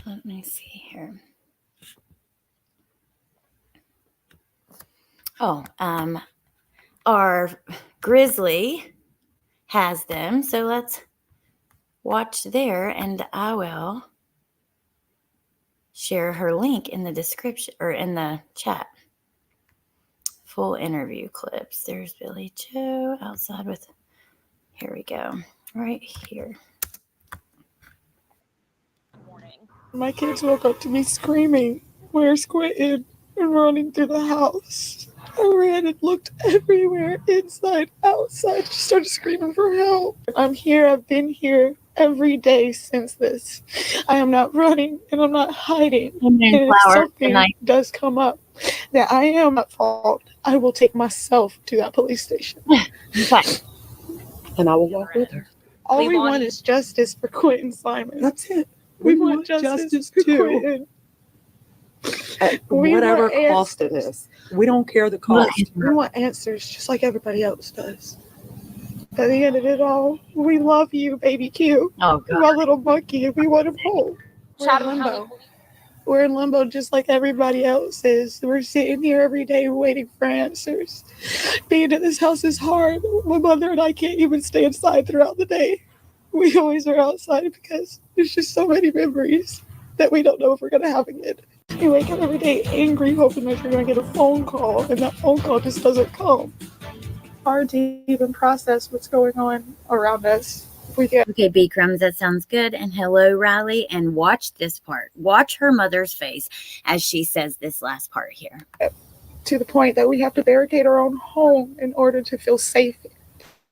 Let me see here. Oh, our Grizzly has them. So let's watch there, and I will share her link in the description or in the chat. Full interview clips. There's Billy Joe outside with, here we go, right here. My kids woke up to me screaming, "Where's Quentin?" and running through the house. I ran and looked everywhere, inside, outside, just started screaming for help. I'm here, I've been here every day since this. I am not running and I'm not hiding. And if something does come up that I am at fault, I will take myself to that police station. And I will walk with her. All we want is justice for Quentin Simon. That's it. We want justice for Quentin. At whatever cost it is. We don't care the cost. We want answers just like everybody else does. At the end of it all, we love you, baby Q. Oh, God. My little monkey, and we want him home. We're in limbo. We're in limbo just like everybody else is. We're sitting here every day waiting for answers. Being in this house is hard. My mother and I can't even stay inside throughout the day. We always are outside because there's just so many memories that we don't know if we're going to have again. You wake up every day angry, hoping that you're going to get a phone call, and that phone call just doesn't come. Hard to even process what's going on around us. Okay, B Crumbs, that sounds good. And hello, Riley. And watch this part. Watch her mother's face as she says this last part here. To the point that we have to barricade our own home in order to feel safe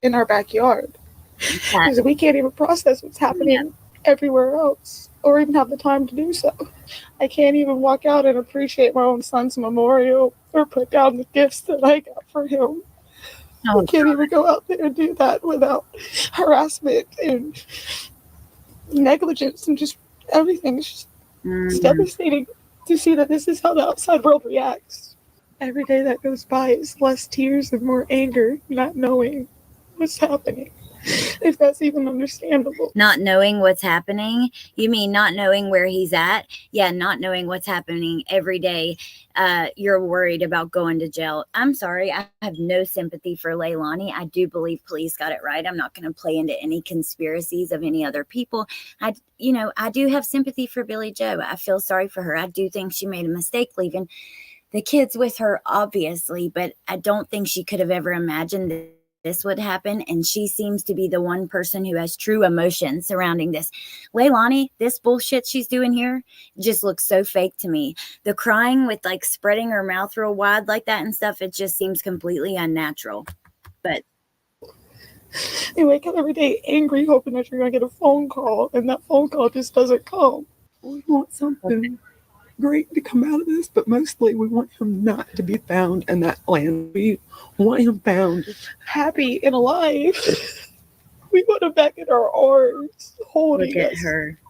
in our backyard. Because we can't even process what's happening everywhere else or even have the time to do so. I can't even walk out and appreciate my own son's memorial or put down the gifts that I got for him. I can't even go out there and do that without harassment and negligence and just everything. It's just devastating to see that this is how the outside world reacts. Every day that goes by is less tears and more anger, not knowing what's happening. If that's even understandable. Not knowing what's happening? You mean not knowing where he's at? Yeah, not knowing what's happening every day. You're worried about going to jail. I'm sorry. I have no sympathy for Leilani. I do believe police got it right. I'm not going to play into any conspiracies of any other people. I do have sympathy for Billy Joe. I feel sorry for her. I do think she made a mistake leaving the kids with her, obviously, but I don't think she could have ever imagined this would happen, and she seems to be the one person who has true emotion surrounding this. Leilani, this bullshit she's doing here just looks so fake to me. The crying with like spreading her mouth real wide like that and stuff, it just seems completely unnatural. But you wake up every day angry, hoping that you're going to get a phone call, and that phone call just doesn't come. We want something great to come out of this, but mostly we want him not to be found in that land. We want him found happy and alive. We want him back in our arms, holding look at us. her.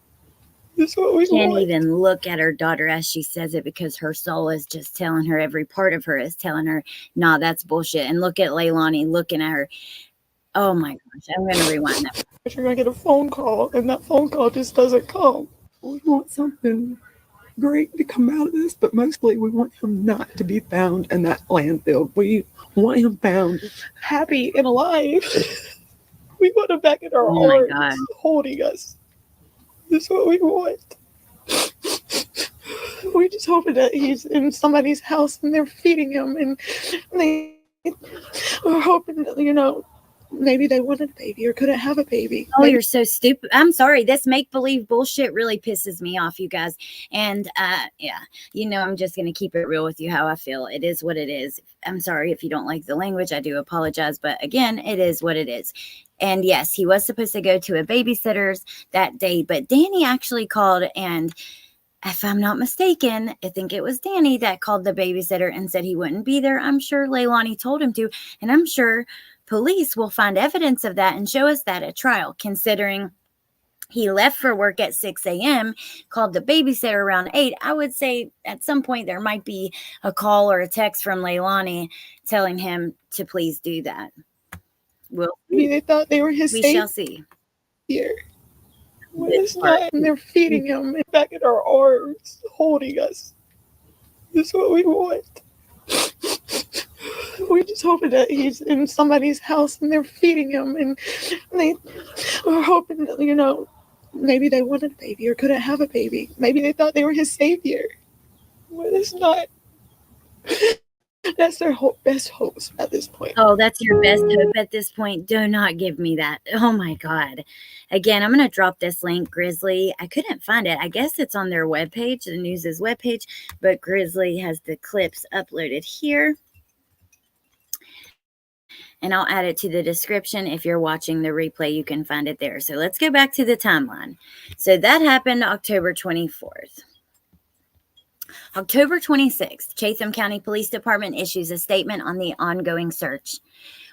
That's what we Can't want. even look at her daughter as she says it because her soul is just telling her, every part of her is telling her, nah, that's bullshit. And look at Leilani looking at her. Oh my gosh, I'm going to rewind that. You're going to get a phone call, and that phone call just doesn't come. We want something great to come out of this, but mostly we want him not to be found in that landfill. We want him found happy and alive. We want him back in our arms, holding us. That's what we want. We're just hoping that he's in somebody's house and they're feeding him, and we're hoping that, maybe they wanted a baby or couldn't have a baby. Oh, you're so stupid. I'm sorry. This make-believe bullshit really pisses me off, you guys. And yeah, I'm just going to keep it real with you how I feel. It is what it is. I'm sorry if you don't like the language. I do apologize. But again, it is what it is. And yes, he was supposed to go to a babysitter's that day. But Danny actually called, and if I'm not mistaken, I think it was Danny that called the babysitter and said he wouldn't be there. I'm sure Leilani told him to. And I'm sure police will find evidence of that and show us that at trial, considering he left for work at 6 a.m., called the babysitter around 8. I would say at some point there might be a call or a text from Leilani telling him to please do that. Maybe they thought they were his we savior. shall see. Well, it's not, and they're feeding him back in our arms, holding us. That's what we want. We're just hoping that he's in somebody's house and they're feeding him, and we're hoping that, you know, maybe they wanted a baby or couldn't have a baby. Maybe they thought they were his savior. Well, it's not. That's their best hopes at this point. Oh, that's your best hope at this point. Do not give me that. Oh my God. Again, I'm going to drop this link, Grizzly. I couldn't find it. I guess it's on their webpage, the News's webpage, but Grizzly has the clips uploaded here. And I'll add it to the description. If you're watching the replay, you can find it there. So let's go back to the timeline. So that happened October 24th. October 26th, Chatham County Police Department issues a statement on the ongoing search.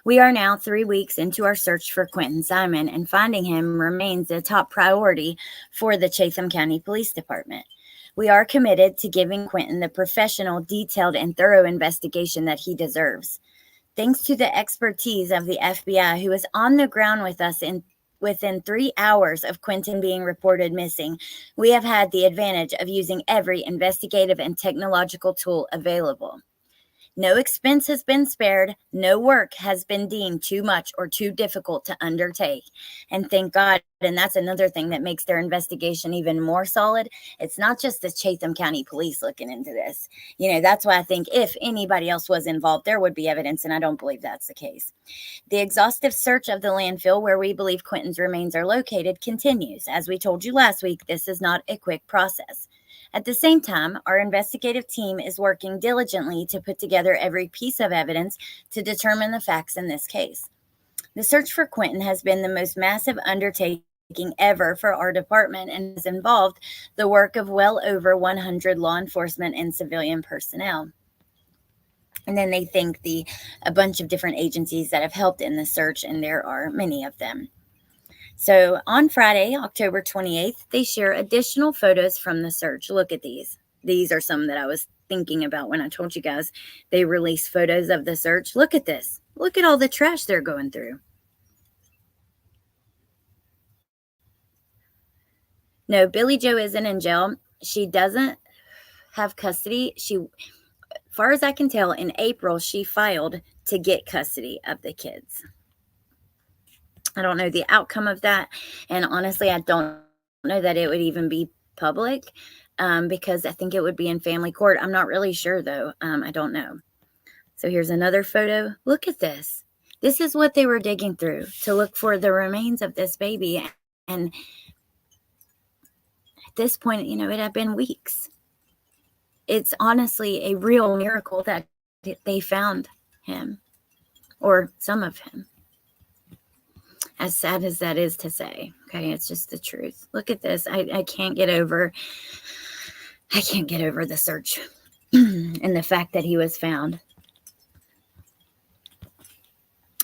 We are now 3 weeks into our search for Quentin Simon, and finding him remains a top priority for the Chatham County Police Department. We are committed to giving Quentin the professional, detailed, and thorough investigation that he deserves. Thanks to the expertise of the FBI, who is on the ground with us within 3 hours of Quentin being reported missing, we have had the advantage of using every investigative and technological tool available. No expense has been spared. No work has been deemed too much or too difficult to undertake. And thank God, and that's another thing that makes their investigation even more solid. It's not just the Chatham County Police looking into this. You know, that's why I think if anybody else was involved, there would be evidence, and I don't believe that's the case. The exhaustive search of the landfill where we believe Quentin's remains are located continues. As we told you last week, this is not a quick process. At the same time, our investigative team is working diligently to put together every piece of evidence to determine the facts in this case. The search for Quentin has been the most massive undertaking ever for our department and has involved the work of well over 100 law enforcement and civilian personnel. And then they thank a bunch of different agencies that have helped in the search, and there are many of them. So on Friday, October 28th, they share additional photos from the search. Look at these. These are some that I was thinking about when I told you guys they released photos of the search. Look at this. Look at all the trash they're going through. No, Billy Joe isn't in jail. She doesn't have custody. As far as I can tell, in April, she filed to get custody of the kids. I don't know the outcome of that. And honestly, I don't know that it would even be public because I think it would be in family court. I'm not really sure, though. I don't know. So here's another photo. Look at this. This is what they were digging through to look for the remains of this baby. And at this point, you know, it had been weeks. It's honestly a real miracle that they found him, or some of him. As sad as that is to say, okay, it's just the truth. Look at this. I can't get over the search and the fact that he was found.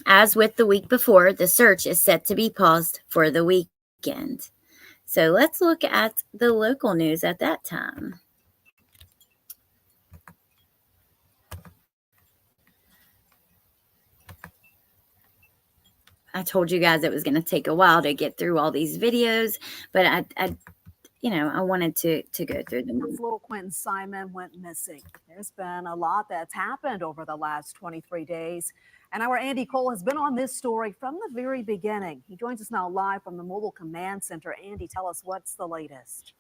As with the week before, the search is set to be paused for the weekend. So let's look at the local news at that time. I told you guys it was going to take a while to get through all these videos, but I wanted to go through them. Little Quentin Simon went missing. There's been a lot that's happened over the last 23 days. And our Andy Cole has been on this story from the very beginning. He joins us now live from the Mobile Command Center. Andy, tell us what's the latest.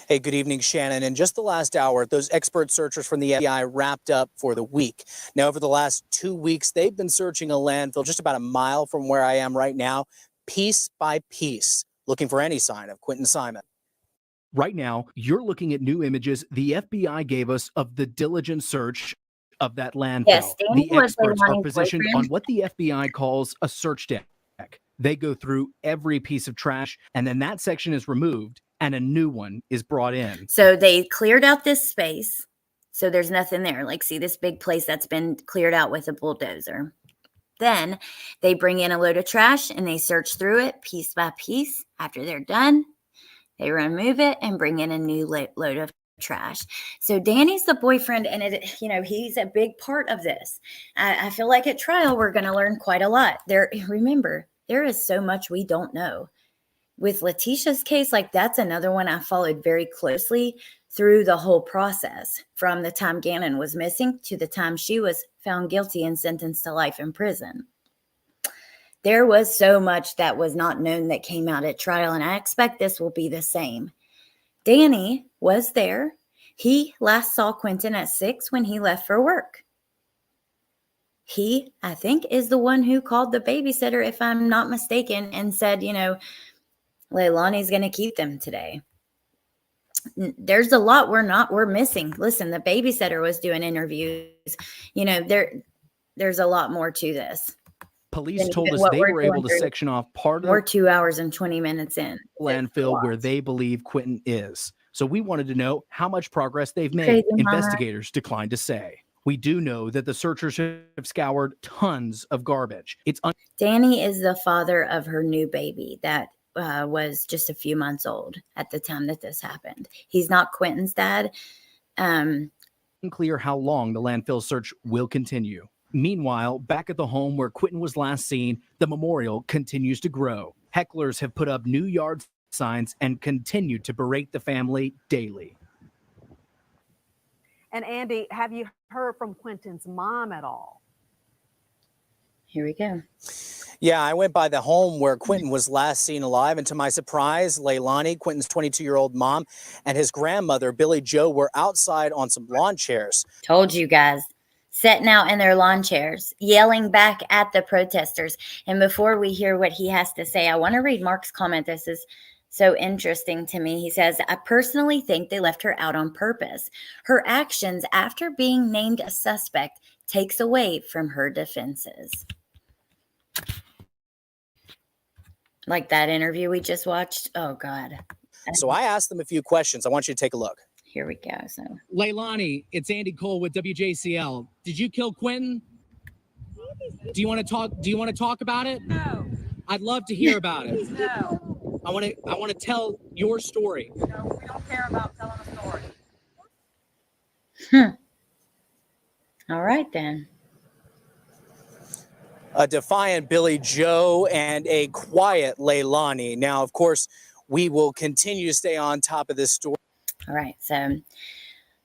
Hey, good evening, Shannon. In just the last hour, those expert searchers from the FBI wrapped up for the week. Now, over the last 2 weeks, they've been searching a landfill just about a mile from where I am right now, piece by piece, looking for any sign of Quentin Simon. Right now, you're looking at new images the FBI gave us of the diligent search of that landfill. Yes, the experts are Leilani's positioned boyfriend. on what the FBI calls a search deck. They go through every piece of trash, and then that section is removed and a new one is brought in. So they cleared out this space So there's nothing there. Like, see this big place that's been cleared out with a bulldozer. Then they bring in a load of trash and they search through it piece by piece. After they're done, they remove it and bring in a new load of trash. So Danny's the boyfriend, and he's a big part of this. I feel like at trial we're going to learn quite a lot. Remember, there is so much we don't know. With Letitia's case, like, that's another one I followed very closely through the whole process, from the time Gannon was missing to the time she was found guilty and sentenced to life in prison. There was so much that was not known that came out at trial, and I expect this will be the same. Danny was there. He last saw Quentin at 6 when he left for work. He, I think, is the one who called the babysitter, if I'm not mistaken, and said, Leilani's going to keep them today. There's a lot we're missing. Listen, the babysitter was doing interviews. There's a lot more to this. Police told us they were able to section off part of We're 2 hours and 20 minutes in. landfill where they believe Quentin is. So we wanted to know how much progress they've made. Crazy, Mama. Investigators declined to say. We do know that the searchers have scoured tons of garbage. Danny is the father of her new baby that was just a few months old at the time that this happened. He's not Quentin's dad. Unclear how long the landfill search will continue. Meanwhile, back at the home where Quentin was last seen, the memorial continues to grow. Hecklers have put up new yard signs and continue to berate the family daily. And Andy, have you heard from Quentin's mom at all? Here we go. Yeah, I went by the home where Quentin was last seen alive, and to my surprise, Leilani, Quentin's 22-year-old mom, and his grandmother, Billy Joe, were outside on some lawn chairs. Told you guys. Sitting out in their lawn chairs, yelling back at the protesters. And before we hear what he has to say, I want to read Mark's comment. This is so interesting to me. He says, I personally think they left her out on purpose. Her actions after being named a suspect takes away from her defenses. Like that interview we just watched. Oh, God. So I asked them a few questions. I want you to take a look. Here we go. So, Leilani, it's Andy Cole with WJCL. Did you kill Quentin? Do you want to talk about it? No. I'd love to hear about it. No. I want to tell your story. No, we don't care about telling a story. All right, then. A defiant Billy Joe and a quiet Leilani. Now, of course, we will continue to stay on top of this story. All right, so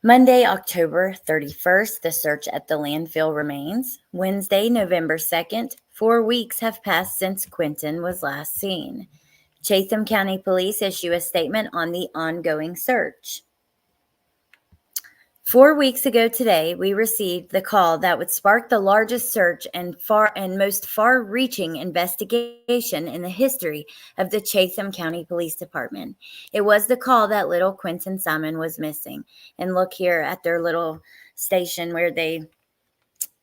Monday, October 31st, the search at the landfill remains. Wednesday, November 2nd, 4 weeks have passed since Quentin was last seen. Chatham County Police issue a statement on the ongoing search. 4 weeks ago today, we received the call that would spark the largest search and most far-reaching investigation in the history of the Chatham County Police Department. It was the call that little Quentin Simon was missing. And look here at their little station where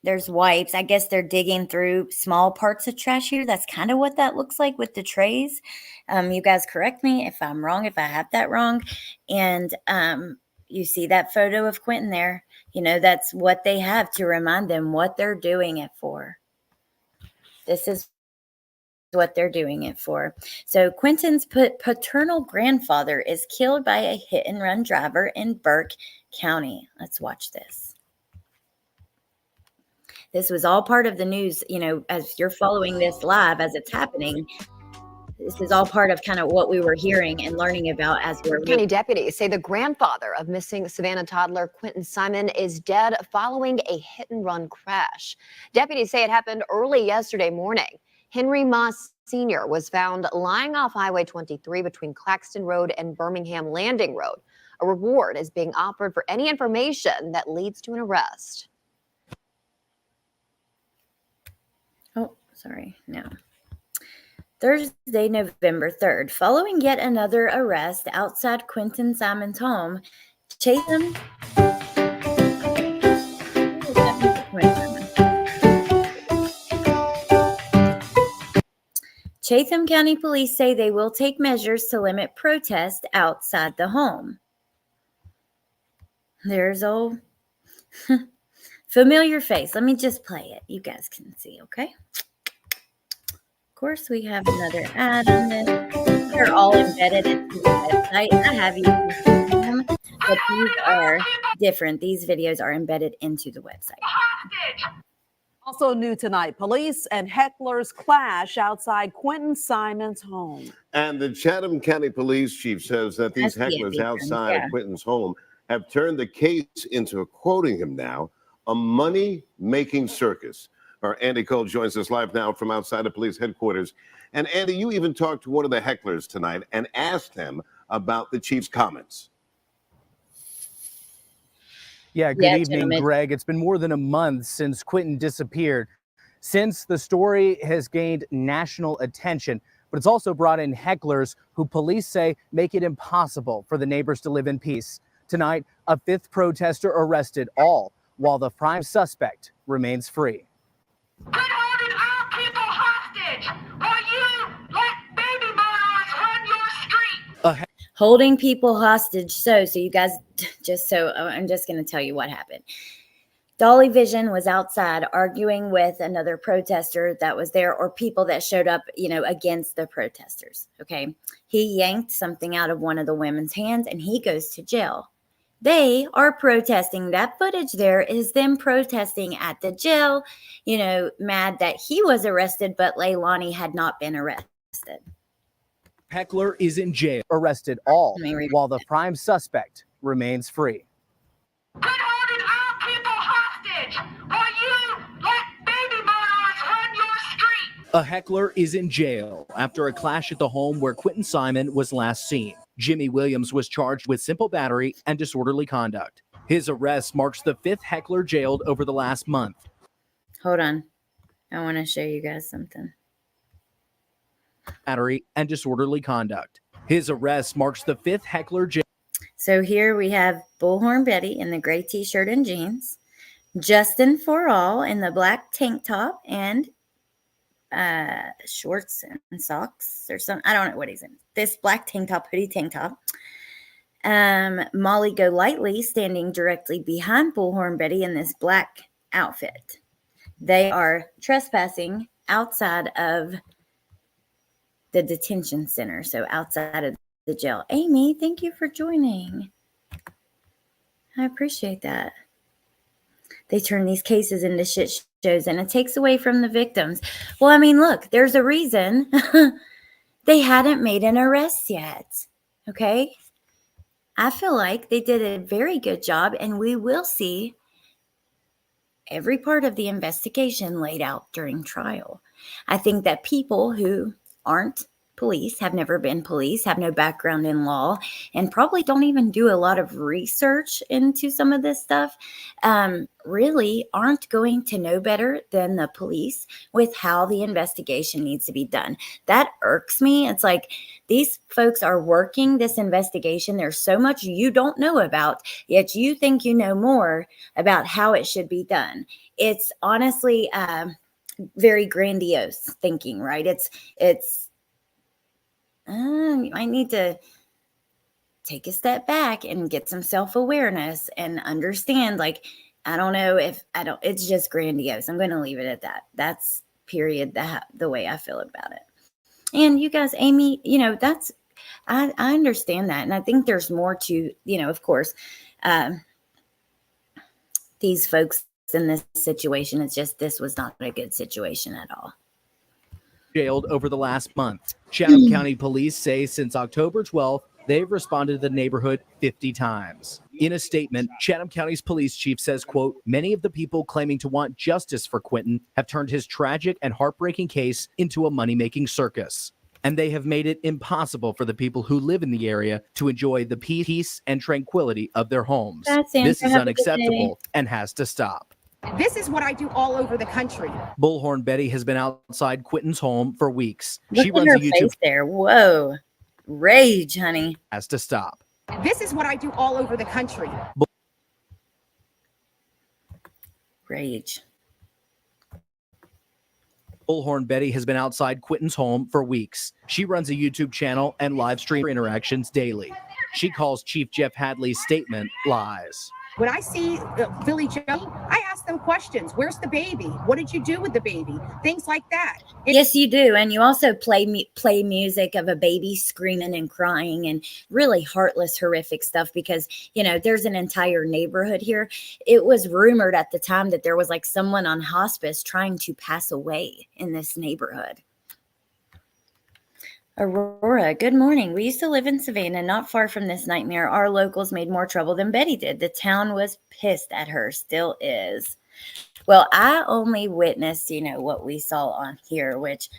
there's wipes. I guess they're digging through small parts of trash here. That's kind of what that looks like with the trays. You guys correct me if I'm wrong, if I have that wrong. And you see that photo of Quentin there. That's what they have to remind them what they're doing it for. This is what they're doing it for. So Quentin's paternal grandfather is killed by a hit-and-run driver in Burke County. Let's watch this. This was all part of the news, as you're following this live as it's happening. This is all part of kind of what we were hearing and learning about as we're County deputies say the grandfather of missing Savannah toddler Quentin Simon is dead following a hit-and-run crash. Deputies say it happened early yesterday morning. Henry Moss Sr. was found lying off Highway 23 between Claxton Road and Birmingham Landing Road. A reward is being offered for any information that leads to an arrest. Oh, sorry. No. Thursday, November 3rd, following yet another arrest outside Quentin Simon's home, Chatham County Police say they will take measures to limit protest outside the home. There's old Familiar face. Let me just play it. You guys can see, okay? Of course, we have another ad on this. They're all embedded into the website. I have you see them, but these are different. These videos are embedded into the website. Also new tonight, police and hecklers clash outside Quentin Simon's home. And the Chatham County Police Chief says that these That's the hecklers difference, outside of Quentin's home have turned the case into, quoting him now, a money-making circus. Our Andy Cole joins us live now from outside of police headquarters. And Andy, you even talked to one of the hecklers tonight and asked him about the chief's comments. Yeah, good evening, Greg. It's been more than a month since Quentin disappeared. Since the story has gained national attention, but it's also brought in hecklers who police say make it impossible for the neighbors to live in peace. Tonight, a fifth protester arrested, all while the prime suspect remains free. Holding people hostage. So you guys, I'm just going to tell you what happened. Dolly Vision was outside arguing with another protester that was there, or people that showed up, against the protesters. Okay. He yanked something out of one of the women's hands and he goes to jail. They are protesting. That footage there is them protesting at the jail, mad that he was arrested, but Leilani had not been arrested. Heckler is in jail, arrested, all while the prime suspect remains free. A heckler is in jail after a clash at the home where Quentin Simon was last seen. Jimmy Williams was charged with simple battery and disorderly conduct. His arrest marks the fifth heckler jailed over the last month. Hold on. I want to show you guys something. Battery and disorderly conduct. His arrest marks the fifth heckler jailed. So here we have Bullhorn Betty in the gray t-shirt and jeans. Justin For All in the black tank top and shorts and socks or something. I don't know what he's in. This black tank top, hoodie tank top. Molly Golightly standing directly behind Bullhorn Betty in this black outfit. They are trespassing outside of the detention center, so outside of the jail. Amy, thank you for joining. I appreciate that. They turn these cases into shit shows and it takes away from the victims. Well, I mean, look, there's a reason they hadn't made an arrest yet. Okay. I feel like they did a very good job and we will see every part of the investigation laid out during trial. I think that people who aren't police, have never been police, have no background in law, and probably don't even do a lot of research into some of this stuff, really aren't going to know better than the police with how the investigation needs to be done. That irks me. It's like these folks are working this investigation. There's so much you don't know about, yet you think you know more about how it should be done. It's honestly very grandiose thinking, right? I need to take a step back and get some self-awareness and understand, like, it's just grandiose. I'm going to leave it at that. That's period. The way I feel about it. And you guys, Amy, I understand that. And I think there's more to, of course, these folks in this situation. It's just, this was not a good situation at all. Jailed over the last month. Chatham County Police say since October 12th, they've responded to the neighborhood 50 times. In a statement, Chatham County's police chief says, quote, many of the people claiming to want justice for Quentin have turned his tragic and heartbreaking case into a money-making circus. And they have made it impossible for the people who live in the area to enjoy the peace and tranquility of their homes. This is unacceptable and has to stop. This is what I do all over the country. Bullhorn Betty has been outside Quentin's home for weeks. Look She at runs her a YouTube face there. Whoa. Rage, honey. Has to stop. This is what I do all over the country. Rage. Bullhorn Betty has been outside Quentin's home for weeks. She runs a YouTube channel and live stream interactions daily. She calls Chief Jeff Hadley's statement lies. When I see Billy Joe, I ask them questions. Where's the baby? What did you do with the baby? Things like that. Yes, you do. And you also play music of a baby screaming and crying and really heartless, horrific stuff because, there's an entire neighborhood here. It was rumored at the time that there was like someone on hospice trying to pass away in this neighborhood. Aurora, good morning. We used to live in Savannah, not far from this nightmare. Our locals made more trouble than Betty did. The town was pissed at her, still is. Well, I only witnessed, what we saw on here, which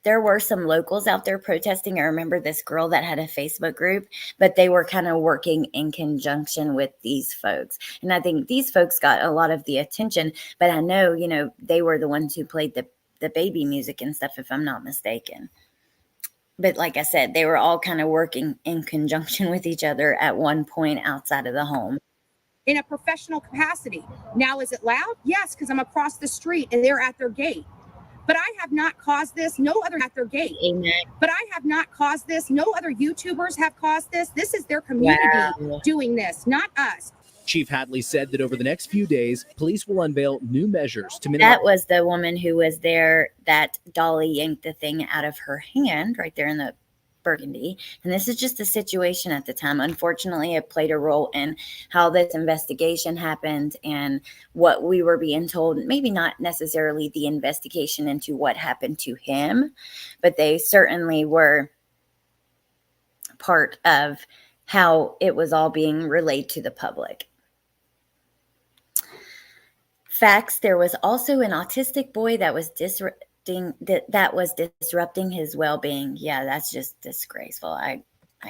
there were some locals out there protesting. I remember this girl that had a Facebook group, but they were kind of working in conjunction with these folks. And I think these folks got a lot of the attention, but I know, they were the ones who played the baby music and stuff, if I'm not mistaken. But like I said, they were all kind of working in conjunction with each other at one point outside of the home. In a professional capacity. Now, is it loud? Yes, because I'm across the street and they're at their gate. But I have not caused this. No other at their gate. Amen. But I have not caused this. No other YouTubers have caused this. This is their community doing this, not us. Chief Hadley said that over the next few days, police will unveil new measures to minimize. That was the woman who was there that Dolly yanked the thing out of her hand right there in the burgundy. And this is just a situation at the time. Unfortunately, it played a role in how this investigation happened and what we were being told. Maybe not necessarily the investigation into what happened to him, but they certainly were part of how it was all being relayed to the public. Facts, there was also an autistic boy that was disrupting his well-being. Yeah, that's just disgraceful. I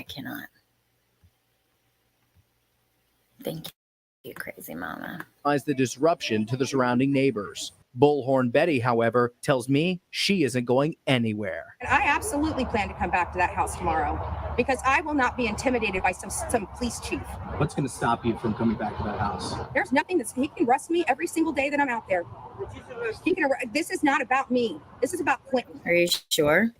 cannot. Thank you, crazy mama. The disruption to the surrounding neighbors. Bullhorn Betty, however, tells me she isn't going anywhere. And I absolutely plan to come back to that house tomorrow because I will not be intimidated by some police chief. What's going to stop you from coming back to that house? There's nothing he can arrest me every single day that I'm out there. This is not about me. This is about Quentin. Are you sure?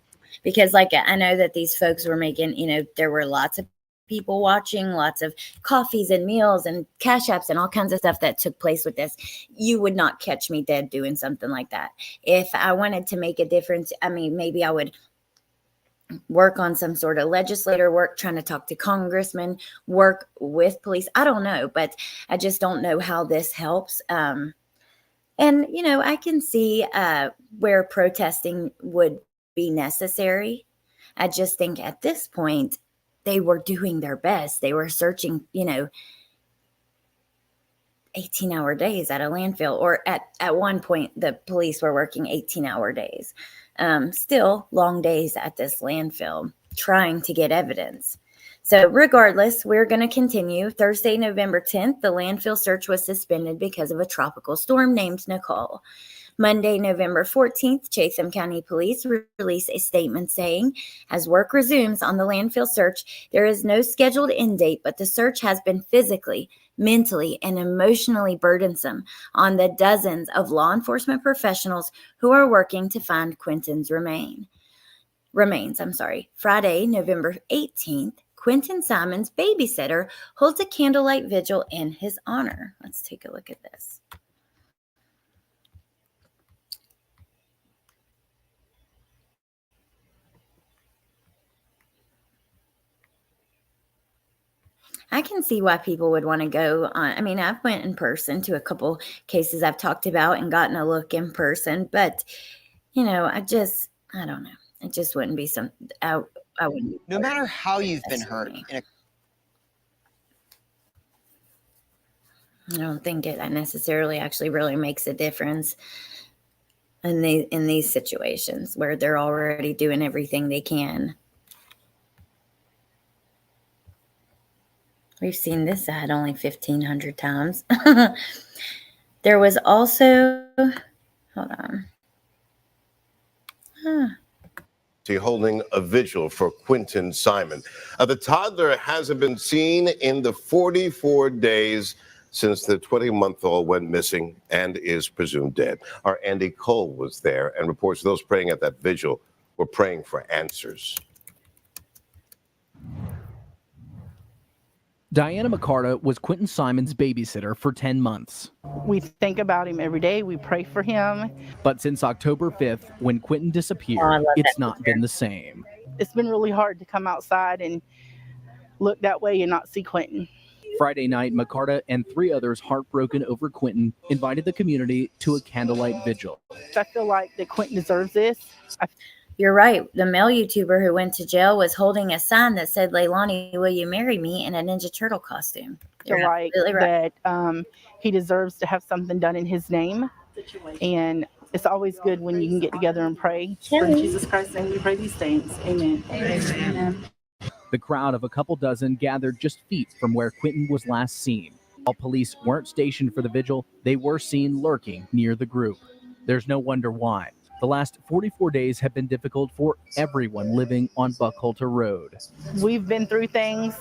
Because I know that these folks were making, there were lots of people watching, lots of coffees and meals and cash apps and all kinds of stuff that took place with this. You would not catch me dead doing something like that. If I wanted to make a difference, maybe I would work on some sort of legislator work, trying to talk to congressmen, work with police. I don't know, but I just don't know how this helps. And, I can see where protesting would be necessary. I just think at this point, they were doing their best. They were searching, 18-hour days at a landfill, or at one point, the police were working 18-hour days. Still long days at this landfill trying to get evidence. So regardless, we're going to continue. Thursday, November 10th, the landfill search was suspended because of a tropical storm named Nicole. Monday, November 14th, Chatham County Police released a statement saying, as work resumes on the landfill search, there is no scheduled end date, but the search has been physically, mentally, and emotionally burdensome on the dozens of law enforcement professionals who are working to find Quentin's remains. Friday, November 18th, Quentin Simon's babysitter holds a candlelight vigil in his honor. Let's take a look at this. I can see why people would want to go on. I've went in person to a couple cases I've talked about and gotten a look in person, but I don't know. It just wouldn't be something I wouldn't. No matter how you've been hurt. I don't think it necessarily actually really makes a difference in these situations where they're already doing everything they can. We've seen this ad only 1,500 times. There was also, hold on. Holding a vigil for Quentin Simon. The toddler hasn't been seen in the 44 days since the 20-month-old went missing and is presumed dead. Our Andy Cole was there and reports those praying at that vigil were praying for answers. Diana McCarta was Quentin Simon's babysitter for 10 months. We think about him every day. We pray for him. But since October 5th, when Quentin disappeared, it's not been the same. It's been really hard to come outside and look that way and not see Quentin. Friday night, McCarta and 3 others, heartbroken over Quentin, invited the community to a candlelight vigil. I feel like that Quentin deserves this. You're right. The male YouTuber who went to jail was holding a sign that said, "Leilani, will you marry me?" in a Ninja Turtle costume. Feel like that he deserves to have something done in his name. And it's always good when you can get together and pray. In Jesus Christ's name we pray these things. Amen. Amen. The crowd of a couple dozen gathered just feet from where Quentin was last seen. While police weren't stationed for the vigil, they were seen lurking near the group. There's no wonder why. The last 44 days have been difficult for everyone living on Buckholter Road. We've been through things.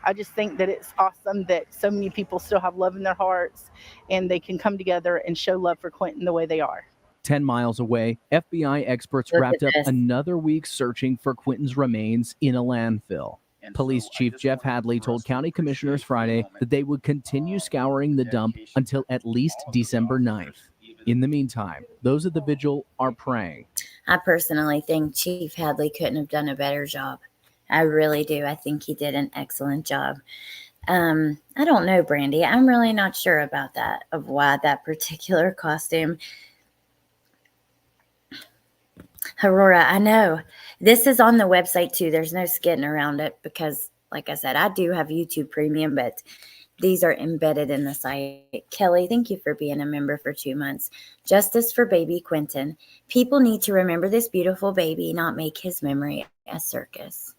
I just think that it's awesome that so many people still have love in their hearts and they can come together and show love for Quentin the way they are. 10 miles away, FBI experts wrapped up another week searching for Quentin's remains in a landfill. Police Chief Jeff Hadley told county commissioners Friday that they would continue scouring the dump until at least December 9th. In the meantime, those at the vigil are praying. I personally think Chief Hadley couldn't have done a better job. I really do. I think he did an excellent job. I don't know, Brandy. I'm really not sure about that, of why that particular costume. Aurora, I know. This is on the website too. There's no skidding around it because, like I said, I do have YouTube Premium, but these are embedded in the site. Kelly, thank you for being a member for 2 months. Justice for baby Quentin. People need to remember this beautiful baby, not make his memory a circus.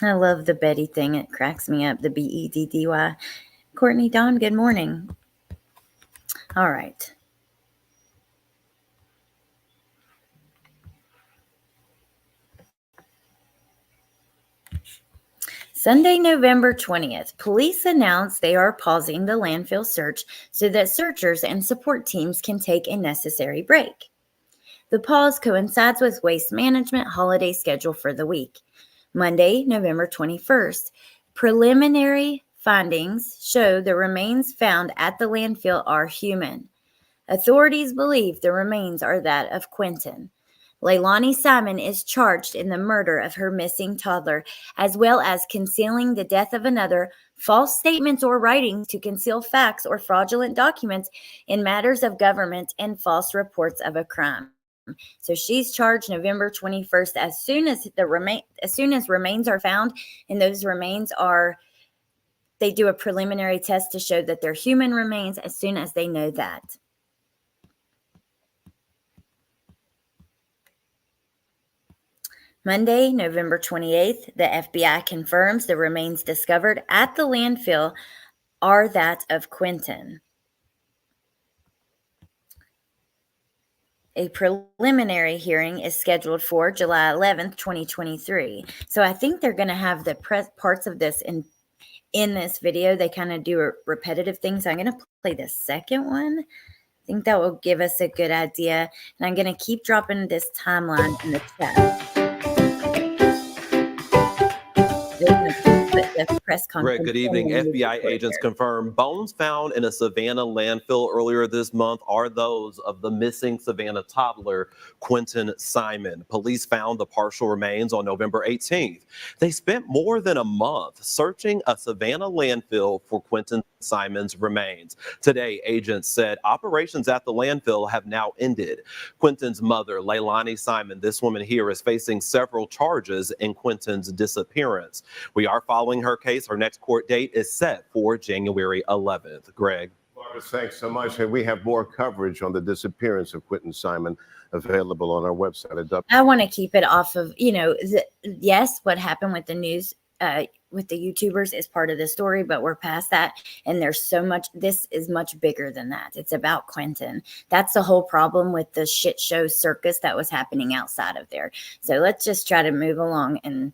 I love the Betty thing. It cracks me up, the BEDDY. Courtney Dawn, good morning. All right. Sunday, November 20th, police announced they are pausing the landfill search so that searchers and support teams can take a necessary break. The pause coincides with Waste Management holiday schedule for the week. Monday, November 21st, preliminary findings show the remains found at the landfill are human. Authorities believe the remains are that of Quentin. Leilani Simon is charged in the murder of her missing toddler, as well as concealing the death of another, false statements or writings to conceal facts or fraudulent documents in matters of government, and false reports of a crime. So she's charged November 21st. As soon as remains are found, and those remains they do a preliminary test to show that they're human remains as soon as they know that. Monday, November 28th, the FBI confirms the remains discovered at the landfill are that of Quentin. A preliminary hearing is scheduled for July 11th, 2023. So I think they're going to have the parts of this in this video. They kind of do repetitive things. I'm going to play the second one. I think that will give us a good idea. And I'm going to keep dropping this timeline in the chat. Greg, good evening. FBI agents confirm bones found in a Savannah landfill earlier this month are those of the missing Savannah toddler, Quentin Simon. Police found the partial remains on November 18th. They spent more than a month searching a Savannah landfill for Quentin Simon's remains. Today, agents said operations at the landfill have now ended. Quentin's mother, Leilani Simon, this woman here, is facing several charges in Quentin's disappearance. We are following her case. Her next court date is set for January 11th. Greg. Marcus, thanks so much. And we have more coverage on the disappearance of Quentin Simon available on our website at I want to keep it off of, yes, what happened with the news, with the YouTubers is part of the story, but we're past that. And there's so much, this is much bigger than that. It's about Quentin. That's the whole problem with the shit show circus that was happening outside of there. So let's just try to move along and,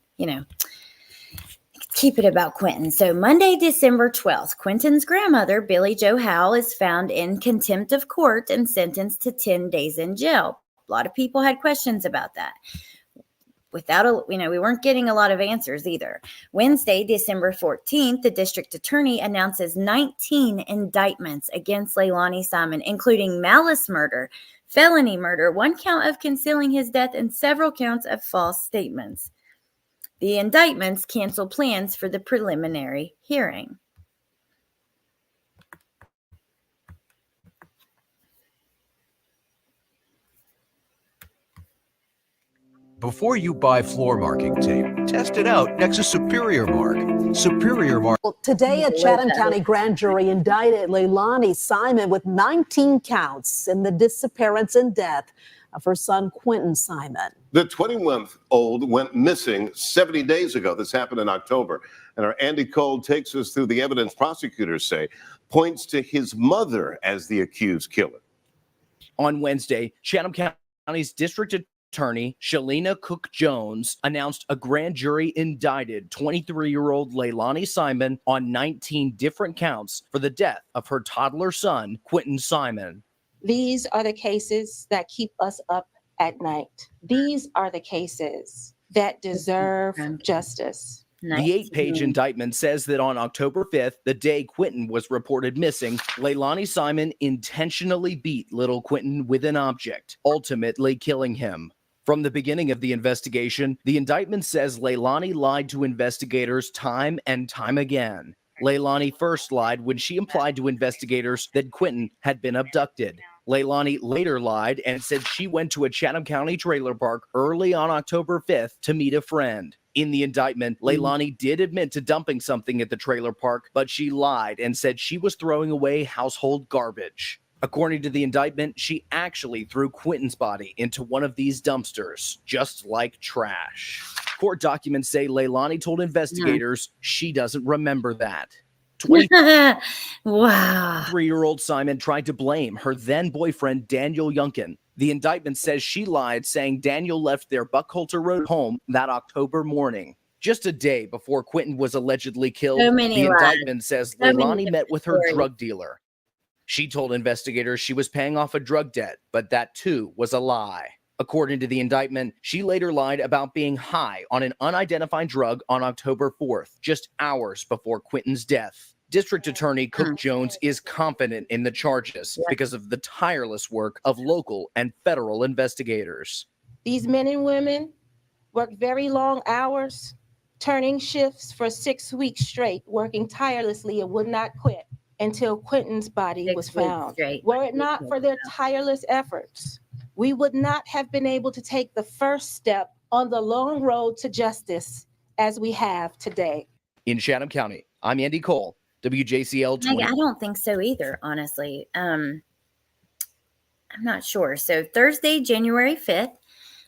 keep it about Quentin. So Monday, December 12th, Quentin's grandmother, Billie Jo Howell, is found in contempt of court and sentenced to 10 days in jail. A lot of people had questions about that. we weren't getting a lot of answers either. Wednesday, December 14th, the district attorney announces 19 indictments against Leilani Simon, including malice murder, felony murder, 1 count of concealing his death, and several counts of false statements. The indictments cancel plans for the preliminary hearing. Before you buy floor marking tape, test it out next to Superior Mark. Superior Mark. Well, today, a Chatham County grand jury indicted Leilani Simon with 19 counts in the disappearance and death of her son, Quentin Simon. The 21-year-old went missing 70 days ago. This happened in October. And our Andy Cole takes us through the evidence prosecutors say points to his mother as the accused killer. On Wednesday, Chatham County's district attorney, Shalina Cook-Jones, announced a grand jury indicted 23-year-old Leilani Simon on 19 different counts for the death of her toddler son, Quentin Simon. These are the cases that keep us up at night. These are the cases that deserve justice. The 8-page indictment says that on October 5th, the day Quentin was reported missing, Leilani Simon intentionally beat little Quentin with an object, ultimately killing him. From the beginning of the investigation, the indictment says Leilani lied to investigators time and time again. Leilani first lied when she implied to investigators that Quentin had been abducted. Leilani later lied and said she went to a Chatham County trailer park early on October 5th to meet a friend. In the indictment, Leilani did admit to dumping something at the trailer park, but she lied and said she was throwing away household garbage. According to the indictment, she actually threw Quentin's body into one of these dumpsters, just like trash. Court documents say Leilani told investigators she doesn't remember that. Wow. 3-year-old Simon tried to blame her then boyfriend, Daniel Youngkin. The indictment says she lied, saying Daniel left their Buckholter Road home that October morning. Just a day before Quentin was allegedly killed, the indictment says Leilani met with her drug dealer. She told investigators she was paying off a drug debt, but that too was a lie. According to the indictment, she later lied about being high on an unidentified drug on October 4th, just hours before Quentin's death. District Attorney Cook-Jones is confident in the charges because of the tireless work of local and federal investigators. These men and women work very long hours, turning shifts for 6 weeks straight, working tirelessly and would not quit until Quentin's body was found. Were it not for their tireless efforts, we would not have been able to take the first step on the long road to justice as we have today. In Chatham County, I'm Andy Cole, WJCL 20. I don't think so either, honestly. I'm not sure. So Thursday, January 5th,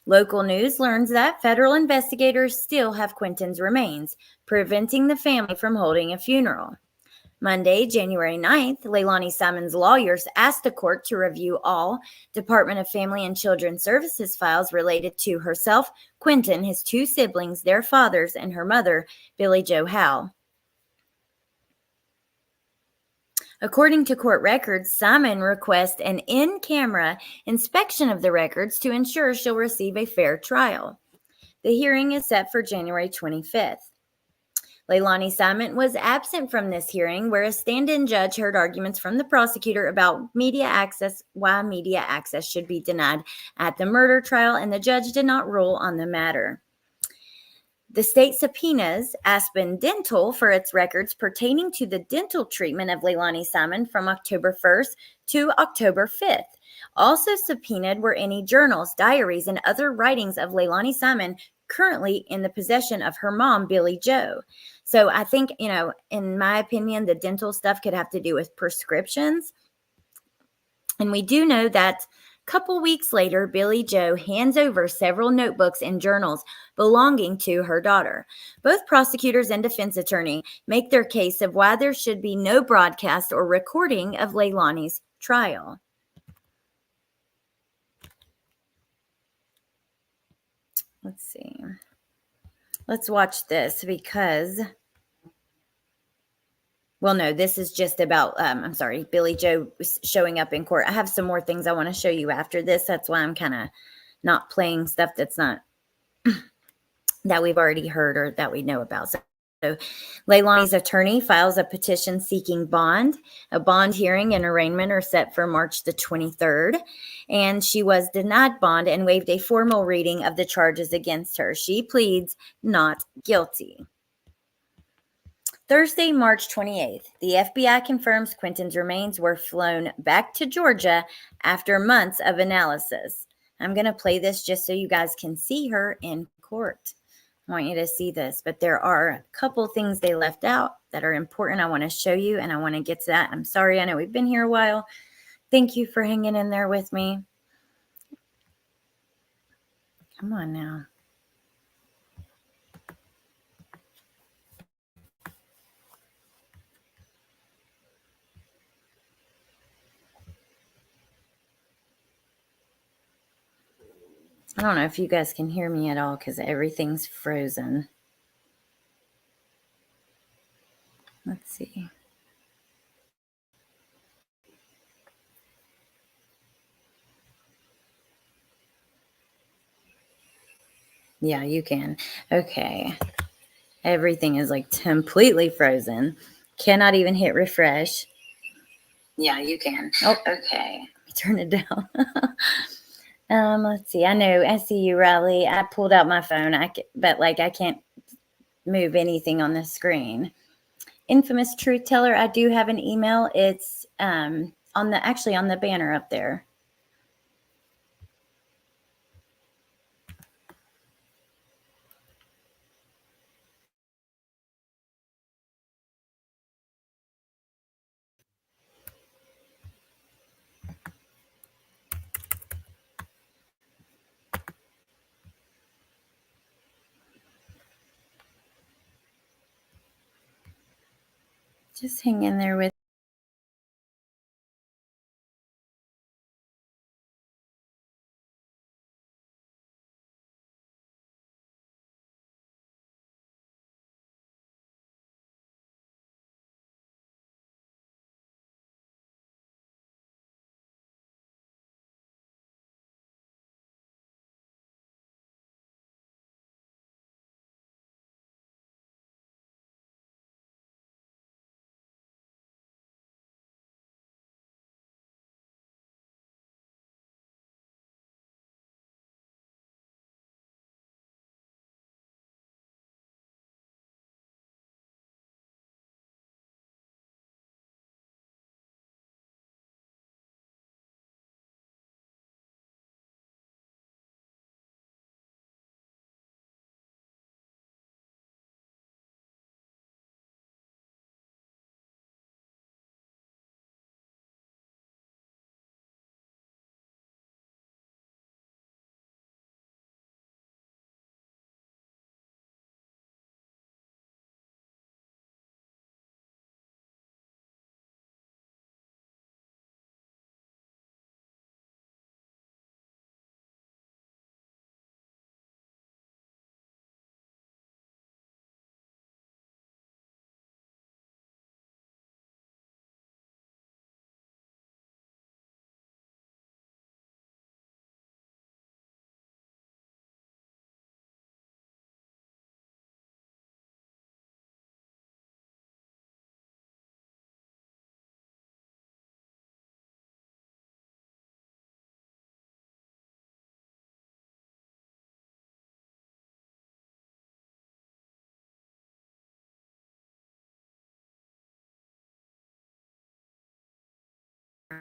local news learns that federal investigators still have Quentin's remains, preventing the family from holding a funeral. Monday, January 9th, Leilani Simon's lawyers asked the court to review all Department of Family and Children's Services files related to herself, Quentin, his 2 siblings, their fathers, and her mother, Billie Jo Howe. According to court records, Simon requests an in-camera inspection of the records to ensure she'll receive a fair trial. The hearing is set for January 25th. Leilani Simon was absent from this hearing, where a stand-in judge heard arguments from the prosecutor about media access, why media access should be denied at the murder trial, and the judge did not rule on the matter. The state subpoenas Aspen Dental for its records pertaining to the dental treatment of Leilani Simon from October 1st to October 5th. Also subpoenaed were any journals, diaries, and other writings of Leilani Simon currently in the possession of her mom, Billie Jo. So I think, in my opinion, the dental stuff could have to do with prescriptions. And we do know that a couple weeks later, Billie Jo hands over several notebooks and journals belonging to her daughter. Both prosecutors and defense attorney make their case of why there should be no broadcast or recording of Leilani's trial. Let's see. Let's watch this because, well, no, this is just about, Billie Jo showing up in court. I have some more things I want to show you after this. That's why I'm kind of not playing stuff that's not that we've already heard or that we know about. So Leilani's attorney files a petition seeking bond. A bond hearing and arraignment are set for March the 23rd, and she was denied bond and waived a formal reading of the charges against her. She pleads not guilty. Thursday, March 28th, the FBI confirms Quentin's remains were flown back to Georgia after months of analysis. I'm going to play this just so you guys can see her in court. I want you to see this, but there are a couple things they left out that are important. I want to show you, and I want to get to that. I'm sorry. I know we've been here a while. Thank you for hanging in there with me. Come on now. I don't know if you guys can hear me at all because everything's frozen. Let's see. Yeah, you can. Okay. Everything is like completely frozen. Cannot even hit refresh. Yeah, you can. Oh, okay. Let me turn it down. Let's see. I see you, Riley. I pulled out my phone. But I can't move anything on the screen. Infamous truth teller, I do have an email. It's on the banner up there. Just hang in there with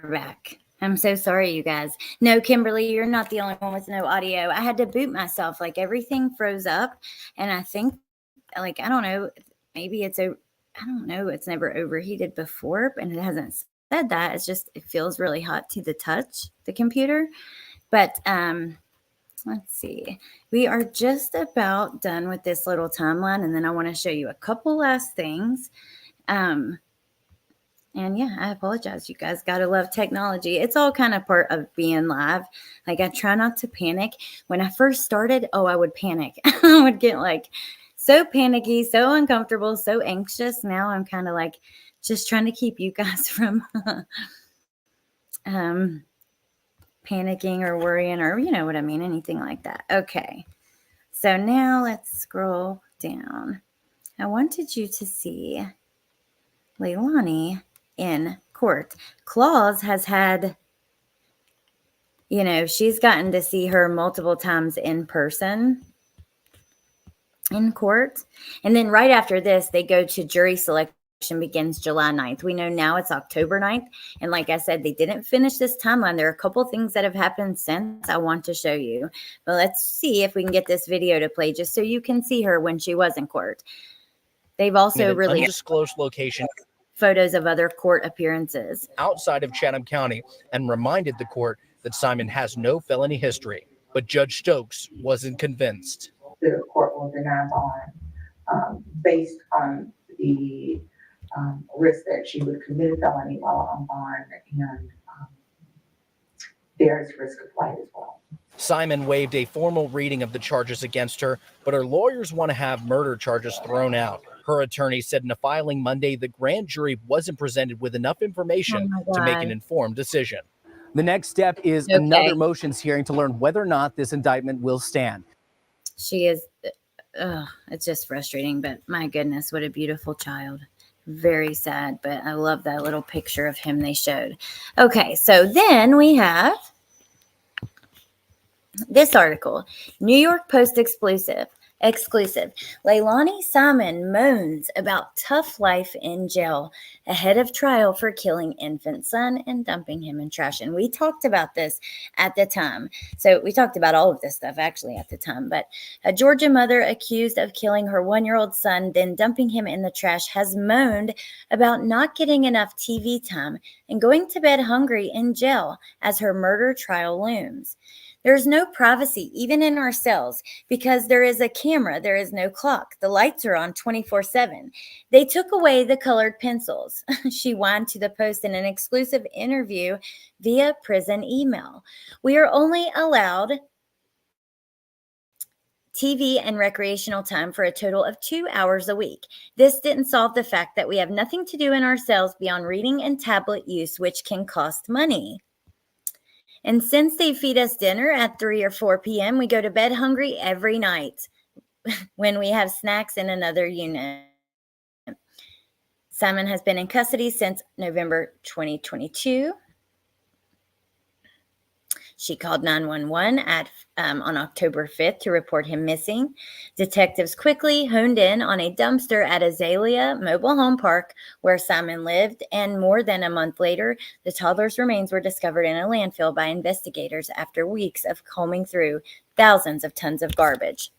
back. I'm so sorry, you guys. No, Kimberly, you're not the only one with no audio. I had to boot myself. Everything froze up, and I think, I don't know, maybe I don't know. It's never overheated before, and it hasn't said that. It's just, it feels really hot to the touch, the computer. But let's see. We are just about done with this little timeline, and then I want to show you a couple last things. And yeah, I apologize. You guys got to love technology. It's all kind of part of being live. I try not to panic. When I first started, I would panic. I would get so panicky, so uncomfortable, so anxious. Now I'm kind of just trying to keep you guys from panicking or worrying or, you know what I mean, anything like that. Okay. So now let's scroll down. I wanted you to see Leilani in court. Claus has had, she's gotten to see her multiple times in person in court. And then right after this, they go to jury selection, begins July 9th. We know now it's October 9th. And like I said, they didn't finish this timeline. There are a couple things that have happened since I want to show you. But let's see if we can get this video to play just so you can see her when she was in court. They've also released undisclosed location photos of other court appearances outside of Chatham County and reminded the court that Simon has no felony history. But Judge Stokes wasn't convinced. The court will deny bond based on the risk that she would commit a felony while on bond, and there's risk of flight as well. Simon waived a formal reading of the charges against her, but her lawyers want to have murder charges thrown out. Her attorney said in a filing Monday the grand jury wasn't presented with enough information to make an informed decision. The next step is another motions hearing to learn whether or not this indictment will stand. She is, it's just frustrating, but my goodness, what a beautiful child. Very sad, but I love that little picture of him they showed. Okay, so then we have this article, New York Post exclusive. Leilani Simon moans about tough life in jail ahead of trial for killing infant son and dumping him in trash. And we talked about this at the time. So we talked about all of this stuff actually at the time. But a Georgia mother accused of killing her 1-year-old son, then dumping him in the trash, has moaned about not getting enough TV time and going to bed hungry in jail as her murder trial looms. There's no privacy, even in our cells, because there is a camera, there is no clock. The lights are on 24/7. They took away the colored pencils. She whined to the Post in an exclusive interview via prison email. We are only allowed TV and recreational time for a total of 2 hours a week. This didn't solve the fact that we have nothing to do in our cells beyond reading and tablet use, which can cost money. And since they feed us dinner at 3 or 4 p.m., we go to bed hungry every night when we have snacks in another unit. Simon has been in custody since November 2022. She called 911 on October 5th to report him missing. Detectives quickly honed in on a dumpster at Azalea Mobile Home Park where Simon lived, and more than a month later, the toddler's remains were discovered in a landfill by investigators after weeks of combing through thousands of tons of garbage.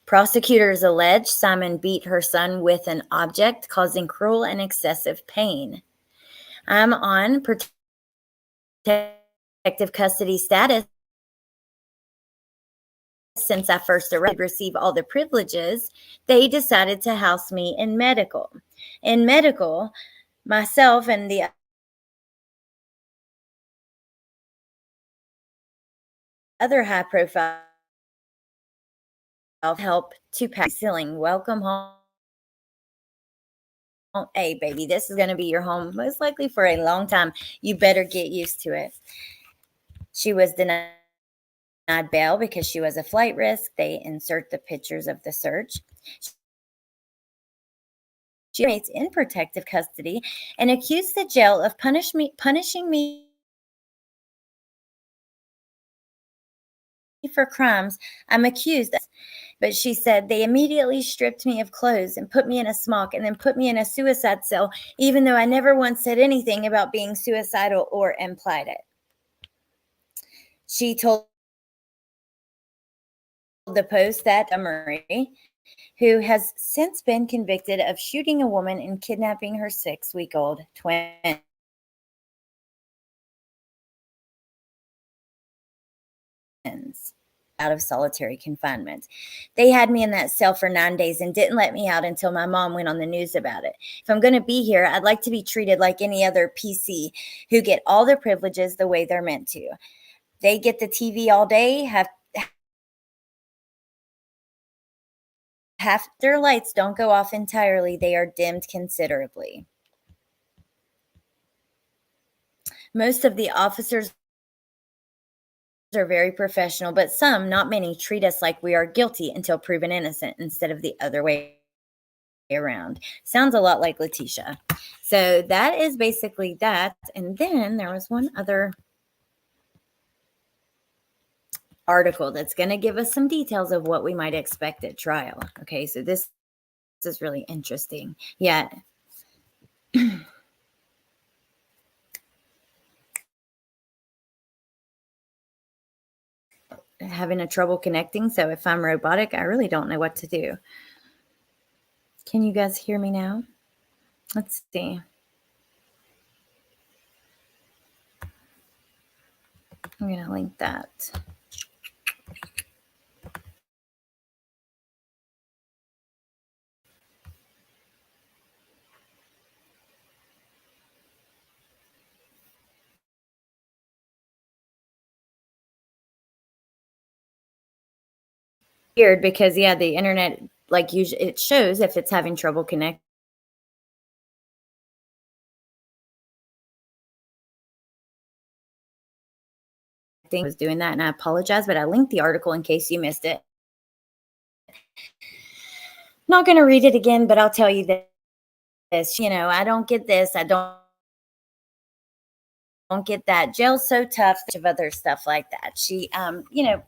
Prosecutors allege Simon beat her son with an object, causing cruel and excessive pain. I'm on protective custody status since I first arrived to receive all the privileges. They decided to house me in medical. In medical, myself and the other high-profile help to pass ceiling. Welcome home. Hey, baby, this is going to be your home most likely for a long time. You better get used to it. She was denied bail because she was a flight risk. They insert the pictures of the search. She remains in protective custody and accused the jail of punishing me for crimes I'm accused of. But she said they immediately stripped me of clothes and put me in a smock and then put me in a suicide cell, even though I never once said anything about being suicidal or implied it. She told the Post that Murray, who has since been convicted of shooting a woman and kidnapping her 6-week-old twin, out of solitary confinement. They had me in that cell for 9 days and didn't let me out until my mom went on the news about it. If I'm going to be here, I'd like to be treated like any other PC who get all their privileges the way they're meant to. They get the TV all day, half their lights don't go off entirely. They are dimmed considerably. Most of the officers are very professional, but some, not many, treat us like we are guilty until proven innocent instead of the other way around. Sounds a lot like Letitia. So that is basically that. And then there was one other article that's going to give us some details of what we might expect at trial. Okay, so this is really interesting. Yeah. Having a trouble connecting, so if I'm robotic, I really don't know what to do. Can you guys hear me now? Let's see. I'm going to link that. Weird because, yeah, the internet, like, usually it shows if it's having trouble connecting. I was doing that, and I apologize, but I linked the article in case you missed it. Not going to read it again, but I'll tell you this, you know, I don't get this. I don't get that. Jail's so tough, of other stuff like that. She, you know,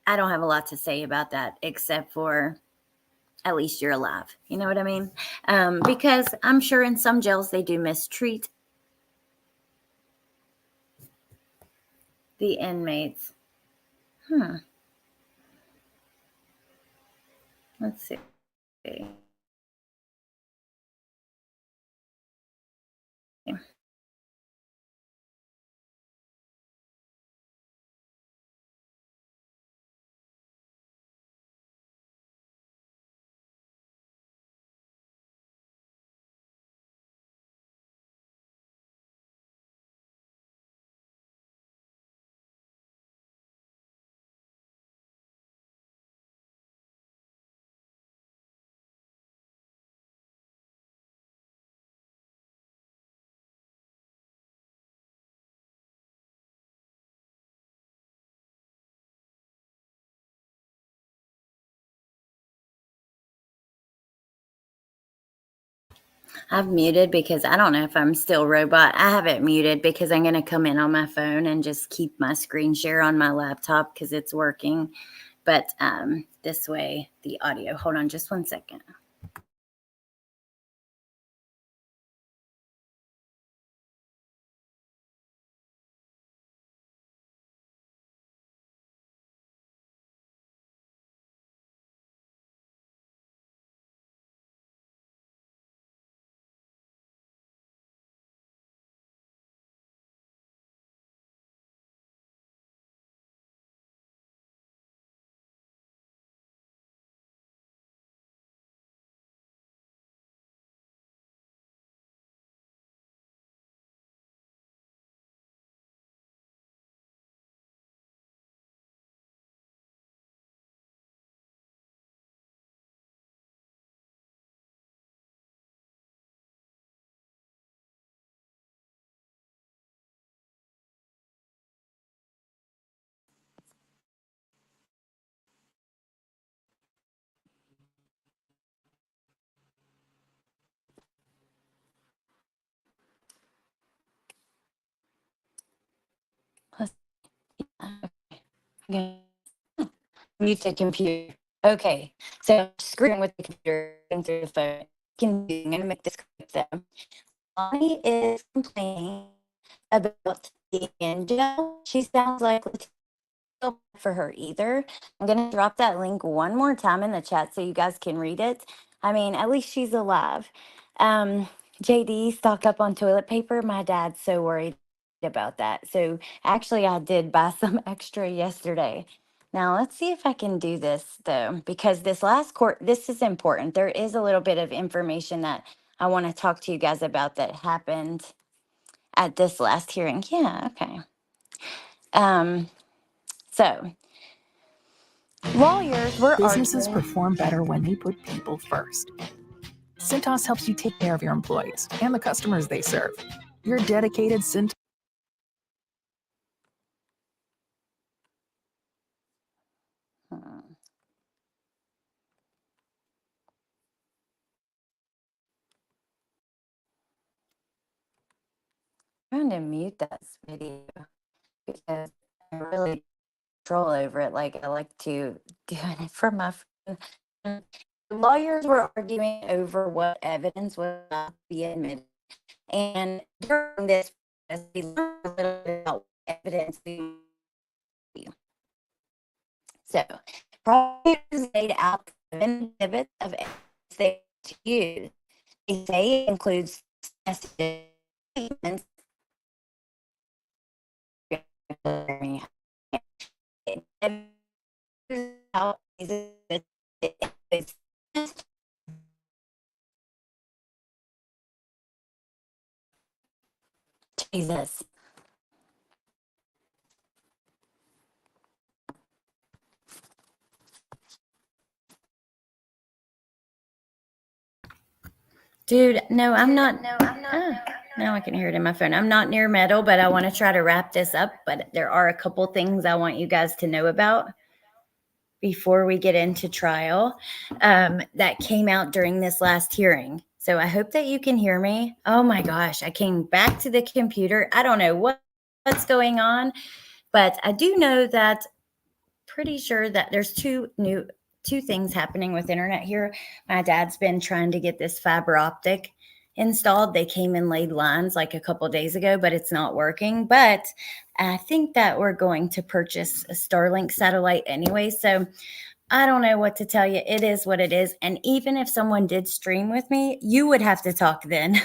I don't have a lot to say about that except for at least you're alive. You know what I mean? Because I'm sure in some jails they do mistreat the inmates. Let's see. I've muted because I don't know if I'm still robot. I have it muted because I'm going to come in on my phone and just keep my screen share on my laptop because it's working. But this way, the audio. Hold on just 1 second. Mute the computer. Okay, so screwing with the computer and through the phone. I'm going to make this quick though. Lonnie is complaining about the angel. She sounds like for her either. I'm going to drop that link one more time in the chat so you guys can read it. I mean, at least she's alive. JD, stock up on toilet paper. My dad's so worried about that. So actually, I did buy some extra yesterday. Now, let's see if I can do this, though, because this last court, this is important. There is a little bit of information that I want to talk to you guys about that happened at this last hearing. Yeah, okay. So, lawyers were Businesses arguing. perform better when they put people first. Cintas helps you take care of your employees and the customers they serve. Your dedicated Cintas trying to mute that video because I really control over it. Like I like to do it from my phone. The lawyers were arguing over what evidence would not be admitted. And during this process, we learned a little bit about what evidence we So, prosecutors laid out 7 exhibits of evidence they to use. They say it includes messages, statements, Jesus. Dude, no, I'm not. Now I can hear it in my phone. I'm not near metal, but I want to try to wrap this up. But there are a couple things I want you guys to know about before we get into trial that came out during this last hearing. So I hope that you can hear me. Oh my gosh, I came back to the computer. I don't know what's going on, but I do know that pretty sure that there's two things happening with internet here. My dad's been trying to get this fiber optic installed. They came and laid lines like a couple days ago, but it's not working. But I think that we're going to purchase a Starlink satellite anyway. So I don't know what to tell you. It is what it is. And even if someone did stream with me, you would have to talk then.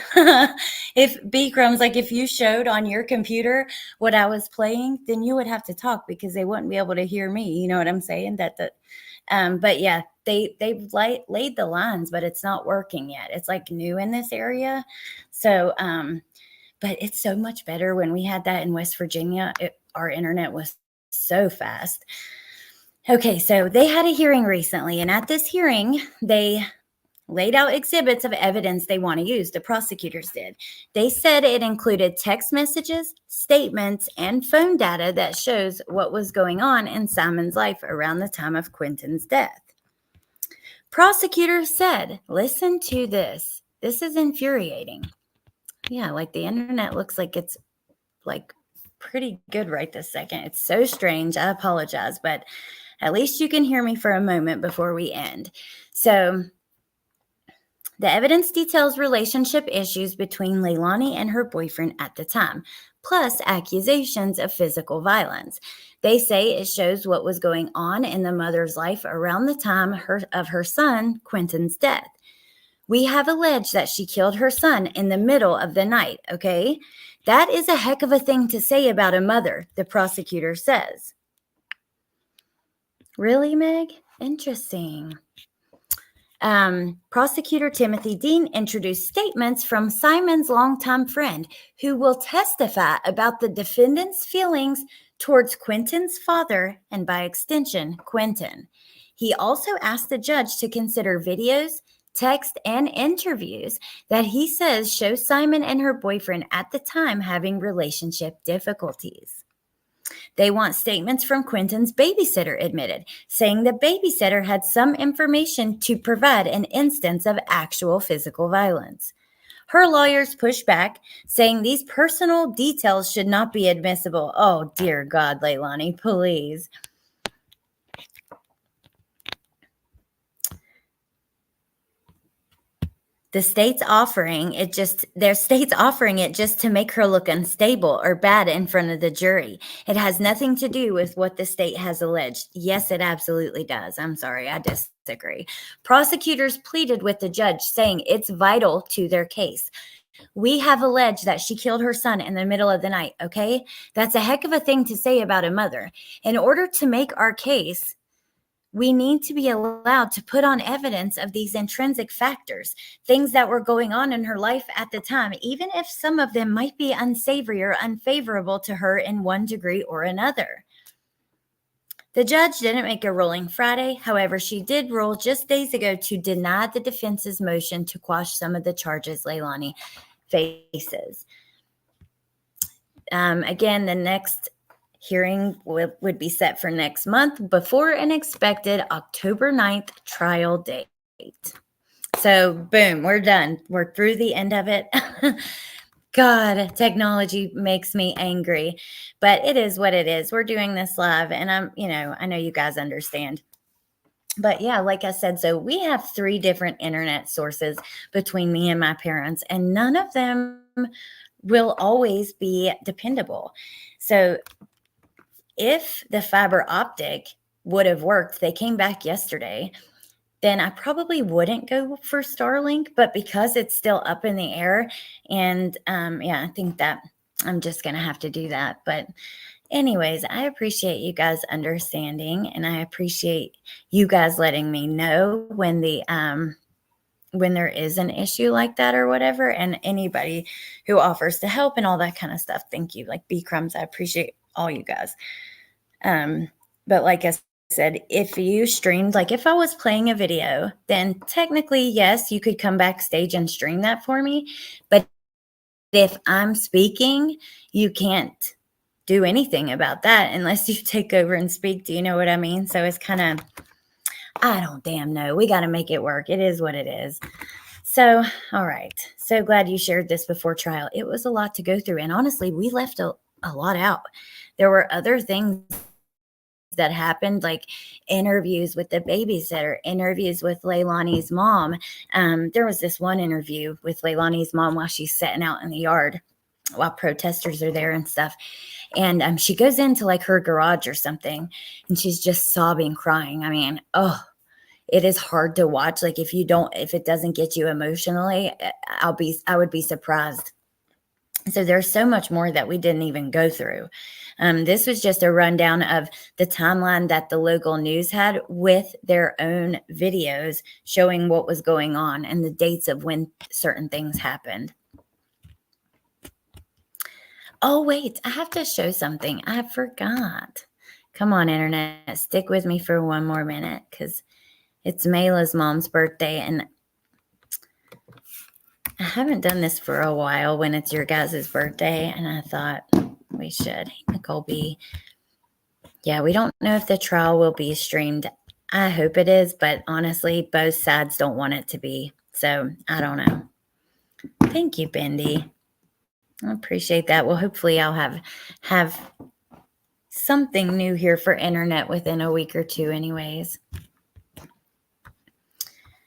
If B-Crumbs, like if you showed on your computer what I was playing, then you would have to talk because they wouldn't be able to hear me. You know what I'm saying? But yeah, they've laid the lines, but it's not working yet. It's like new in this area. So, but it's so much better. When we had that in West Virginia, our internet was so fast. Okay, so they had a hearing recently, and at this hearing, they laid out exhibits of evidence they want to use. The prosecutors did. They said it included text messages, statements, and phone data that shows what was going on in Simon's life around the time of Quentin's death. Prosecutors said, listen to this. This is infuriating. Yeah, like the internet looks like it's like pretty good right this second. It's so strange. I apologize, but at least you can hear me for a moment before we end. So the evidence details relationship issues between Leilani and her boyfriend at the time, plus accusations of physical violence. They say it shows what was going on in the mother's life around the time of her son, Quentin's death. We have alleged that she killed her son in the middle of the night, okay? That is a heck of a thing to say about a mother, the prosecutor says. Really, Meg? Interesting. Prosecutor Timothy Dean introduced statements from Simon's longtime friend who will testify about the defendant's feelings towards Quentin's father and, by extension, Quentin. He also asked the judge to consider videos, text, and interviews that he says show Simon and her boyfriend at the time having relationship difficulties. They want statements from Quentin's babysitter admitted, saying the babysitter had some information to provide an instance of actual physical violence. Her lawyers pushed back, saying these personal details should not be admissible. Oh, dear God, Leilani, please. Their state's offering it just to make her look unstable or bad in front of the jury. It has nothing to do with what the state has alleged. Yes, it absolutely does. I'm sorry, I disagree. Prosecutors pleaded with the judge, saying it's vital to their case. We have alleged that she killed her son in the middle of the night, okay? That's a heck of a thing to say about a mother. In order to make our case, we need to be allowed to put on evidence of these intrinsic factors, things that were going on in her life at the time, even if some of them might be unsavory or unfavorable to her in one degree or another. The judge didn't make a ruling Friday. However, she did rule just days ago to deny the defense's motion to quash some of the charges Leilani faces. Again, the next hearing would be set for next month before an expected October 9th trial date. So boom, we're done. We're through the end of it. God, technology makes me angry, but it is what it is. We're doing this live, and I know you guys understand. But yeah, like I said, so we have 3 different internet sources between me and my parents, and none of them will always be dependable. So if the fiber optic would have worked, they came back yesterday, then I probably wouldn't go for Starlink. But because it's still up in the air, and yeah, I think that I'm just going to have to do that. But anyways, I appreciate you guys understanding, and I appreciate you guys letting me know when there is an issue like that or whatever, and anybody who offers to help and all that kind of stuff. Thank you. Like B Crumbs, I appreciate all you guys. But like I said, if you streamed, like if I was playing a video, then technically, yes, you could come backstage and stream that for me. But if I'm speaking, you can't do anything about that unless you take over and speak. Do you know what I mean? So it's kind of, I don't damn know. We got to make it work. It is what it is. So, all right. So glad you shared this before trial. It was a lot to go through. And honestly, we left a lot out. There were other things that happened, like interviews with the babysitter, interviews with Leilani's mom. There was this one interview with Leilani's mom while she's sitting out in the yard while protesters are there and stuff. And she goes into like her garage or something, and she's just sobbing, crying. I mean, it is hard to watch. Like if it doesn't get you emotionally, I would be surprised. So there's so much more that we didn't even go through. This was just a rundown of the timeline that the local news had with their own videos showing what was going on and the dates of when certain things happened. Oh, wait, I have to show something. I forgot. Come on, internet. Stick with me for one more minute because it's Mayla's mom's birthday, and I haven't done this for a while when it's your guys' birthday, and I thought we should. Nicole B. Yeah, we don't know if the trial will be streamed. I hope it is, but honestly, both sides don't want it to be. So I don't know. Thank you, Bendy. I appreciate that. Well, hopefully I'll have something new here for internet within a week or two anyways.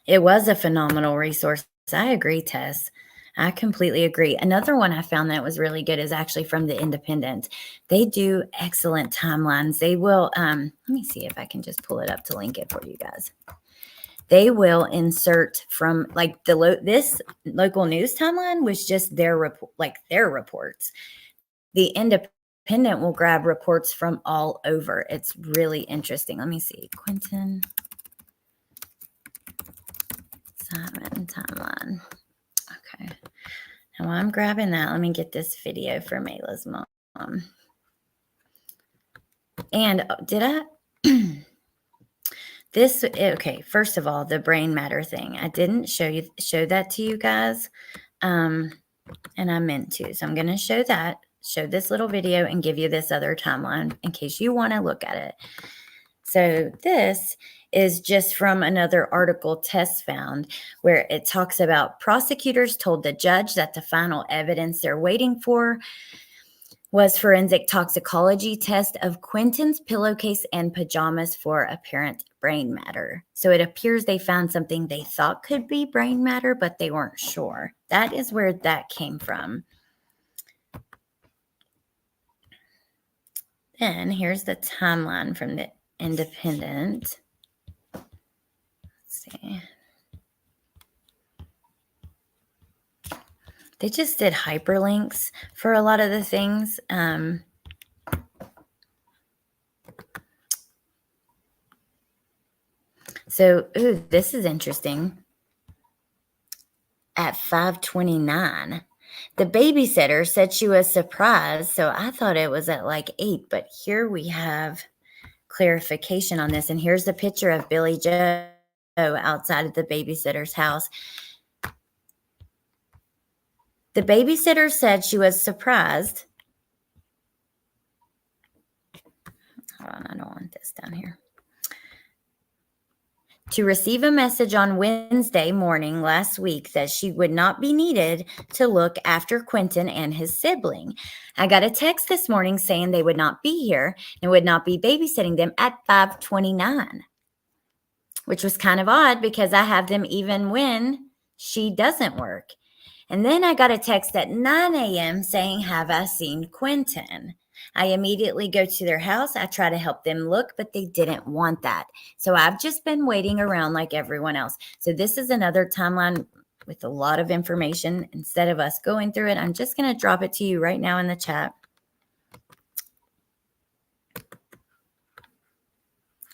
It was a phenomenal resource. I agree, Tess. I completely agree. Another one I found that was really good is actually from the Independent. They do excellent timelines. They will, let me see if I can just pull it up to link it for you guys. They will insert from like this local news timeline was just their reports. The Independent will grab reports from all over. It's really interesting. Let me see. Quentin Simon timeline. Okay. Now while I'm grabbing that, let me get this video for Mayla's mom. And did I? Okay, first of all, the brain matter thing. I didn't show that to you guys, and I meant to. So I'm going to show this little video and give you this other timeline in case you want to look at it. So this is just from another article Tess found where it talks about prosecutors told the judge that the final evidence they're waiting for was forensic toxicology test of Quentin's pillowcase and pajamas for apparent brain matter. So it appears they found something they thought could be brain matter, but they weren't sure. That is where that came from. Then here's the timeline from the Independent. Let's see. They just did hyperlinks for a lot of the things. So, this is interesting. At 5:29, the babysitter said she was surprised. So I thought it was at like 8, but here we have clarification on this. And here's the picture of Billy Joe outside of the babysitter's house. The babysitter said she was surprised. Hold on, I don't want this down here. to receive a message on Wednesday morning last week that she would not be needed to look after Quentin and his sibling. I got a text this morning saying they would not be here and would not be babysitting them at 5:29, which was kind of odd because I have them even when she doesn't work. And then I got a text at 9 a.m. saying, have I seen Quentin? I immediately go to their house. I try to help them look, but they didn't want that. So I've just been waiting around like everyone else. So this is another timeline with a lot of information. Instead of us going through it, I'm just going to drop it to you right now in the chat.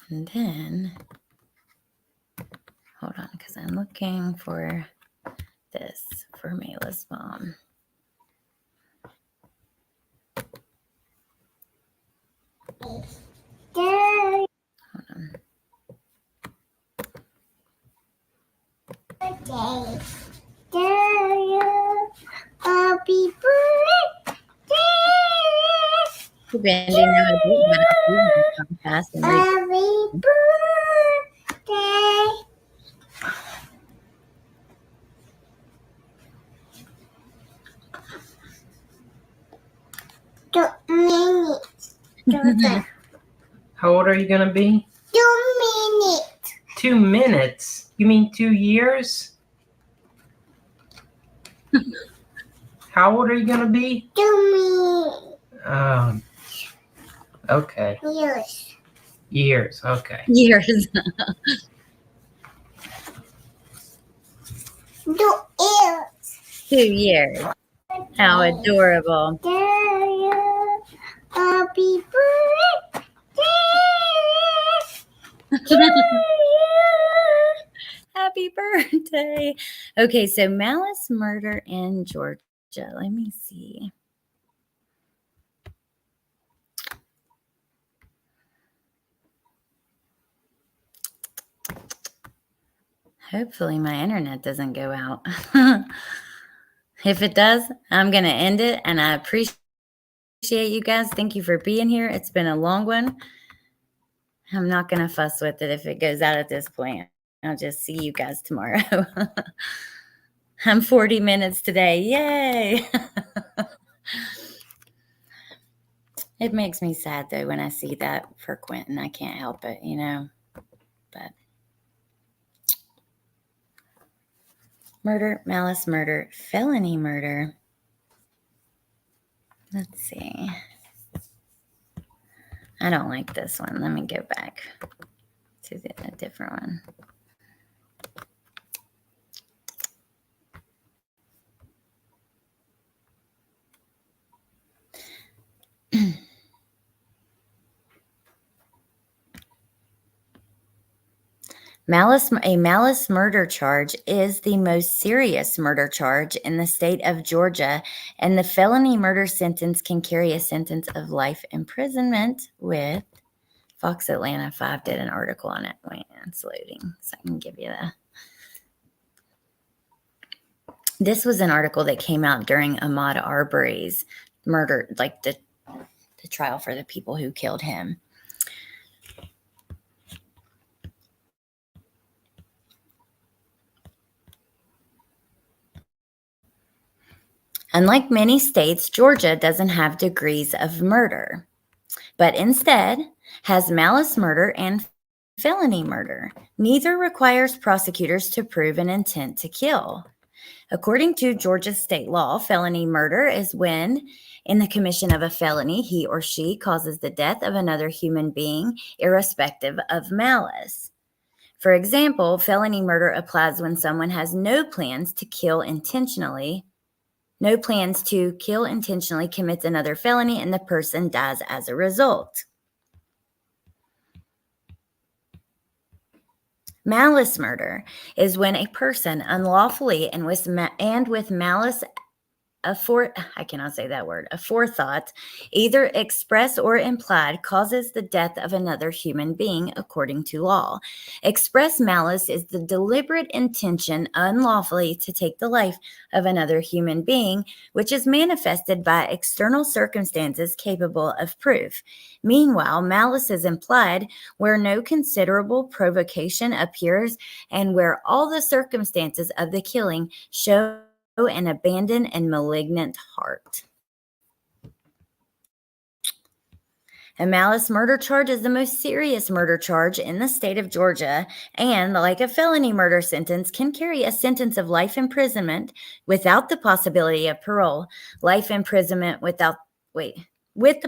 And then, hold on, because I'm looking for this for Mayla's mom. Hold on. Happy birthday. Happy birthday. How old are you going to be? 2 minutes. 2 minutes? You mean 2 years? How old are you going to be? 2 minutes. Okay. Years. Years, okay. Years. 2 years. 2 years. How adorable. Happy birthday. Happy birthday. Okay, so malice murder in Georgia. Let me see. Hopefully my internet doesn't go out. If it does, I'm going to end it, and I appreciate you guys. Thank you for being here. It's been a long one. I'm not going to fuss with it if it goes out at this point. I'll just see you guys tomorrow. I'm 40 minutes today. Yay. It makes me sad, though, when I see that for Quentin. I can't help it, you know. But murder, malice murder, felony murder. Let's see. I don't like this one. Let me go back to a different one. A malice murder charge is the most serious murder charge in the state of Georgia, and the felony murder sentence can carry a sentence of life imprisonment with Fox Atlanta 5 did an article on it. Wait, it's loading, so I can give you the. This was an article that came out during Ahmaud Arbery's murder, like the trial for the people who killed him. Unlike many states, Georgia doesn't have degrees of murder, but instead has malice murder and felony murder. Neither requires prosecutors to prove an intent to kill. According to Georgia state law, felony murder is when, in the commission of a felony, he or she causes the death of another human being, irrespective of malice. For example, felony murder applies when someone has no plans to kill intentionally, commits another felony, and the person dies as a result. Malice murder is when a person unlawfully and with malice I cannot say that word, aforethought, either express or implied, causes the death of another human being according to law. Express malice is the deliberate intention unlawfully to take the life of another human being, which is manifested by external circumstances capable of proof. Meanwhile, malice is implied where no considerable provocation appears and where all the circumstances of the killing show an abandoned and malignant heart. A malice murder charge is the most serious murder charge in the state of Georgia, and like a felony murder sentence, can carry a sentence of life imprisonment without the possibility of parole, life imprisonment with the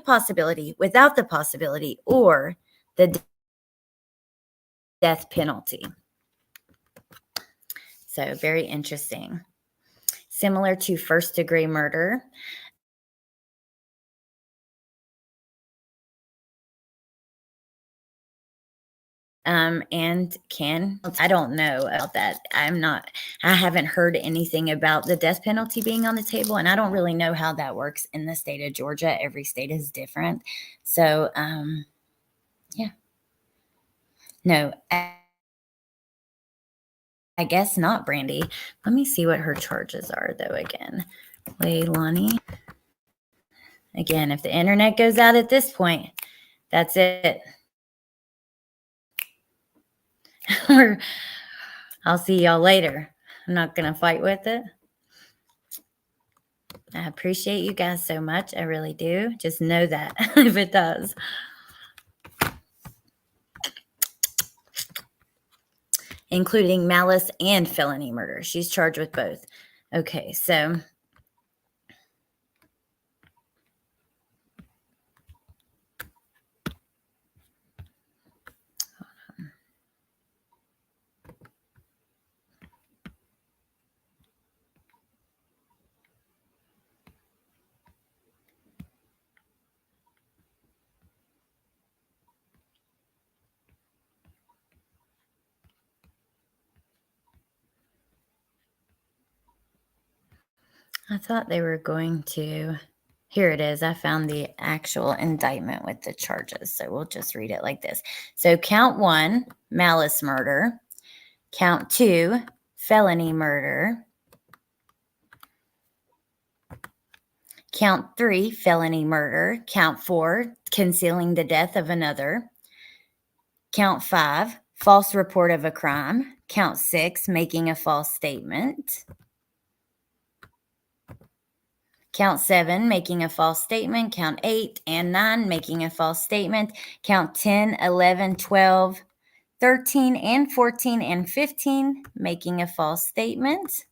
possibility, without the possibility, or the death penalty. So very interesting. Similar to first-degree murder, and I don't know about that. I haven't heard anything about the death penalty being on the table, and I don't really know how that works in the state of Georgia. Every state is different. So, yeah. No, I guess not, Brandy. Let me see what her charges are, though, again. Leilani. Again, if the internet goes out at this point, that's it. I'll see y'all later. I'm not going to fight with it. I appreciate you guys so much. I really do. Just know that if it does. Including malice and felony murder. She's charged with both. Okay, so I thought they were going to, here it is. I found the actual indictment with the charges. So we'll just read it like this. So count 1, malice murder. Count 2, felony murder. Count 3, felony murder. Count 4, concealing the death of another. Count 5, false report of a crime. Count 6, making a false statement. Count 7, making a false statement. Count 8 and 9, making a false statement. Count 10, 11, 12, 13, and 14, and 15, making a false statement.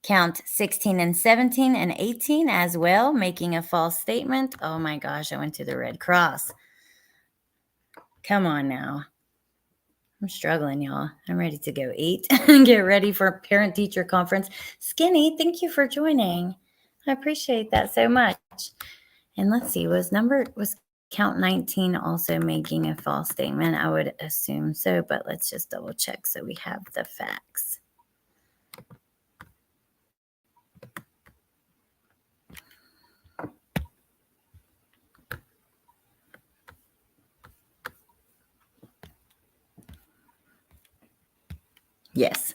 Count 16 and 17 and 18 as well, making a false statement. Oh my gosh, I went to the Red Cross. Come on now. I'm struggling, y'all. I'm ready to go eat and get ready for parent-teacher conference. Skinny, thank you for joining. I appreciate that so much. And let's see, was count 19 also making a false statement? I would assume so, but let's just double check so we have the facts. Yes.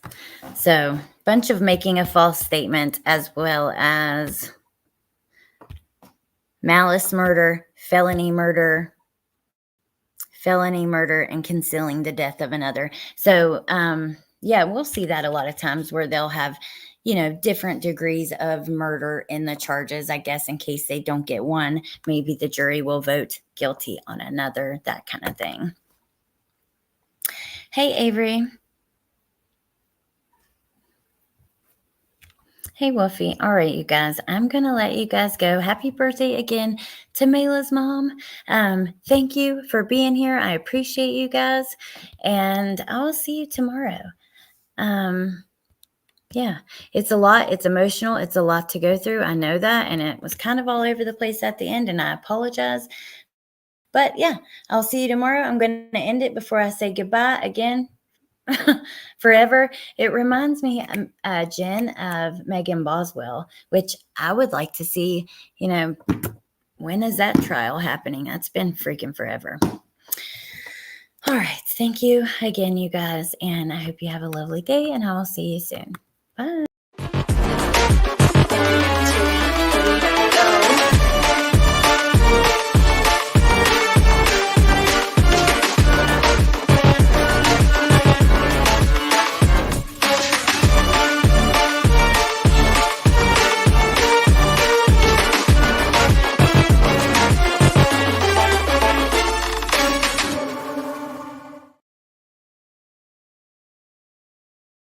So, bunch of making a false statement as well as malice murder, felony murder, and concealing the death of another. So, yeah, we'll see that a lot of times where they'll have, different degrees of murder in the charges, I guess, in case they don't get one. Maybe the jury will vote guilty on another, that kind of thing. Hey, Avery. Hey, Wolfie. All right, you guys, I'm going to let you guys go. Happy birthday again to Mayla's mom. Thank you for being here. I appreciate you guys, and I will see you tomorrow. Yeah, it's a lot. It's emotional. It's a lot to go through. I know that, and it was kind of all over the place at the end, and I apologize. But yeah, I'll see you tomorrow. I'm going to end it before I say goodbye. Again, forever. It reminds me, Jen, of Megan Boswell, which I would like to see, when is that trial happening? That's been freaking forever. All right. Thank you again, you guys. And I hope you have a lovely day, and I will see you soon. Bye.